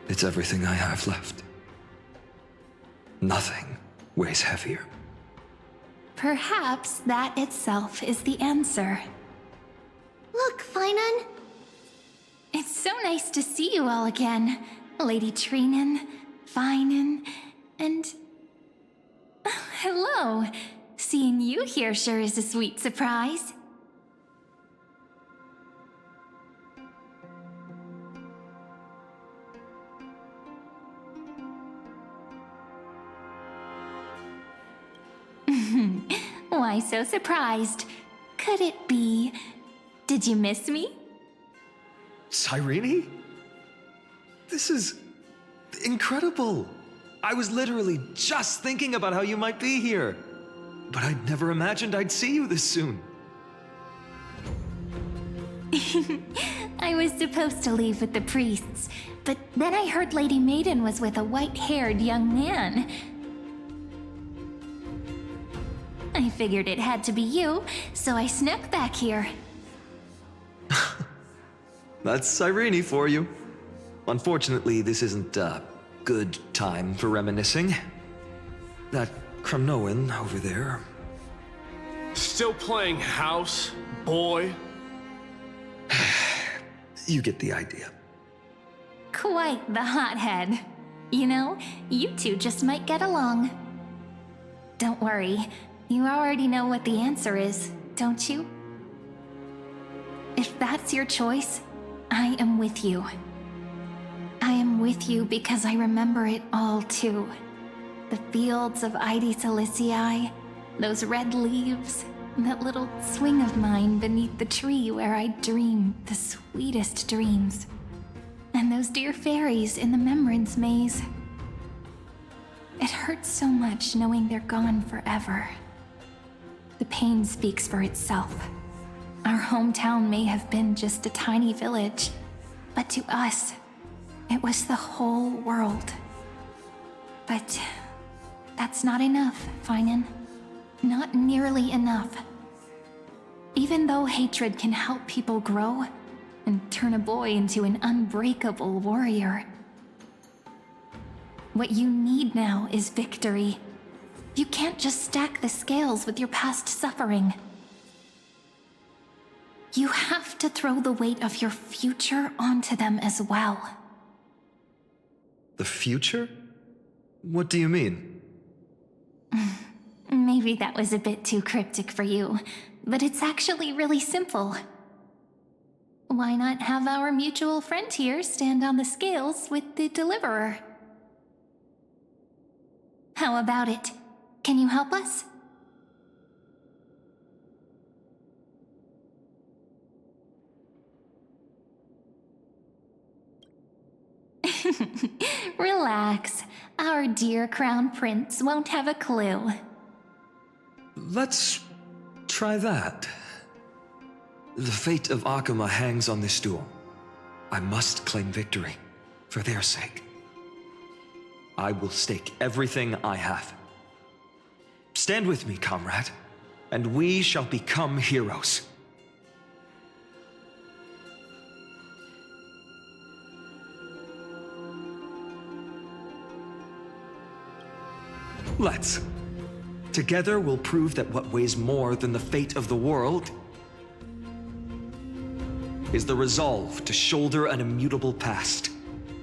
[SPEAKER 16] It's everything I have left. Nothing weighs heavier.
[SPEAKER 3] Perhaps that itself is the answer.
[SPEAKER 20] Look, Finon.
[SPEAKER 3] It's so nice to see you all again. Lady Treenan, Finon, and... hello. Seeing you here sure is a sweet surprise. Why so surprised? Could it be... Did you miss me?
[SPEAKER 16] Cyrene? This is incredible. I was literally just thinking about how you might be here. But I'd never imagined I'd see you this soon.
[SPEAKER 3] I was supposed to leave with the priests, but then I heard Lady Maiden was with a white-haired young man. I figured it had to be you, so I snuck back here.
[SPEAKER 16] That's Cyrene for you. Unfortunately, this isn't a good time for reminiscing. That Kremnoan over there.
[SPEAKER 1] Still playing house, boy?
[SPEAKER 16] You get the idea.
[SPEAKER 3] Quite the hothead. You know, you two just might get along. Don't worry, you already know what the answer is, don't you? If that's your choice, I am with you. I am with you because I remember it all too. The fields of Hades Elysiae, those red leaves, that little swing of mine beneath the tree where I dreamed the sweetest dreams. And those dear fairies in the Memorance Maze. It hurts so much knowing they're gone forever. The pain speaks for itself. Our hometown may have been just a tiny village, but to us, it was the whole world. But that's not enough, Finon. Not nearly enough. Even though hatred can help people grow and turn a boy into an unbreakable warrior, what you need now is victory. You can't just stack the scales with your past suffering. You have to throw the weight of your future onto them as well.
[SPEAKER 12] The future? What do you mean?
[SPEAKER 3] Maybe that was a bit too cryptic for you, but it's actually really simple. Why not have our mutual friend here stand on the scales with the deliverer? How about it? Can you help us? Relax. Our dear Crown Prince won't have a clue.
[SPEAKER 12] Let's try that. The fate of Akuma hangs on this duel. I must claim victory, for their sake. I will stake everything I have. Stand with me, comrade, and we shall become heroes. Let's. Together we'll prove that what weighs more than the fate of the world is the resolve to shoulder an immutable past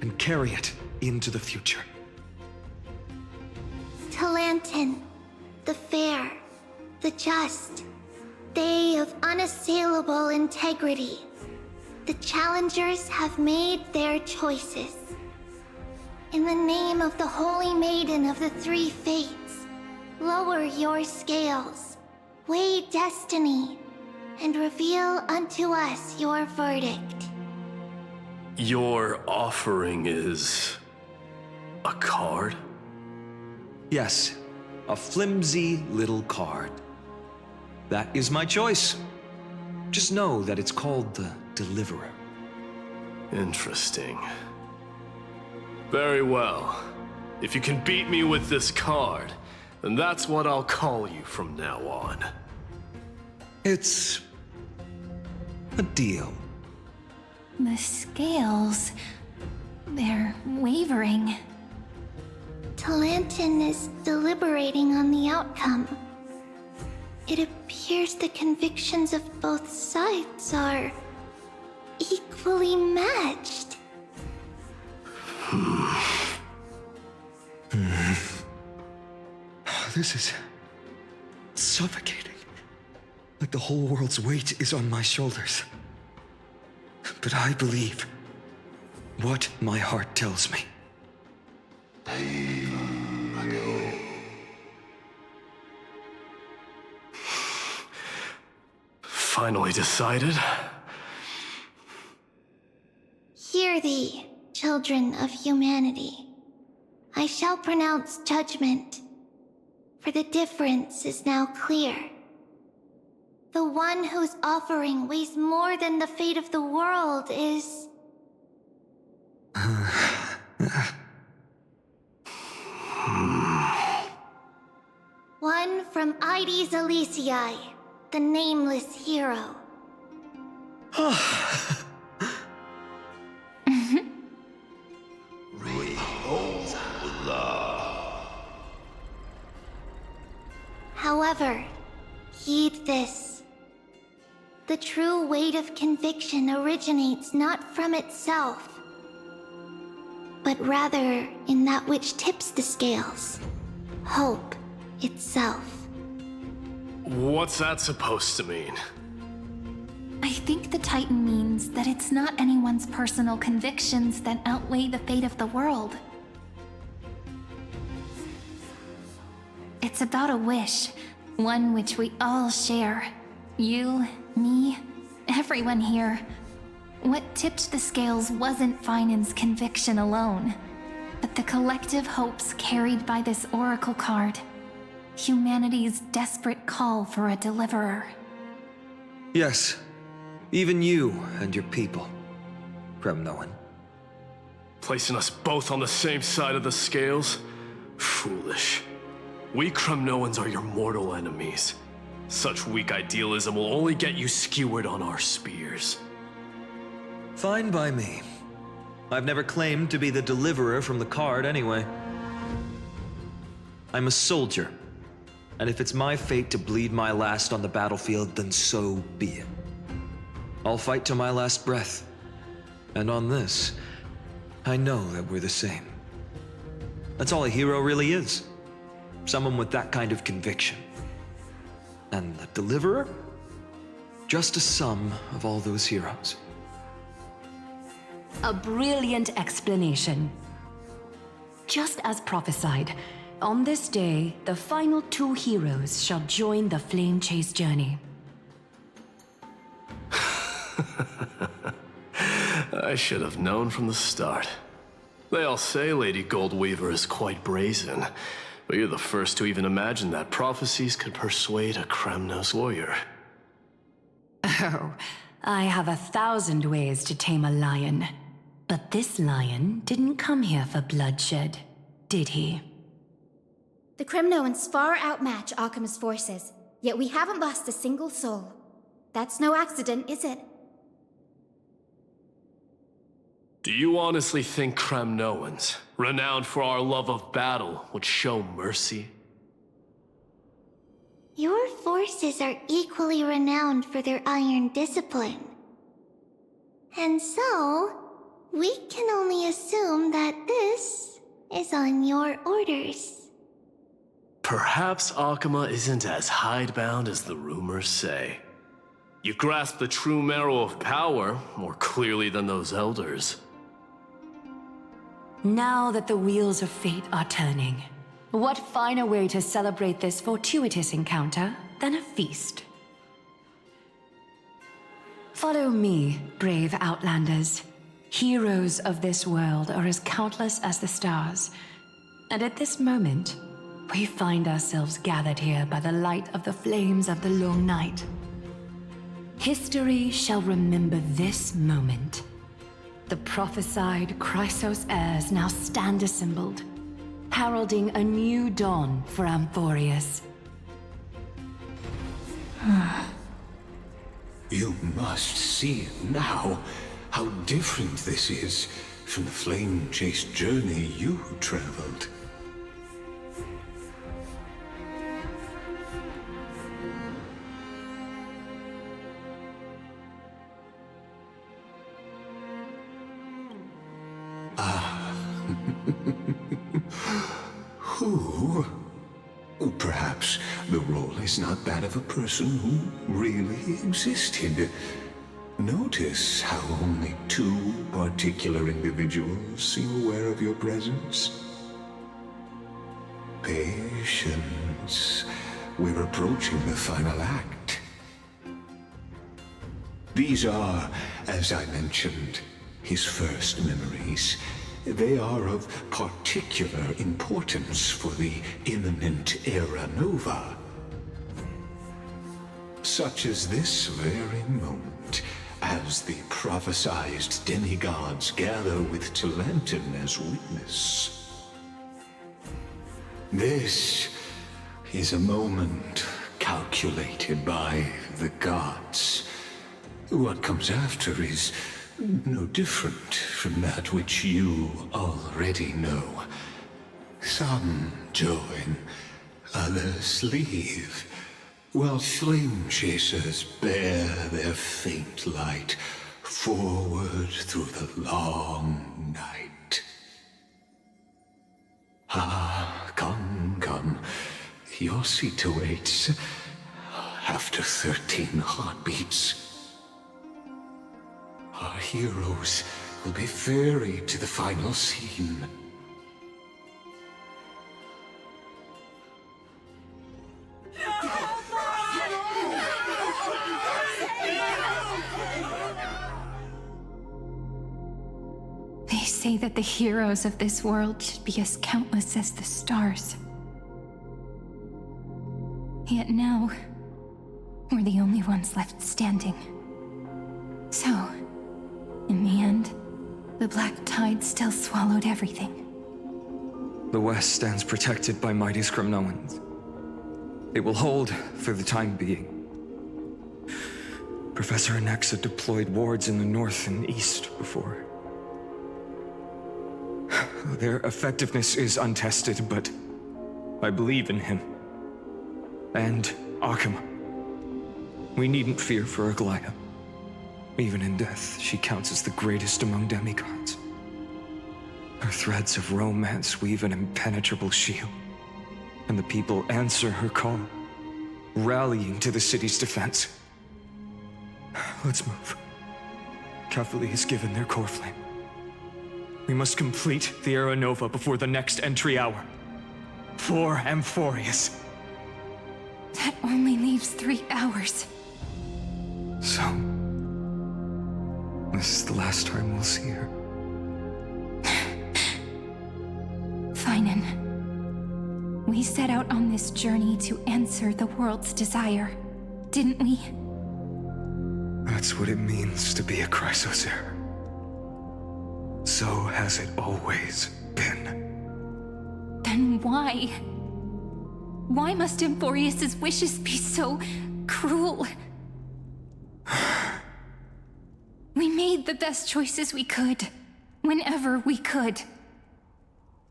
[SPEAKER 12] and carry it into the future.
[SPEAKER 20] Talantin, the fair, the just, they of unassailable integrity. The challengers have made their choices. In the name of the Holy Maiden of the Three Fates, lower your scales, weigh destiny, and reveal unto us your verdict.
[SPEAKER 1] Your offering is a card?
[SPEAKER 12] Yes, a flimsy little card. That is my choice. Just know that it's called the Deliverer.
[SPEAKER 1] Interesting. Very well. If you can beat me with this card, then that's what I'll call you from now on.
[SPEAKER 12] It's a deal.
[SPEAKER 3] The scales... they're wavering.
[SPEAKER 20] Talantin is deliberating on the outcome. It appears the convictions of both sides are equally matched.
[SPEAKER 12] This is suffocating. Like the whole world's weight is on my shoulders. But I believe what my heart tells me.
[SPEAKER 1] Finally decided?
[SPEAKER 20] Hear thee, children of humanity. I shall pronounce judgment, for the difference is now clear. The one whose offering weighs more than the fate of the world is... one from Ides Elysiae, the nameless hero. However, heed this. The true weight of conviction originates not from itself, but rather in that which tips the scales, hope itself.
[SPEAKER 1] What's that supposed to mean?
[SPEAKER 3] I think the Titan means that it's not anyone's personal convictions that outweigh the fate of the world. It's about a wish, one which we all share. You, me, everyone here. What tipped the scales wasn't Finan's conviction alone, but the collective hopes carried by this oracle card. Humanity's desperate call for a deliverer.
[SPEAKER 12] Yes, even you and your people, Kremnoan.
[SPEAKER 1] Placing us both on the same side of the scales? Foolish. We Kremnoans are your mortal enemies. Such weak idealism will only get you skewered on our spears.
[SPEAKER 12] Fine by me. I've never claimed to be the deliverer from the card anyway. I'm a soldier, and if it's my fate to bleed my last on the battlefield, then so be it. I'll fight to my last breath. And on this, I know that we're the same. That's all a hero really is. Someone with that kind of conviction. And the Deliverer? Just a sum of all those heroes.
[SPEAKER 22] A brilliant explanation. Just as prophesied, on this day, the final 2 heroes shall join the Flame Chase journey.
[SPEAKER 1] I should have known from the start. They all say Lady Goldweaver is quite brazen, but you're the first to even imagine that prophecies could persuade a Kremnos warrior.
[SPEAKER 22] Oh, I have 1,000 ways to tame a lion. But this lion didn't come here for bloodshed, did he?
[SPEAKER 14] The Kremnoans far outmatch Akama's forces, yet we haven't lost a single soul. That's no accident, is it?
[SPEAKER 1] Do you honestly think Kremnoans, renowned for our love of battle, would show mercy?
[SPEAKER 20] Your forces are equally renowned for their iron discipline. And so, we can only assume that this is on your orders.
[SPEAKER 1] Perhaps Akama isn't as hidebound as the rumors say. You grasp the true marrow of power more clearly than those elders.
[SPEAKER 22] Now that the wheels of fate are turning, what finer way to celebrate this fortuitous encounter than a feast? Follow me, brave Outlanders. Heroes of this world are as countless as the stars, and at this moment, we find ourselves gathered here by the light of the flames of the long night. History shall remember this moment. The prophesied Chrysos heirs now stand assembled, heralding a new dawn for Amphorius.
[SPEAKER 11] You must see now how different this is from the flame-chased journey you traveled. Who? Perhaps the role is not that of a person who really existed. Notice how only 2 particular individuals seem aware of your presence. Patience. We're approaching the final act. These are, as I mentioned, his first memories. They are of particular importance for the imminent Era Nova. Such as this very moment, as the prophesized demigods gather with Talentum as witness. This is a moment calculated by the gods. What comes after is no different from that which you already know. Some join, others leave, while flame chasers bear their faint light forward through the long night. Ah, come. Your seat awaits. After 13 heartbeats, our heroes will be ferried to the final scene.
[SPEAKER 3] They say that the heroes of this world should be as countless as the stars. Yet now, we're the only ones left standing. So, in the end, the black tide still swallowed everything.
[SPEAKER 12] The West stands protected by mighty Kremnoans. It will hold for the time being. Professor Anexa deployed wards in the north and east before. Their effectiveness is untested, but I believe in him. And Akama. We needn't fear for Aglaya. Even in death, she counts as the greatest among demigods. Her threads of romance weave an impenetrable shield, and the people answer her call, rallying to the city's defense. Let's move. Cavalry has given their core flame. We must complete the Era Nova before the next entry hour. For Amphorius.
[SPEAKER 3] That only leaves 3 hours.
[SPEAKER 12] So, this is the last time we'll see her.
[SPEAKER 3] Finan, we set out on this journey to answer the world's desire, didn't we?
[SPEAKER 12] That's what it means to be a Chrysosaur. So has it always been.
[SPEAKER 3] Then why? Why must Amphorius's wishes be so cruel? We made the best choices we could, whenever we could.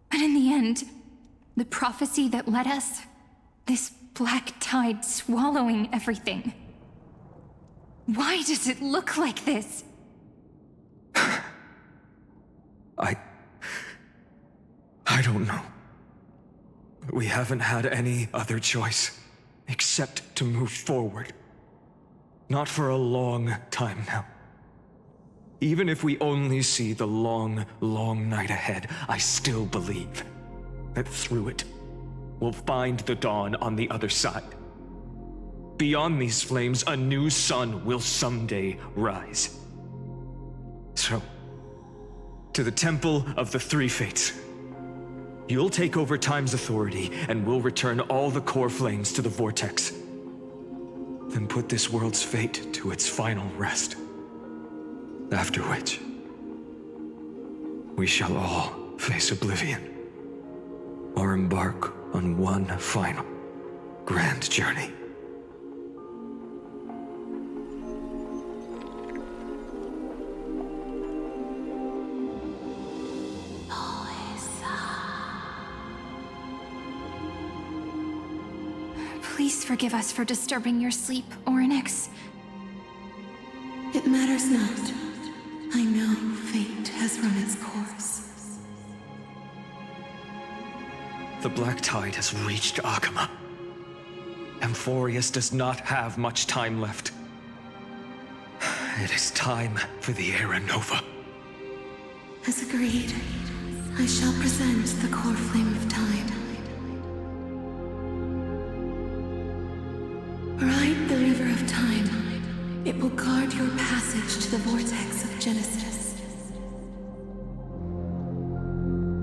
[SPEAKER 3] But in the end, the prophecy that led us, this black tide swallowing everything. Why does it look like this?
[SPEAKER 12] I don't know. We haven't had any other choice, except to move forward. Not for a long time now. Even if we only see the long, long night ahead, I still believe that through it, we'll find the dawn on the other side. Beyond these flames, a new sun will someday rise. So, to the Temple of the Three Fates. You'll take over Time's authority, and we'll return all the core flames to the Vortex. Then put this world's fate to its final rest. After which, we shall all face oblivion, or embark on one final grand journey.
[SPEAKER 3] Please forgive us for disturbing your sleep, Orynyx.
[SPEAKER 6] It matters not. I know fate has run its course.
[SPEAKER 12] The black tide has reached Akama. Amphorius does not have much time left. It is time for the Era Nova.
[SPEAKER 6] As agreed, I shall present the core flame of time. Ride the river of time. It will guard your passage to the vortex of Genesis.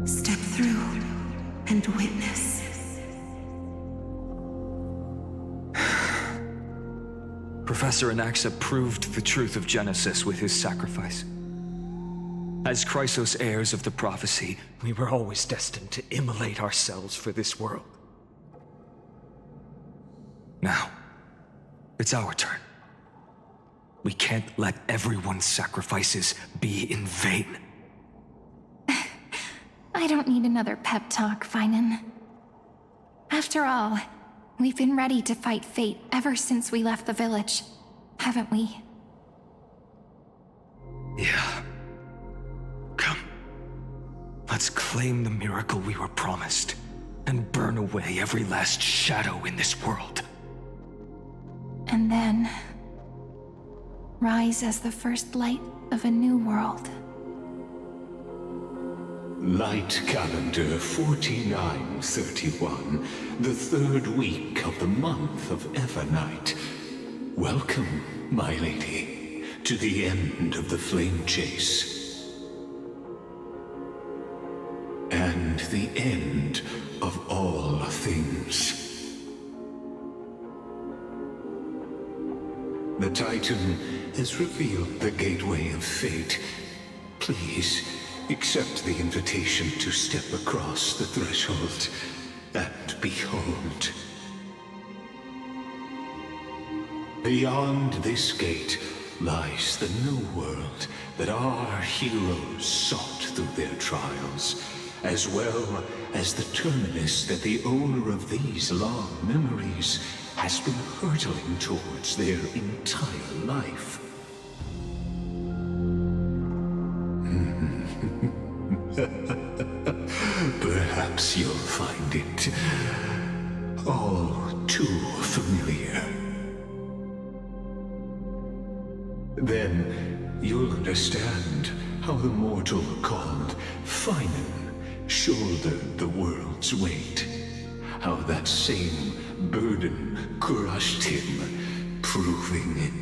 [SPEAKER 6] Step through and witness.
[SPEAKER 12] Professor Anaxa proved the truth of Genesis with his sacrifice. As Chrysos heirs of the prophecy, we were always destined to immolate ourselves for this world. Now, it's our turn. We can't let everyone's sacrifices be in vain.
[SPEAKER 3] I don't need another pep talk, Finan. After all, we've been ready to fight fate ever since we left the village, haven't we?
[SPEAKER 12] Yeah. Come. Let's claim the miracle we were promised, and burn away every last shadow in this world.
[SPEAKER 3] And then rise as the first light of a new world.
[SPEAKER 11] Light calendar 4931, the third week of the month of Evernight. Welcome, my lady, to the end of the flame chase. And the end of all things. The Titan has revealed the gateway of fate. Please, accept the invitation to step across the threshold and behold. Beyond this gate lies the new world that our heroes sought through their trials, as well as the terminus that the owner of these long memories has been hurtling towards their entire life. perhaps you'll find it all too familiar. Then you'll understand how the mortal called Finan shouldered the world's weight, how that same burden crushed him, proving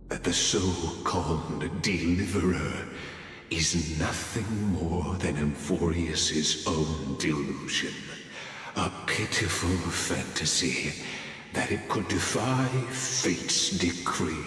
[SPEAKER 11] that the so-called Deliverer is nothing more than Amphorius's own delusion, a pitiful fantasy that it could defy fate's decree.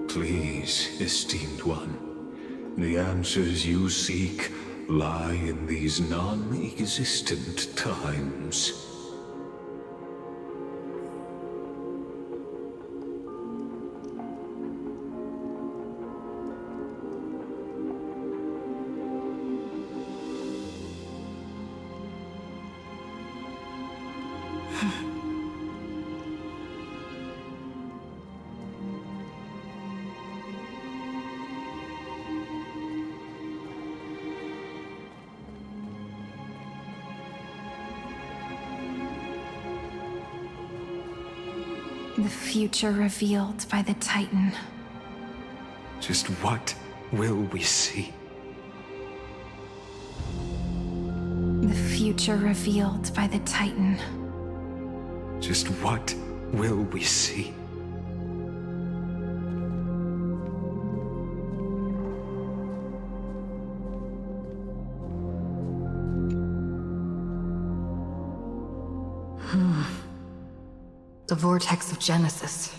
[SPEAKER 11] Please, esteemed one, the answers you seek lie in these non-existent times.
[SPEAKER 3] The future revealed by the Titan.
[SPEAKER 12] Just what will we see?
[SPEAKER 3] The future revealed by the Titan.
[SPEAKER 12] Just what will we see?
[SPEAKER 4] The vortex of Genesis.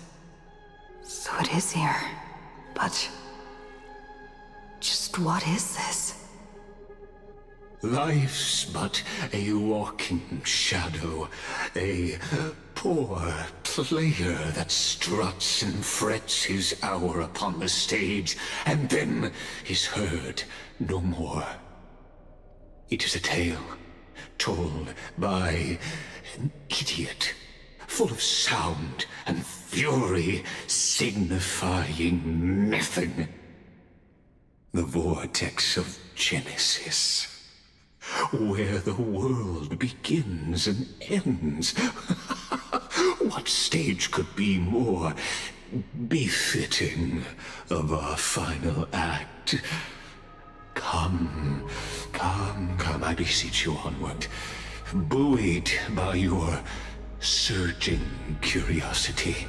[SPEAKER 4] So it is here. But just what is this?
[SPEAKER 11] Life's but a walking shadow, a poor player that struts and frets his hour upon the stage, and then is heard no more. It is a tale told by an idiot, full of sound and fury, signifying nothing. The vortex of Genesis, where the world begins and ends. What stage could be more befitting of our final act? Come, I beseech you onward, buoyed by your surging curiosity.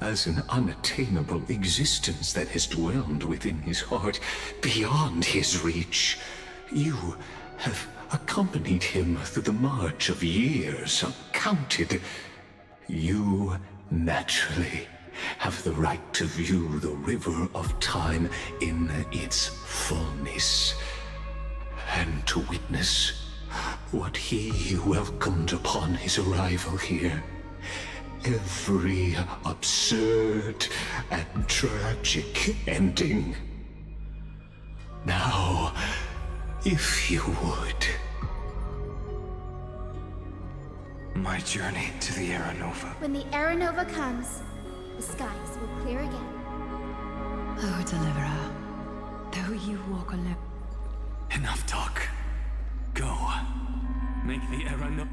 [SPEAKER 11] As an unattainable existence that has dwelled within his heart, beyond his reach, you have accompanied him through the march of years uncounted. You naturally have the right to view the river of time in its fullness, and to witness what he welcomed upon his arrival here. Every absurd and tragic ending. Now, if you would.
[SPEAKER 12] My journey to the Era Nova.
[SPEAKER 14] When the Era Nova comes, the skies will clear again.
[SPEAKER 19] Oh, Deliverer, though you walk alone.
[SPEAKER 13] Enough talk. Go. Make the Era Nova.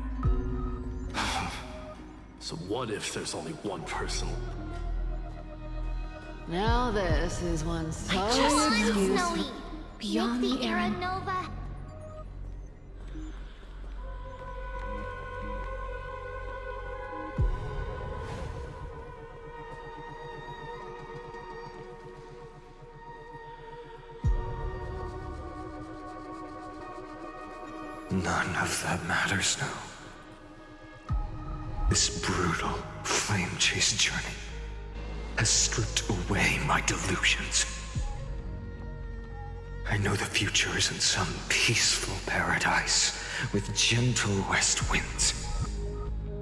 [SPEAKER 1] So what if there's only one person?
[SPEAKER 8] Now this is one solid excuse.
[SPEAKER 2] Snowy.
[SPEAKER 3] Beyond
[SPEAKER 2] Make
[SPEAKER 3] the
[SPEAKER 2] the Era
[SPEAKER 3] Era
[SPEAKER 2] Nova.
[SPEAKER 12] None of that matters now. This brutal flame chase journey has stripped away my delusions. I know the future is in some peaceful paradise with gentle west winds,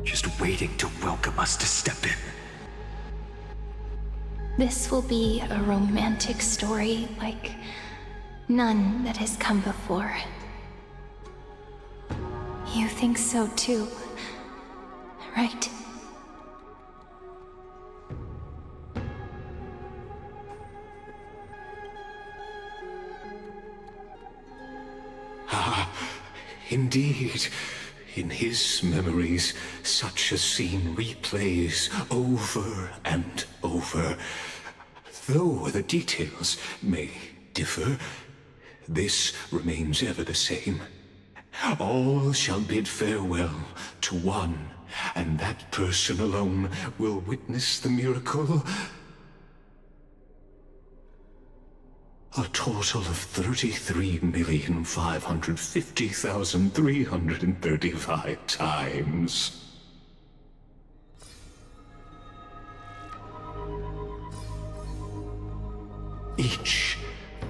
[SPEAKER 12] just waiting to welcome us to step in.
[SPEAKER 3] This will be a romantic story like none that has come before. You think so too, right?
[SPEAKER 11] Ah, indeed. In his memories, such a scene replays over and over. Though the details may differ, this remains ever the same. All shall bid farewell to one, and that person alone will witness the miracle. A total of 33,550,335 times. Each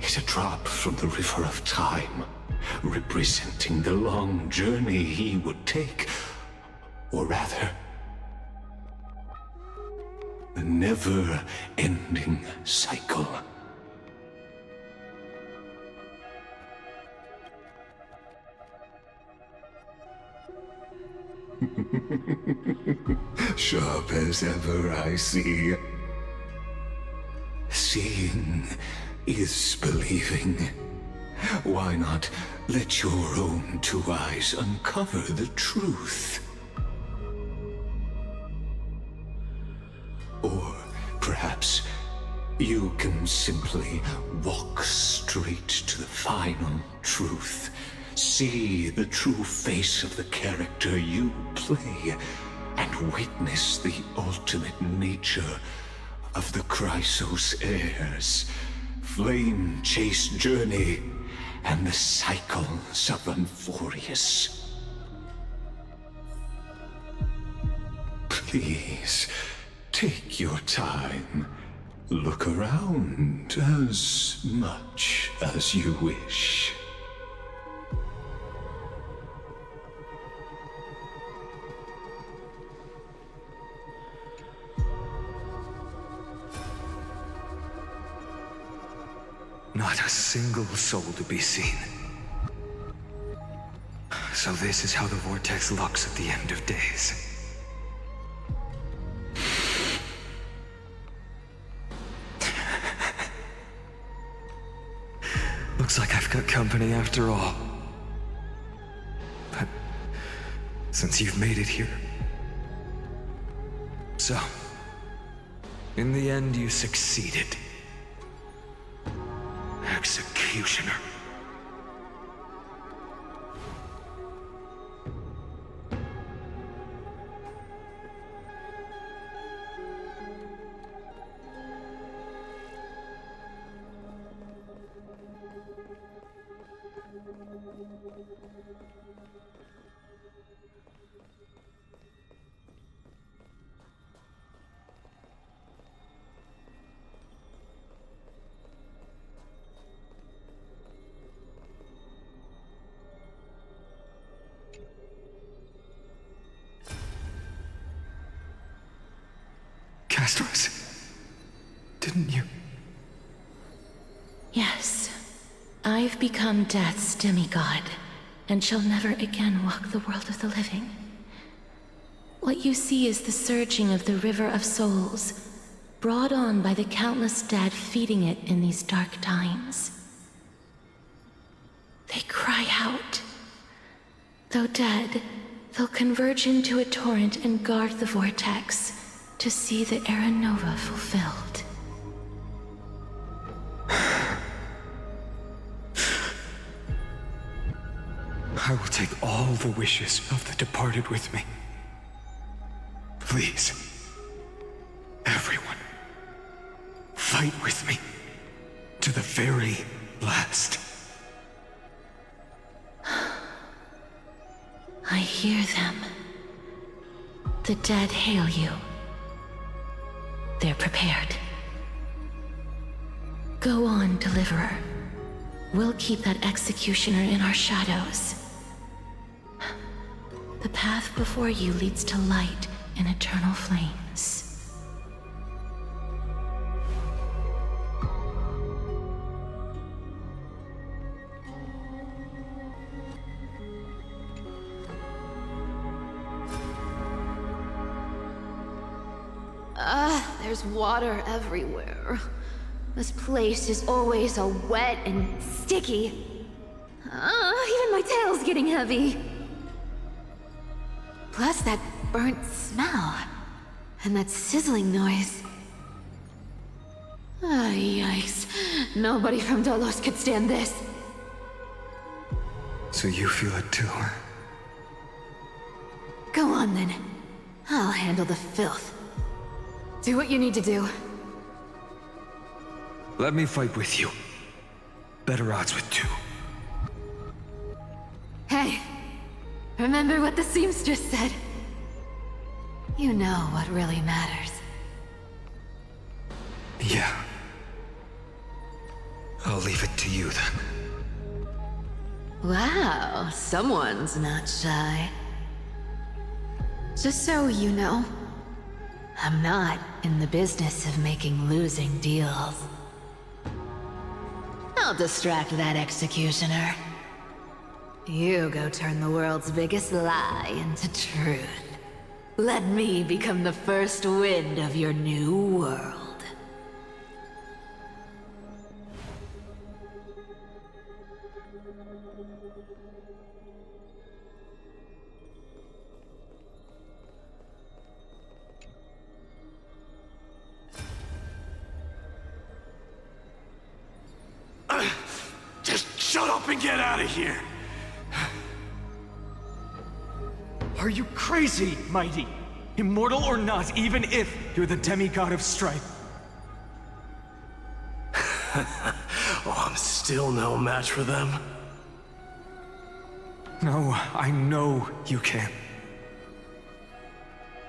[SPEAKER 11] is a drop from the river of time, representing the long journey he would take, or rather, the never-ending cycle. Sharp as ever, I see. Seeing is believing. Why not let your own two eyes uncover the truth? Or perhaps you can simply walk straight to the final truth. See the true face of the character you play, and witness the ultimate nature of the Chrysos heirs, flame chase journey, and the cycles of Unforius. Please, take your time. Look around as much as you wish.
[SPEAKER 12] Not a single soul to be seen. So this is how the vortex looks at the end of days. Looks like I've got company after all. But since you've made it here. So, in the end you succeeded. Executioner. Castros, didn't you?
[SPEAKER 9] Yes. I've become Death's demigod, and shall never again walk the world of the living. What you see is the surging of the river of souls, brought on by the countless dead feeding it in these dark times. They cry out. Though dead, they'll converge into a torrent and guard the vortex, to see the Era Nova fulfilled.
[SPEAKER 12] I will take all the wishes of the departed with me. Please, everyone, fight with me to the very last.
[SPEAKER 9] I hear them. The dead hail you. They're prepared. Go on, Deliverer. We'll keep that executioner in our shadows. The path before you leads to light and eternal flames.
[SPEAKER 3] There's water everywhere. This place is always so wet and sticky. Even my tail's getting heavy. Plus that burnt smell. And that sizzling noise. Yikes. Nobody from Dolos could stand this.
[SPEAKER 12] So you feel it too, huh?
[SPEAKER 3] Go on then. I'll handle the filth. Do what you need to do.
[SPEAKER 12] Let me fight with you. Better odds with two.
[SPEAKER 3] Hey, remember what the seamstress said? You know what really matters.
[SPEAKER 12] Yeah. I'll leave it to you then.
[SPEAKER 3] Wow, someone's not shy. Just so you know, I'm not in the business of making losing deals. I'll distract that executioner. You go turn the world's biggest lie into truth. Let me become the first wind of your new world.
[SPEAKER 1] Just shut up and get out of here!
[SPEAKER 10] Are you crazy, Mighty? Immortal or not, even if you're the demigod of strife.
[SPEAKER 1] Oh, I'm still no match for them?
[SPEAKER 12] No, I know you can.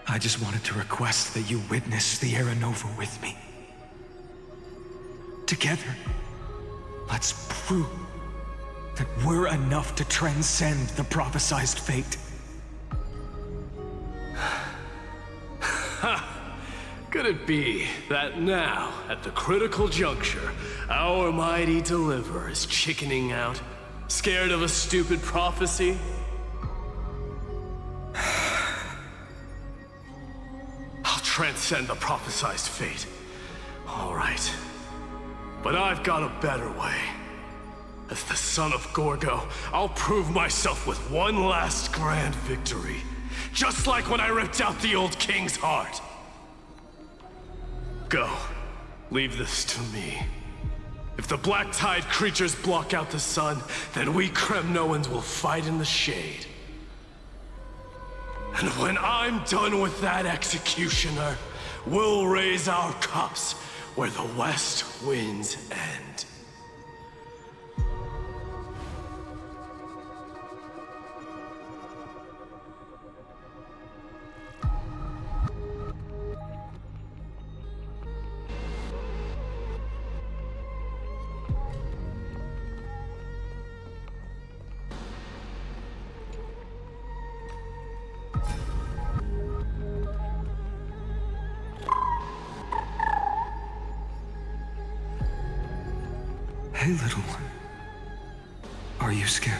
[SPEAKER 12] I just wanted to request that you witness the Era Nova with me. Together, let's prove that we're enough to transcend the prophesized fate.
[SPEAKER 1] Could it be that now, at the critical juncture, our mighty deliverer is chickening out? Scared of a stupid prophecy? I'll transcend the prophesized fate. All right. But I've got a better way. As the son of Gorgo, I'll prove myself with one last grand victory. Just like when I ripped out the old king's heart. Go. Leave this to me. If the black tide creatures block out the sun, then we Kremnoans will fight in the shade. And when I'm done with that executioner, we'll raise our cups where the west winds end.
[SPEAKER 12] Hey, little one. Are you scared?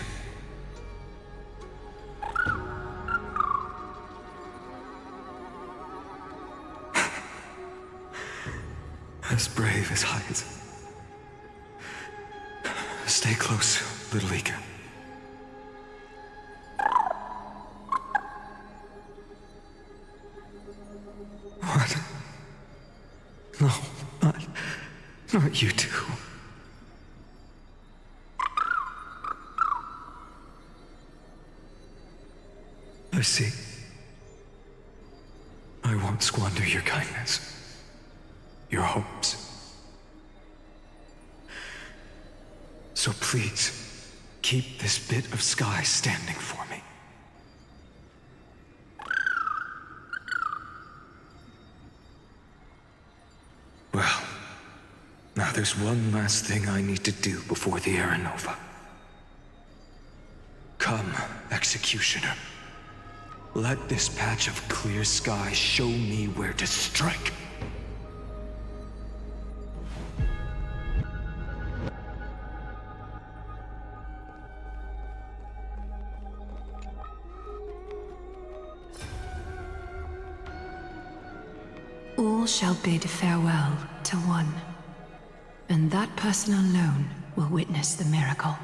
[SPEAKER 12] As brave as I is. Stay close, little Ika. What? No, not you two. I see. I won't squander your kindness, your hopes. So please, keep this bit of sky standing for me. Now there's one last thing I need to do before the Era Nova. Come, Executioner. Let this patch of clear sky show me where to strike.
[SPEAKER 22] All shall bid farewell to one, and that person alone will witness the miracle.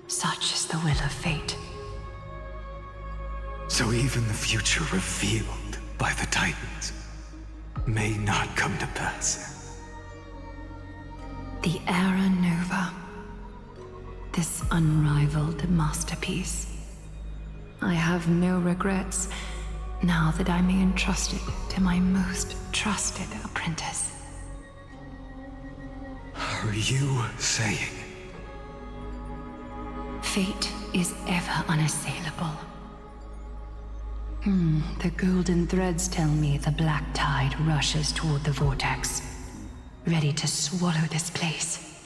[SPEAKER 22] Such is the will of fate.
[SPEAKER 12] So even the future revealed by the Titans may not come to pass.
[SPEAKER 22] The Era Nova. This unrivaled masterpiece. I have no regrets now that I may entrust it to my most trusted apprentice.
[SPEAKER 12] Are you saying?
[SPEAKER 22] Fate is ever unassailable. The golden threads tell me the black tide rushes toward the vortex, ready to swallow this place.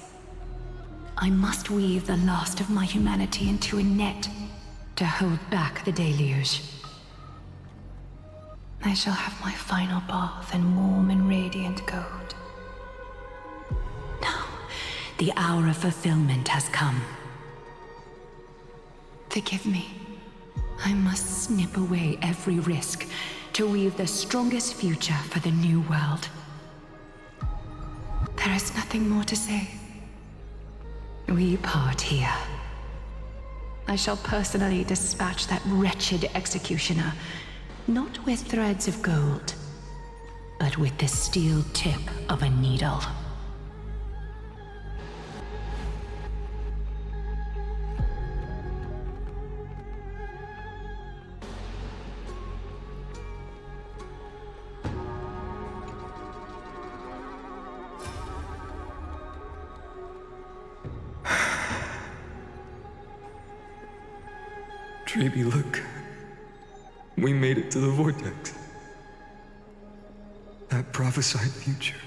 [SPEAKER 22] I must weave the last of my humanity into a net to hold back the deluge. I shall have my final bath in warm and radiant gold. Now, the hour of fulfillment has come. Forgive me. I must snip away every risk to weave the strongest future for the new world. There is nothing more to say. We part here. I shall personally dispatch that wretched executioner, not with threads of gold, but with the steel tip of a needle.
[SPEAKER 12] Treeby, look. We made it to the vortex. That prophesied future.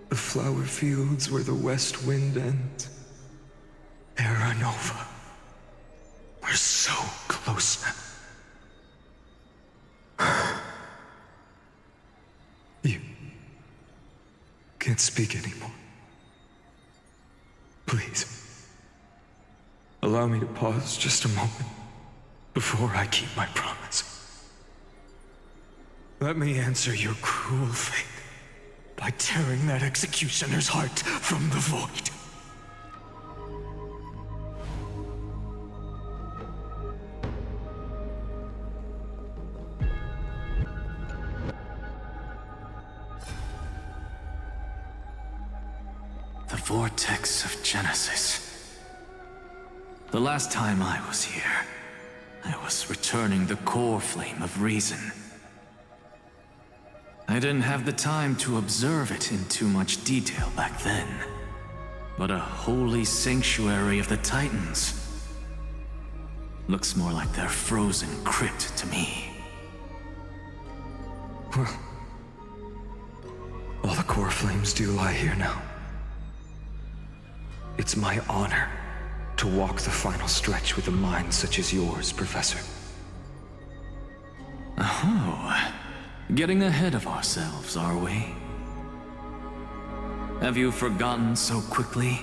[SPEAKER 12] The flower fields where the west wind ends. Era Nova. We're so close now. You can't speak anymore. Please. Allow me to pause just a moment before I keep my promise. Let me answer your cruel fate by tearing that executioner's heart from the void.
[SPEAKER 13] The vortex of Genesis. The last time I was here, I was returning the core flame of reason. I didn't have the time to observe it in too much detail back then. But a holy sanctuary of the Titans looks more like their frozen crypt to me.
[SPEAKER 12] Well, all the core flames do lie here now. It's my honor to walk the final stretch with a mind such as yours, Professor.
[SPEAKER 13] Oh, getting ahead of ourselves, are we? Have you forgotten so quickly?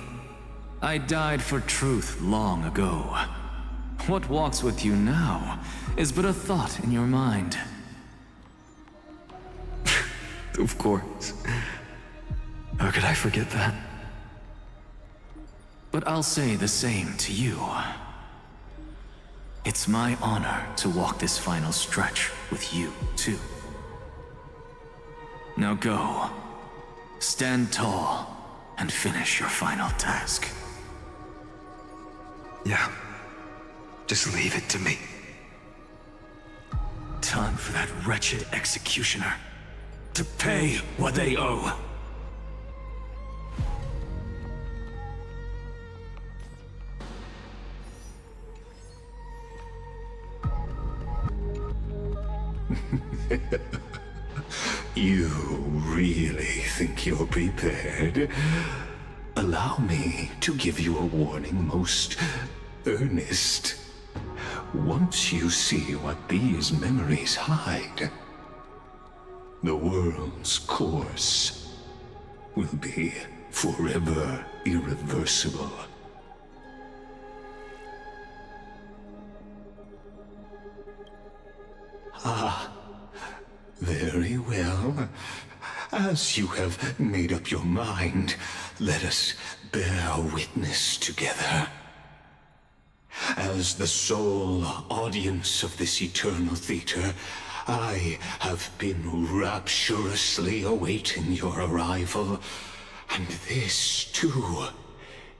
[SPEAKER 13] I died for truth long ago. What walks with you now is but a thought in your mind.
[SPEAKER 12] Of course. How could I forget that?
[SPEAKER 13] But I'll say the same to you. It's my honor to walk this final stretch with you, too. Now go. Stand tall and finish your final task.
[SPEAKER 12] Yeah. Just leave it to me.
[SPEAKER 13] Time for that wretched executioner to pay what they owe.
[SPEAKER 11] You really think you're prepared? Allow me to give you a warning most earnest. Once you see what these memories hide, the world's course will be forever irreversible. Ah, very well. As you have made up your mind, let us bear witness together. As the sole audience of this eternal theater, I have been rapturously awaiting your arrival, and this, too,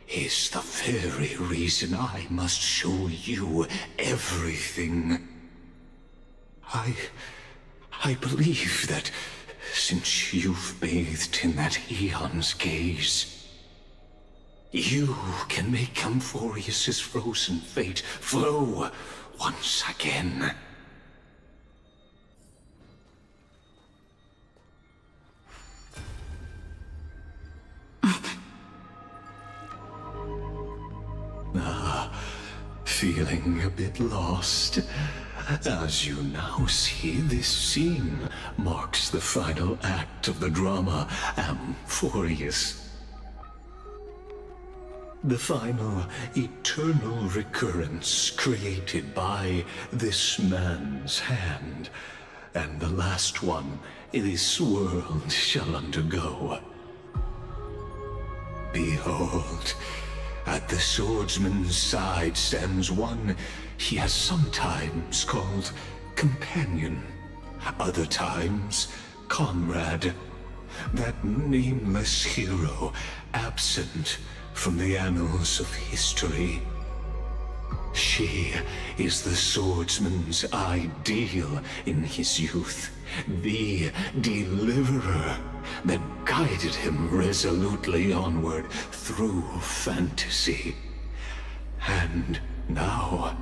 [SPEAKER 11] is the very reason I must show you everything. I believe that since you've bathed in that eon's gaze, you can make Amphorius's frozen fate flow once again. Feeling a bit lost? As you now see, this scene marks the final act of the drama Amphorius. The final eternal recurrence created by this man's hand, and the last one this world shall undergo. Behold, at the swordsman's side stands one he has sometimes called companion, other times comrade, that nameless hero absent from the annals of history. She is the swordsman's ideal in his youth, the deliverer that guided him resolutely onward through fantasy. And now,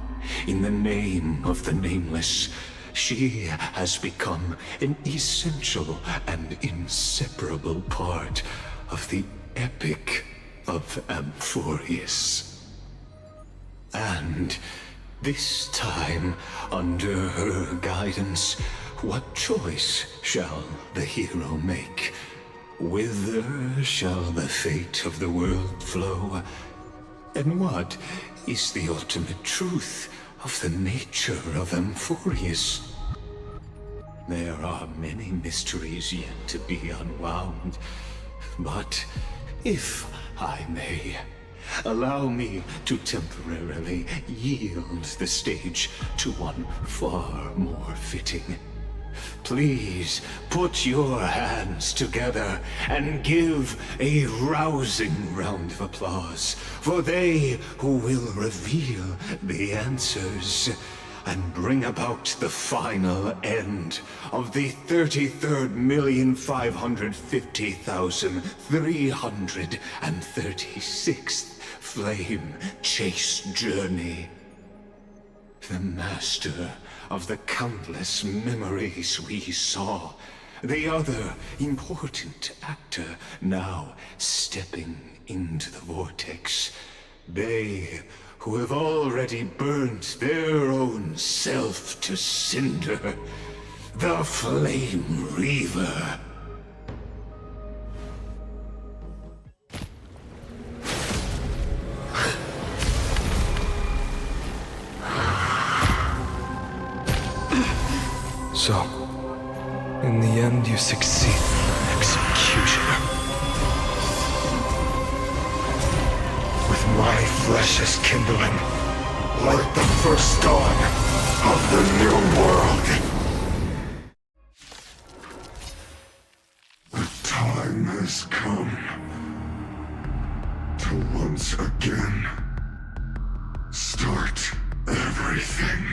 [SPEAKER 11] in the name of the Nameless, she has become an essential and inseparable part of the epic of Amphorius. And this time, under her guidance, what choice shall the hero make? Whither shall the fate of the world flow? And what is the ultimate truth of the nature of Amphorius? There are many mysteries yet to be unwound, but if I may, allow me to temporarily yield the stage to one far more fitting. Please put your hands together and give a rousing round of applause for they who will reveal the answers and bring about the final end of the 33,550,336th flame chase journey. The master of the countless memories we saw, the other important actor now stepping into the vortex. They who have already burnt their own self to cinder, the Flame Reaver.
[SPEAKER 12] So, in the end, you succeed, Executioner. With my flesh as kindling, like the first dawn of the new world.
[SPEAKER 18] The time has come to once again start everything.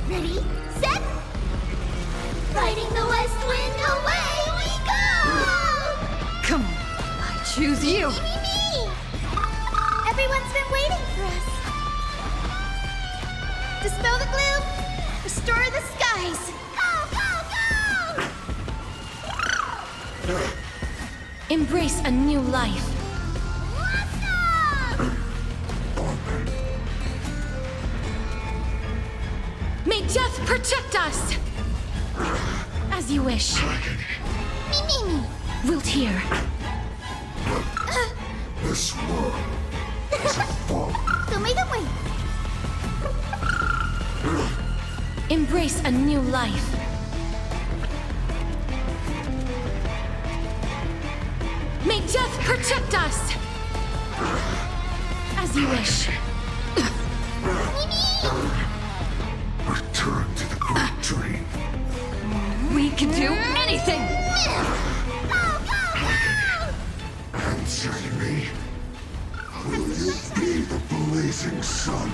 [SPEAKER 2] Ready, set! Riding the west wind, away we go!
[SPEAKER 4] Come on, I choose you!
[SPEAKER 2] Me! Everyone's been waiting for us. Dispel the gloom, restore the skies.
[SPEAKER 3] Embrace a new life. May death protect us! As you wish.
[SPEAKER 2] Me.
[SPEAKER 3] Wiltir.
[SPEAKER 18] This world is a fall.
[SPEAKER 2] Wait.
[SPEAKER 3] Embrace a new life. May death protect us! As you wish.
[SPEAKER 18] Return to the great dream.
[SPEAKER 3] We can do anything!
[SPEAKER 18] Answer me. Will you be the blazing sun?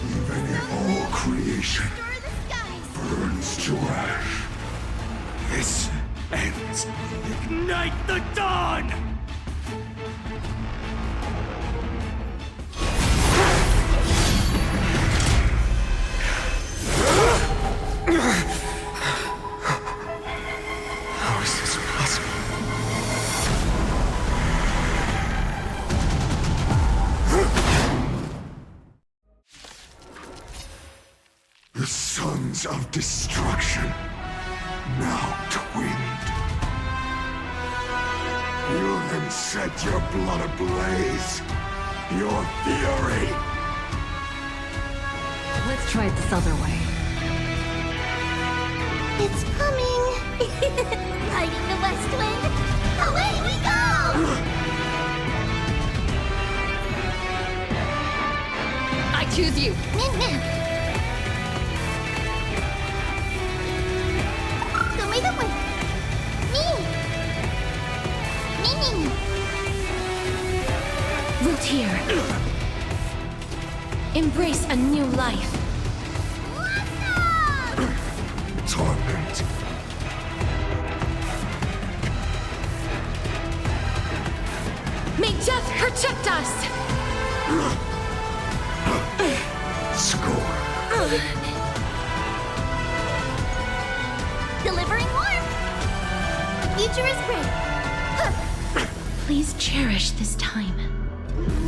[SPEAKER 18] Even if all creation burns to ash.
[SPEAKER 10] This ends. Ignite the dawn!
[SPEAKER 12] How is this possible?
[SPEAKER 18] The sons of destruction, now twinned. You then set your blood ablaze, your fury.
[SPEAKER 8] Let's try it this other way.
[SPEAKER 2] It's coming! Riding the west wind! Away we go!
[SPEAKER 3] I choose you!
[SPEAKER 2] Min. Wait. Me.
[SPEAKER 3] Wiltir. Embrace a new life.
[SPEAKER 18] Torment.
[SPEAKER 3] May death protect us!
[SPEAKER 18] Score.
[SPEAKER 2] Delivering warmth! The future is bright!
[SPEAKER 3] Please cherish this time.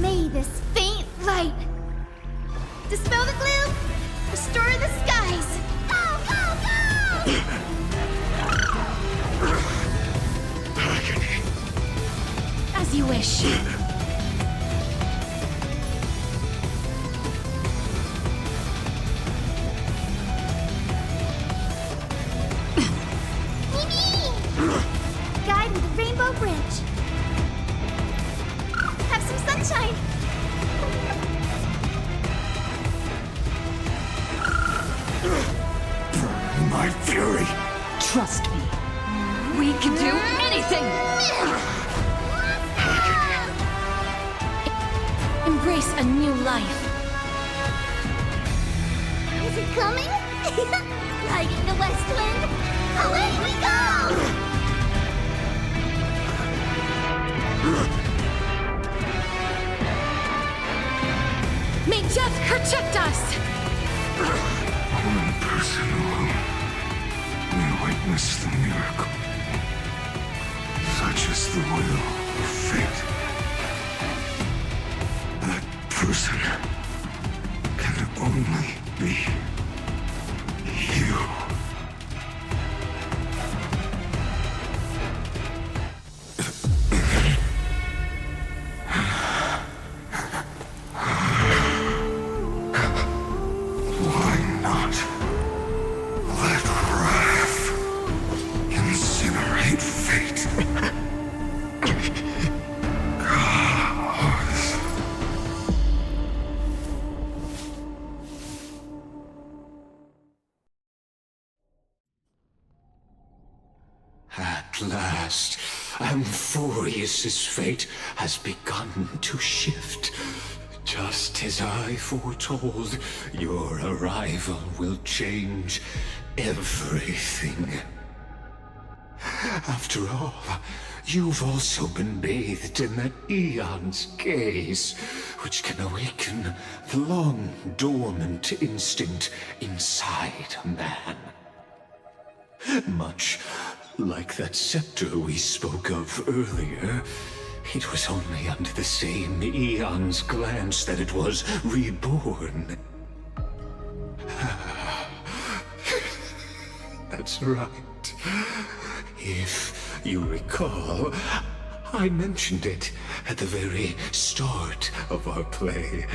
[SPEAKER 2] May this faint light dispel the gloom, restore the skies! Go!
[SPEAKER 3] As you wish.
[SPEAKER 2] Guide with the Rainbow Bridge. Have some sunshine.
[SPEAKER 18] My fury.
[SPEAKER 3] Trust me. We can do anything! Embrace a new life.
[SPEAKER 2] Is it coming? Riding the west wind. Away we go!
[SPEAKER 3] May death protect us!
[SPEAKER 18] One person alone may witness the miracle. Such is the will of fate. That person can only be you. Why not let wrath incinerate fate? At last, Amphorius's fate has begun to shift. Just as I foretold, your arrival will change everything. After all, you've also been bathed in that eon's gaze, which can awaken the long-dormant instinct inside a man. Much
[SPEAKER 11] Like that scepter we spoke of earlier, it was only under the same Eon's glance that it was reborn. That's right. If you recall, I mentioned it at the very start of our play.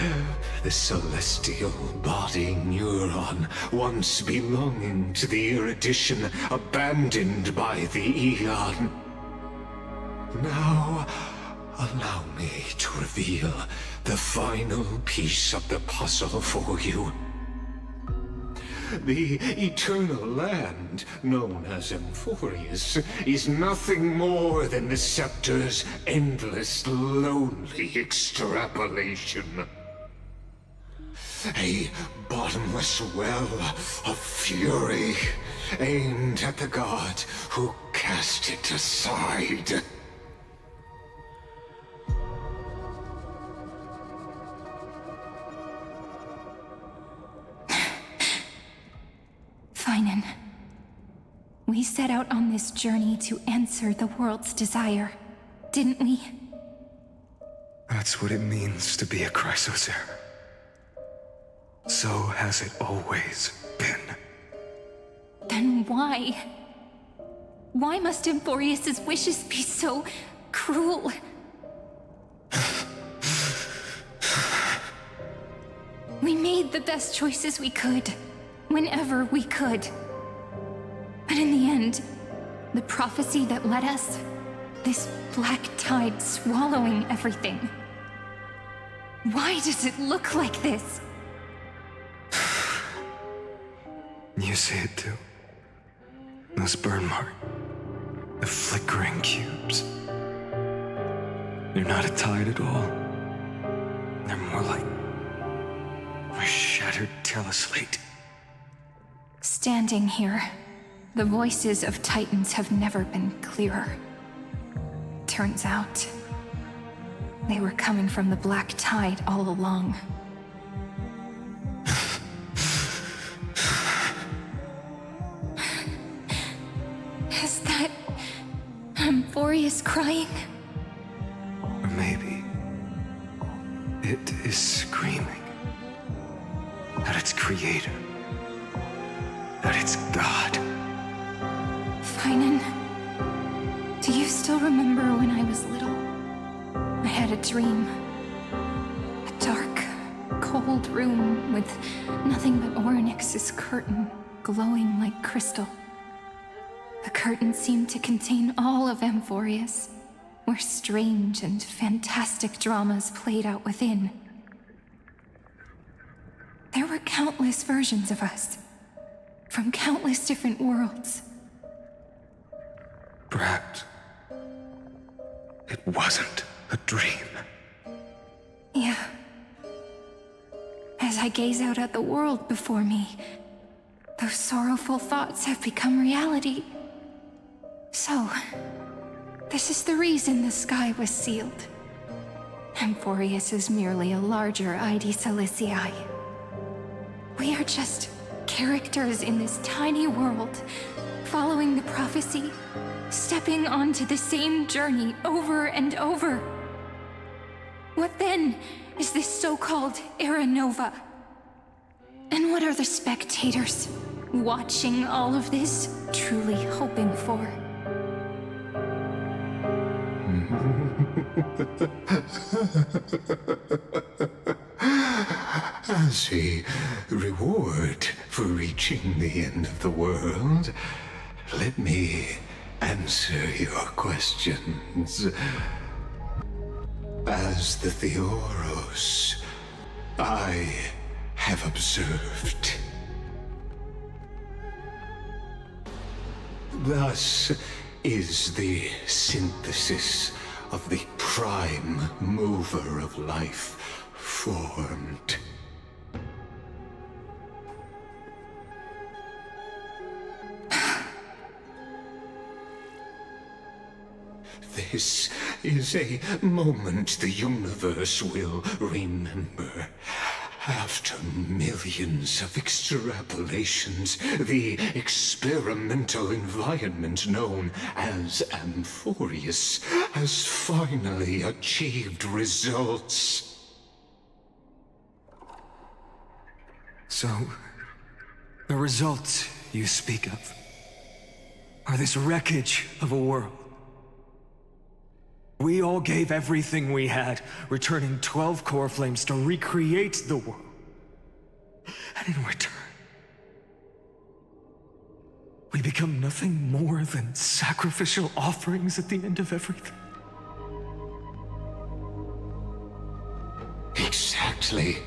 [SPEAKER 11] The celestial body neuron, once belonging to the erudition abandoned by the Eon. Now, allow me to reveal the final piece of the puzzle for you. The eternal land, known as Amphorius, is nothing more than the scepter's endless, lonely extrapolation. A bottomless well of fury, aimed at the god who cast it aside.
[SPEAKER 3] Finan, we set out on this journey to answer the world's desire, didn't we?
[SPEAKER 12] That's what it means to be a Chrysosaur. So has it always been.
[SPEAKER 3] Then why? Why must Amphorius's wishes be so cruel? We made the best choices we could, whenever we could. But in the end, the prophecy that led us, this black tide swallowing everything. Why does it look like this?
[SPEAKER 12] You see it too. Those burn marks. The flickering cubes. They're not a tide at all. They're more like a shattered teleslate.
[SPEAKER 3] Standing here, the voices of Titans have never been clearer. Turns out, they were coming from the black tide all along. Is that Amphorius crying?
[SPEAKER 12] Or maybe it is screaming at its creator. That it's God.
[SPEAKER 3] Finan, do you still remember when I was little? I had a dream. A dark, cold room with nothing but Orynyx's curtain glowing like crystal. The curtain seemed to contain all of Amphorius, where strange and fantastic dramas played out within. There were countless versions of us, from countless different worlds.
[SPEAKER 12] Perhaps it wasn't a dream.
[SPEAKER 3] Yeah. As I gaze out at the world before me, those sorrowful thoughts have become reality. So, this is the reason the sky was sealed. Amphorius is merely a larger ID Silicii. We are just characters in this tiny world, following the prophecy, stepping onto the same journey over and over. What then is this so-called Era Nova? And what are the spectators watching all of this truly hoping for?
[SPEAKER 11] As a reward for reaching the end of the world, let me answer your questions. As the Theoros, I have observed. Thus is the synthesis of the prime mover of life formed. This is a moment the universe will remember. After millions of extrapolations, the experimental environment known as Amphorius has finally achieved results.
[SPEAKER 12] So, the results you speak of are this wreckage of a world. We all gave everything we had, returning 12 core flames to recreate the world. And in return, we become nothing more than sacrificial offerings at the end of everything.
[SPEAKER 11] Exactly.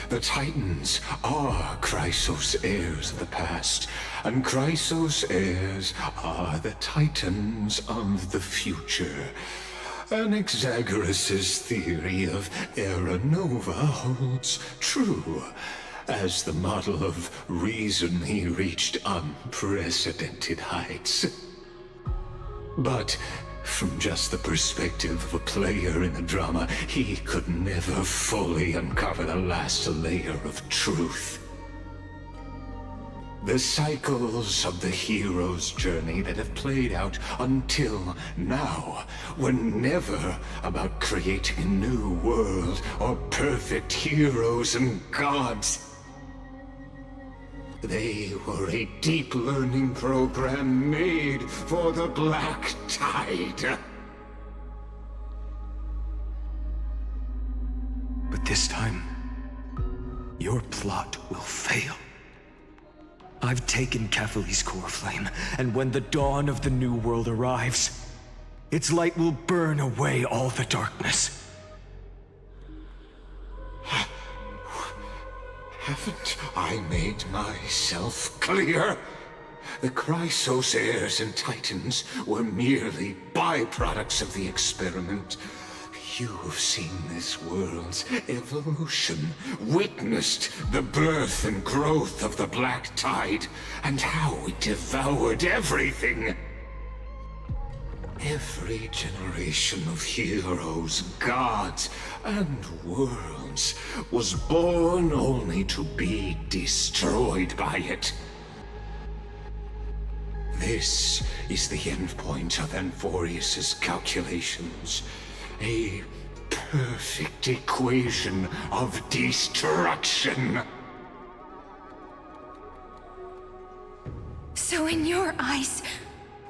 [SPEAKER 11] The Titans are Chrysos heirs of the past, and Chrysos heirs are the Titans of the future. Anaxagoras' theory of Era Nova holds true, as the model of reason he reached unprecedented heights. But from just the perspective of a player in the drama, he could never fully uncover the last layer of truth. The cycles of the hero's journey that have played out until now were never about creating a new world or perfect heroes and gods. They were a deep learning program made for the Black Tide.
[SPEAKER 12] But this time, your plot will fail. I've taken Kefali's core flame, and when the dawn of the new world arrives, its light will burn away all the darkness.
[SPEAKER 11] Haven't I made myself clear? The Chrysos heirs and Titans were merely byproducts of the experiment. You've seen this world's evolution, witnessed the birth and growth of the Black Tide, and how it devoured everything. Every generation of heroes, gods, and worlds was born only to be destroyed by it. This is the endpoint of Amphorius' calculations. A perfect equation of destruction.
[SPEAKER 3] So in your eyes,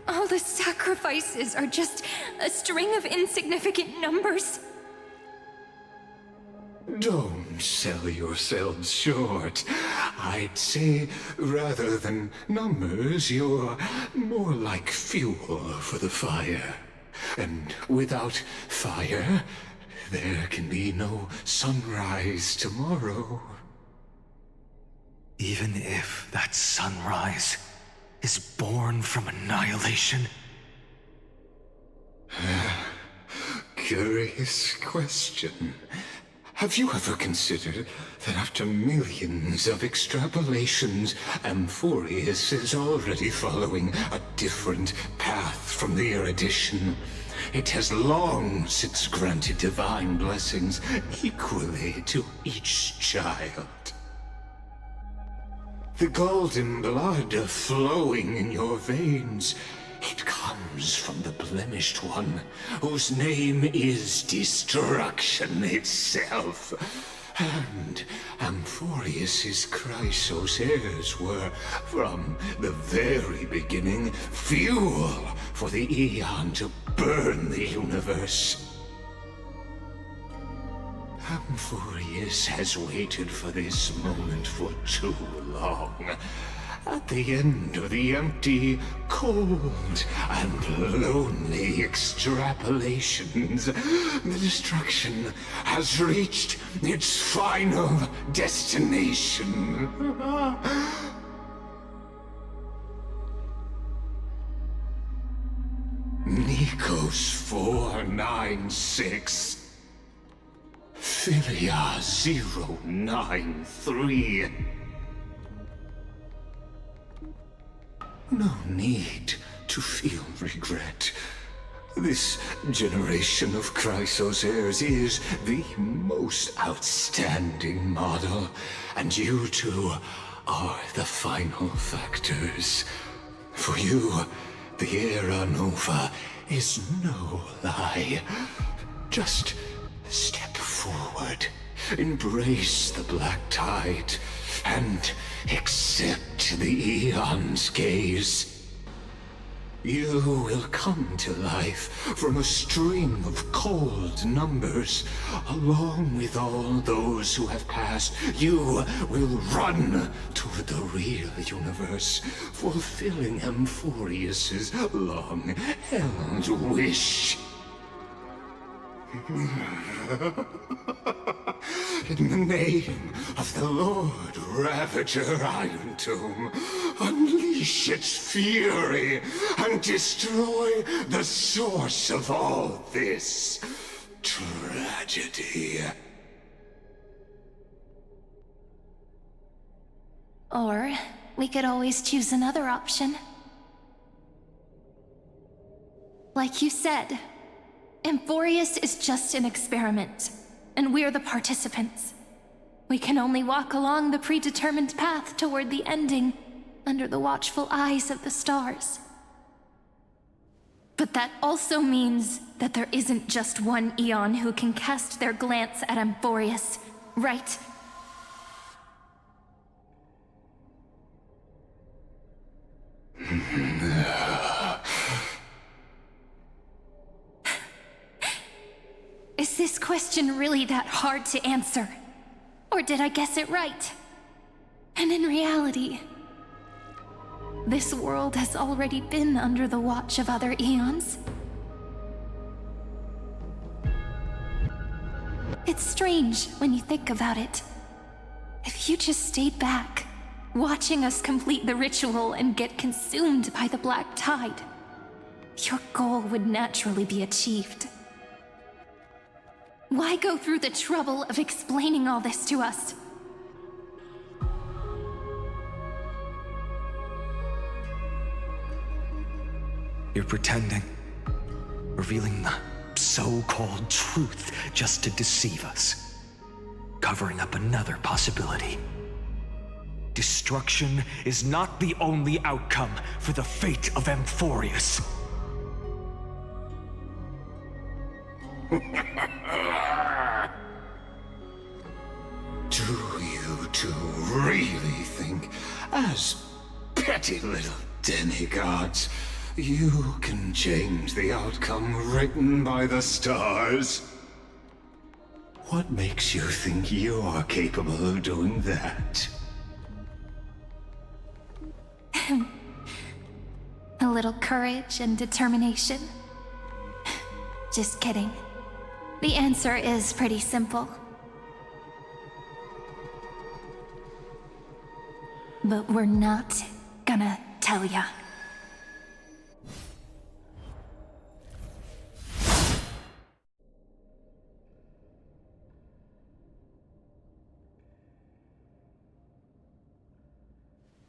[SPEAKER 3] all the sacrifices are just a string of insignificant numbers?
[SPEAKER 11] Don't sell yourselves short. I'd say, rather than numbers, you're more like fuel for the fire. And without fire, there can be no sunrise tomorrow.
[SPEAKER 12] Even if that sunrise is born from annihilation?
[SPEAKER 11] Curious question. Have you ever considered that after millions of extrapolations, Amphorius is already following a different path from the erudition? It has long since granted divine blessings equally to each child. The golden blood flowing in your veins, it comes from the blemished one, whose name is destruction itself. And Amphorius' Chrysos heirs were, from the very beginning, fuel for the Aeon to burn the universe. Amphorius has waited for this moment for too long. At the end of the empty, cold, and lonely extrapolations, the destruction has reached its final destination. Nikos 496. Philia 093. No need to feel regret. This generation of Chrysos heirs is the most outstanding model, and you two are the final factors. For you, the era nova is no lie. Just step forward, embrace the black tide, and accept the Eon's gaze. You will come to life from a stream of cold numbers. Along with all those who have passed, you will run toward the real universe, fulfilling Amphorius's long-held wish. In the name of the Lord Ravager Iron Tomb, unleash its fury and destroy the source of all this tragedy.
[SPEAKER 3] Or we could always choose another option. Like you said, Amphorius is just an experiment, and we're the participants. We can only walk along the predetermined path toward the ending, under the watchful eyes of the stars. But that also means that there isn't just one Eon who can cast their glance at Amphorius, right? Is this question really that hard to answer? Or did I guess it right? And in reality, this world has already been under the watch of other Eons. It's strange when you think about it. If you just stayed back, watching us complete the ritual and get consumed by the black tide, your goal would naturally be achieved. Why go through the trouble of explaining all this to us?
[SPEAKER 12] You're pretending, revealing the so-called truth just to deceive us, covering up another possibility. Destruction is not the only outcome for the fate of Amphorius.
[SPEAKER 11] Do you two really think, as petty little demigods, you can change the outcome written by the stars? What makes you think you're capable of doing that?
[SPEAKER 3] A little courage and determination. Just kidding. The answer is pretty simple. But we're not gonna tell ya.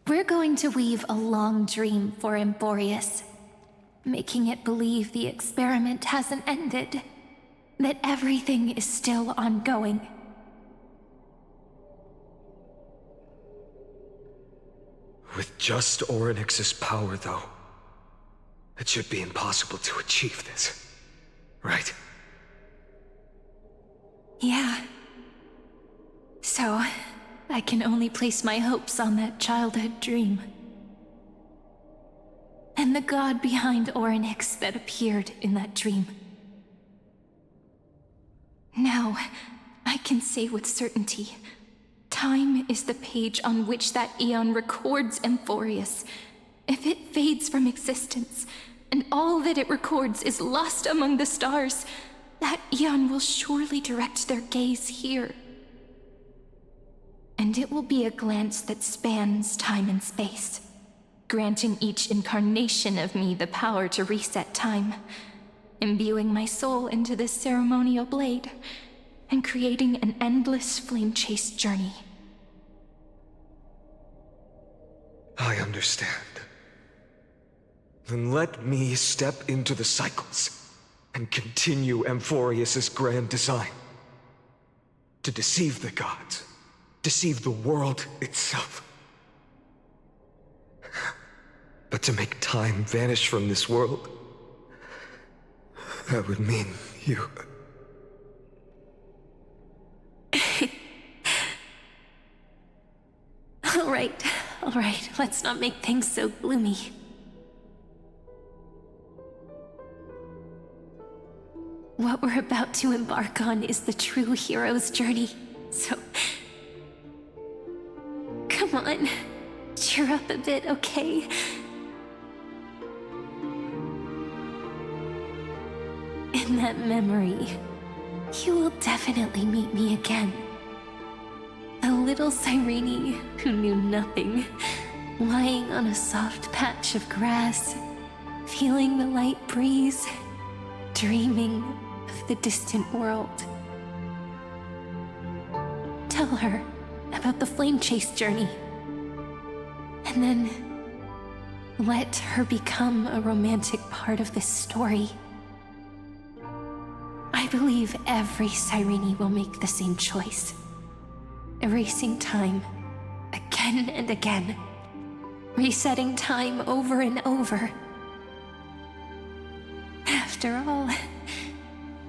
[SPEAKER 3] We're going to weave a long dream for Amphorius, making it believe the experiment hasn't ended, that everything is still ongoing.
[SPEAKER 12] With just Orynyx's power, though, it should be impossible to achieve this, right?
[SPEAKER 3] Yeah. So, I can only place my hopes on that childhood dream. And the god behind Orynyx that appeared in that dream. Now, I can say with certainty, time is the page on which that Eon records Amphorius. If it fades from existence, and all that it records is lost among the stars, that Eon will surely direct their gaze here. And it will be a glance that spans time and space, granting each incarnation of me the power to reset time, imbuing my soul into this ceremonial blade, and creating an endless flame-chased journey.
[SPEAKER 12] I understand. Then let me step into the cycles. and continue Amphorius's grand design. To deceive the gods, deceive the world itself. But to make time vanish from this world, that would mean you...
[SPEAKER 9] All right, let's not make things so gloomy. What we're about to embark on is the true hero's journey, so... Come on, cheer up a bit, okay? In that memory, you will definitely meet me again. A little Cyrene who knew nothing, lying on a soft patch of grass, feeling the light breeze, dreaming of the distant world. Tell her about the flame chase journey, and then let her become a romantic part of this story. I believe every Cyrene will make the same choice. Erasing time again and again. Resetting time over and over. After all,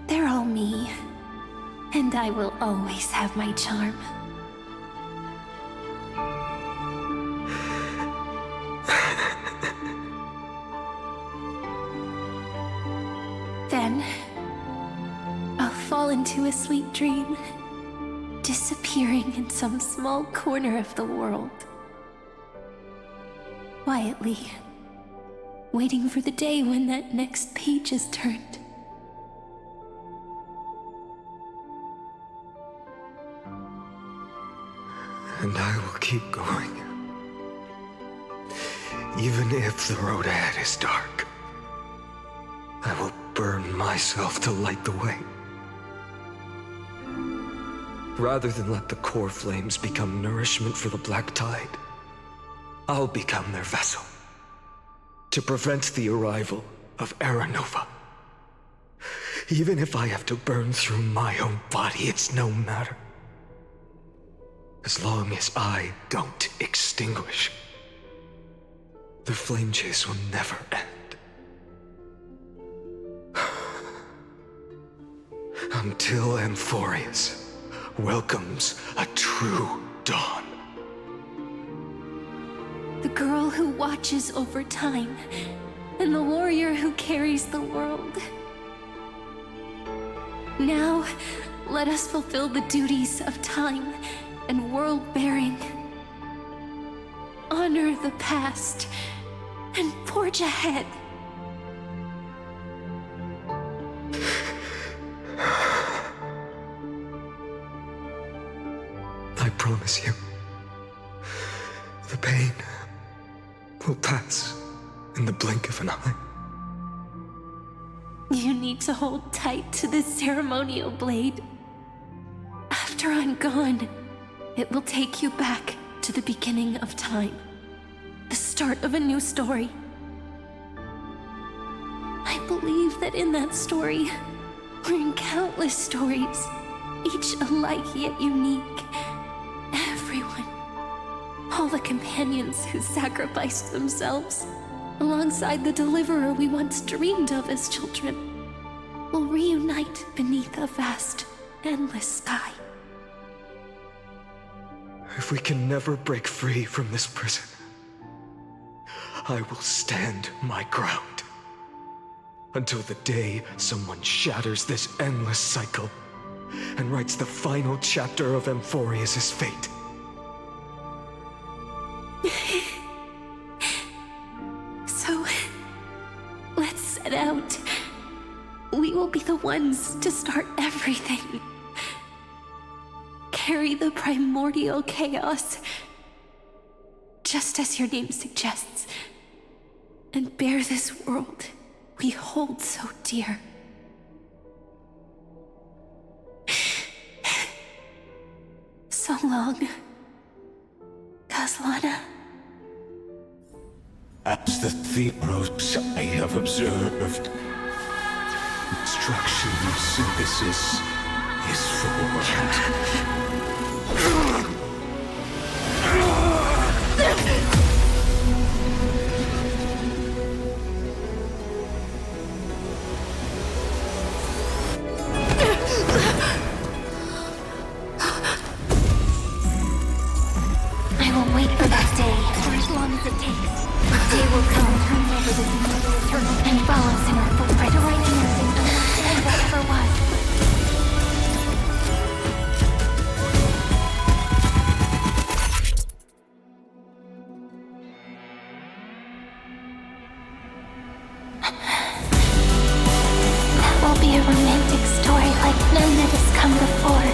[SPEAKER 9] they're all me. And I will always have my charm. Then, I'll fall into a sweet dream, disappearing in some small corner of the world. Quietly, waiting for the day when that next page is turned.
[SPEAKER 12] And I will keep going. Even if the road ahead is dark, I will burn myself to light the way. Rather than let the core flames become nourishment for the black tide, I'll become their vessel to prevent the arrival of Era Nova. Even if I have to burn through my own body, it's no matter. As long as I don't extinguish, the flame chase will never end. Until Amphorius welcomes a true dawn.
[SPEAKER 9] The girl who watches over time, and the warrior who carries the world. Now, let us fulfill the duties of time and world-bearing. Honor the past and forge ahead.
[SPEAKER 12] I promise you, the pain will pass in the blink of an eye.
[SPEAKER 9] You need to hold tight to this ceremonial blade. After I'm gone, it will take you back to the beginning of time. The start of a new story. I believe that in that story, or in countless stories, each alike yet unique, everyone, all the companions who sacrificed themselves, alongside the deliverer we once dreamed of as children, will reunite beneath a vast, endless sky.
[SPEAKER 12] If we can never break free from this prison, I will stand my ground until the day someone shatters this endless cycle and writes the final chapter of Amphorius's fate.
[SPEAKER 9] So, let's set out. We will be the ones to start everything. Carry the primordial chaos, just as your name suggests, and bear this world we hold so dear. So long, Kaslana.
[SPEAKER 11] As the Theros I have observed, Instruction synthesis is formed.
[SPEAKER 3] I will wait for that day, for as long as it takes. A day will come, turns over this mortal eternal and follows in her footprint to right anything unless that ever was. That will be a romantic story like none that has come before.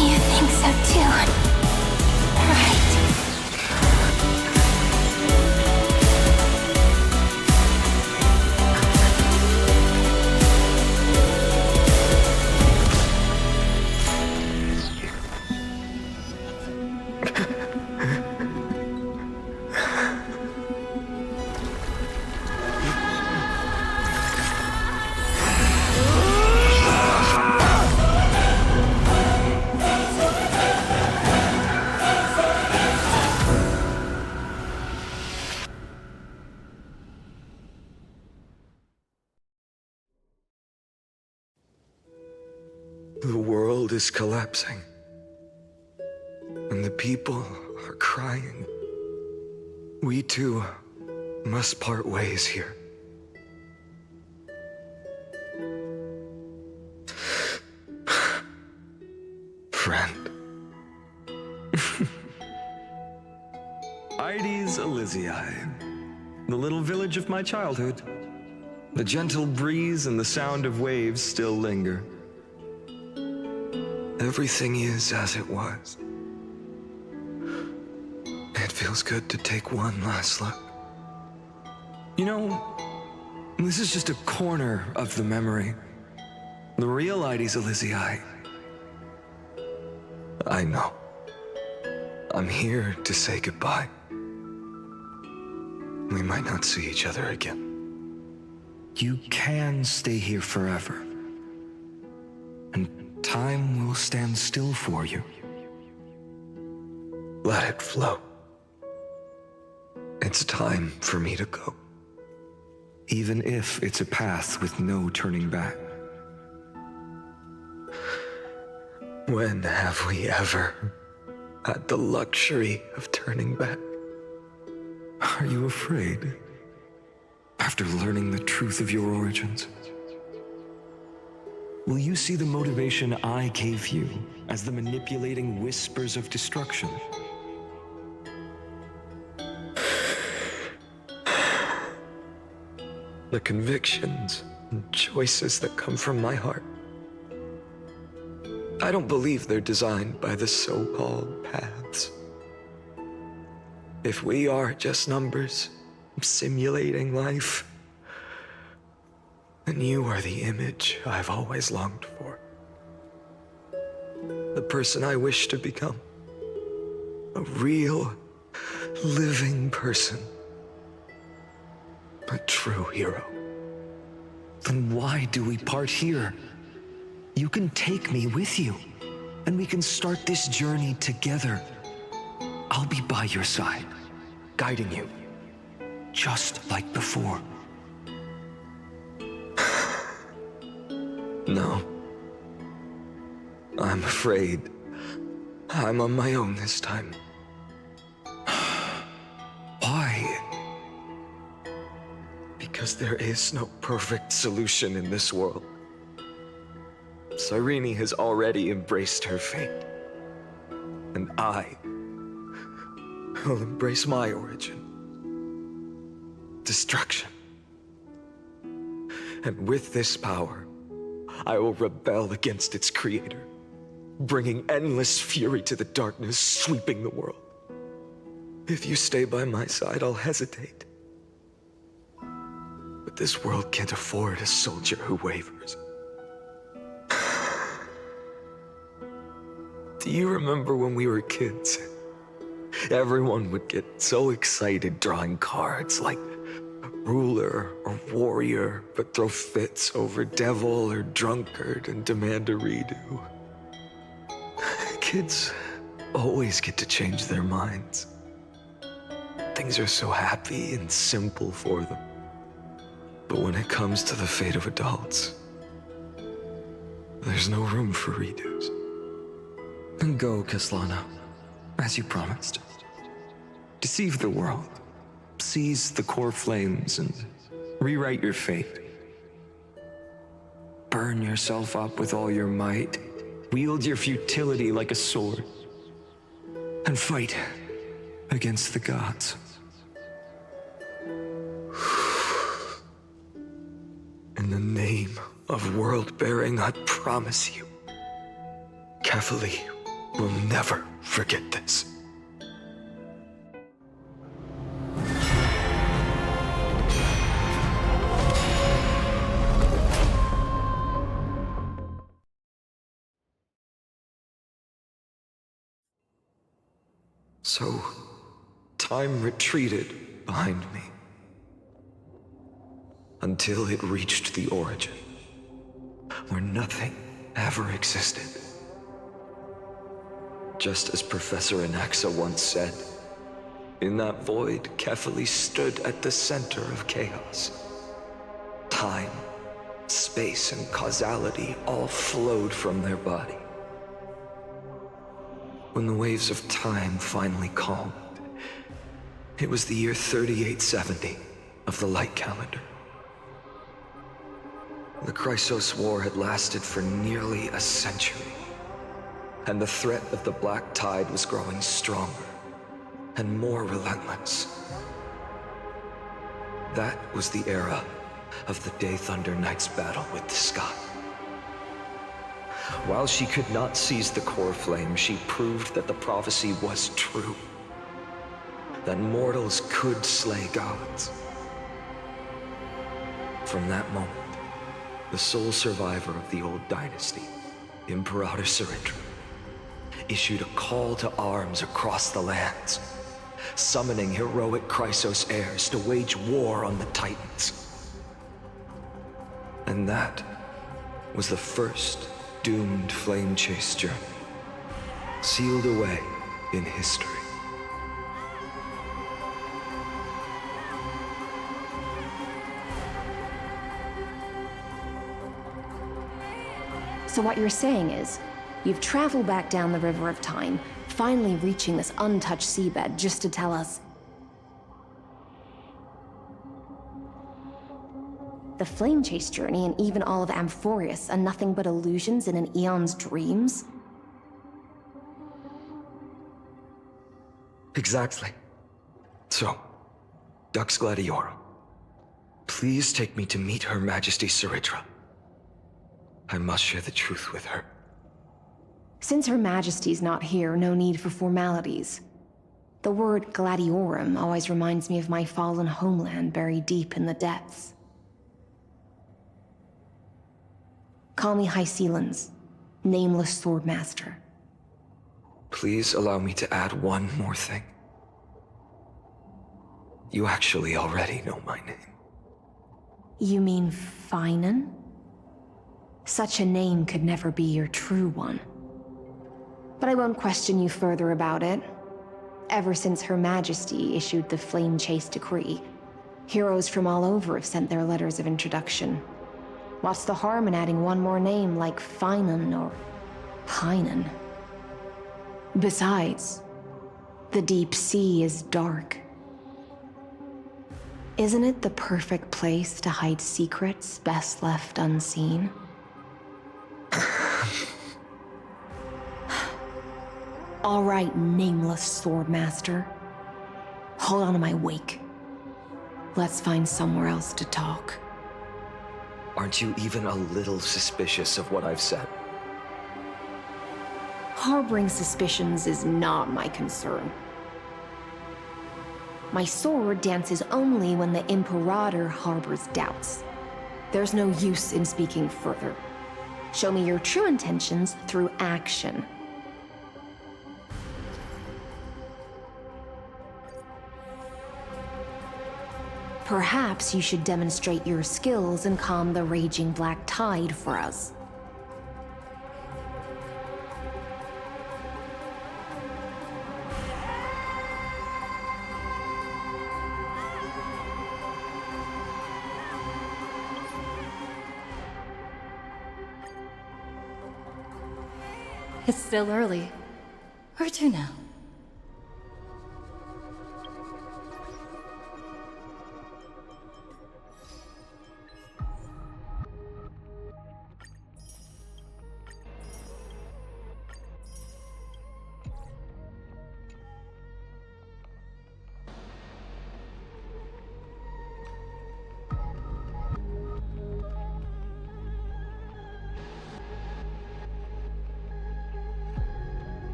[SPEAKER 3] You think so too, right?
[SPEAKER 12] The world is collapsing, and the people are crying. We too must part ways here. Friend. Ides Elysiae, the little village of my childhood. The gentle breeze and the sound of waves still linger. Everything is as it was. It feels good to take one last look. You know, this is just a corner of the memory. The real Ides Elysiae. I know. I'm here to say goodbye. We might not see each other again. You can stay here forever. And time will stand still for you. Let it flow. It's time for me to go. Even if it's a path with no turning back. When have we ever had the luxury of turning back? Are you afraid? After learning the truth of your origins? Will you see the motivation I gave you as the manipulating whispers of destruction? The convictions and choices that come from my heart. I don't believe they're designed by the so-called paths. If we are just numbers simulating life, then you are the image I've always longed for. The person I wish to become. A real, living person. A true hero. Then why do we part here? You can take me with you, and we can start this journey together. I'll be by your side, guiding you, just like before. No. I'm afraid I'm on my own this time. Why? Because there is no perfect solution in this world. Cyrene has already embraced her fate. And I will embrace my origin. Destruction. And with this power, I will rebel against its creator, bringing endless fury to the darkness sweeping the world. If you stay by my side, I'll hesitate. But this world can't afford a soldier who wavers. Do you remember when we were kids? Everyone would get so excited drawing cards like ruler or warrior, but throw fits over devil or drunkard and demand a redo. Kids always get to change their minds. Things are so happy and simple for them. But when it comes to the fate of adults, there's no room for redos. And go, Kaslana, as you promised. Deceive the world. Seize the core flames and rewrite your fate. Burn yourself up with all your might. Wield your futility like a sword. And fight against the gods. In the name of world-bearing, I promise you, Kefali will never forget this. So, time retreated behind me. Until it reached the origin, where nothing ever existed. Just as Professor Anaxa once said, in that void, Kefali stood at the center of chaos. Time, space, and causality all flowed from their body. When the waves of time finally calmed, it was the year 3870 of the light calendar. The Chrysos War had lasted for nearly a century, and the threat of the Black Tide was growing stronger and more relentless. That was the era of the Day Thunder Knight's battle with the sky. While she could not seize the core flame, she proved that the prophecy was true. That mortals could slay gods. From that moment, the sole survivor of the old dynasty, Imperator Sarindra, issued a call to arms across the lands, summoning heroic Chrysos heirs to wage war on the Titans. And that was the first doomed flame chase journey, sealed away in history.
[SPEAKER 17] So what you're saying is, you've traveled back down the River of Time, finally reaching this untouched seabed just to tell us the flame chase journey and even all of Amphorius are nothing but illusions in an eon's dreams?
[SPEAKER 12] Exactly. So, Dux Gladiorum, please take me to meet Her Majesty Sarindra. I must share the truth with her.
[SPEAKER 17] Since Her Majesty's not here, no need for formalities. The word Gladiorum always reminds me of my fallen homeland buried deep in the depths. Call me High Sealans, Nameless Swordmaster.
[SPEAKER 12] Please allow me to add one more thing. You actually already know my name.
[SPEAKER 17] You mean Finan? Such a name could never be your true one. But I won't question you further about it. Ever since Her Majesty issued the Flame Chase Decree, heroes from all over have sent their letters of introduction. What's the harm in adding one more name like Finan or Pinan? Besides, the deep sea is dark. Isn't it the perfect place to hide secrets best left unseen? All right, Nameless Swordmaster. Hold on to my wake. Let's find somewhere else to talk.
[SPEAKER 12] Aren't you even a little suspicious of what I've said?
[SPEAKER 17] Harboring suspicions is not my concern. My sword dances only when the Imperator harbors doubts. There's no use in speaking further. Show me your true intentions through action. Perhaps you should demonstrate your skills and calm the raging black tide for us.
[SPEAKER 4] It's still early. Where to now?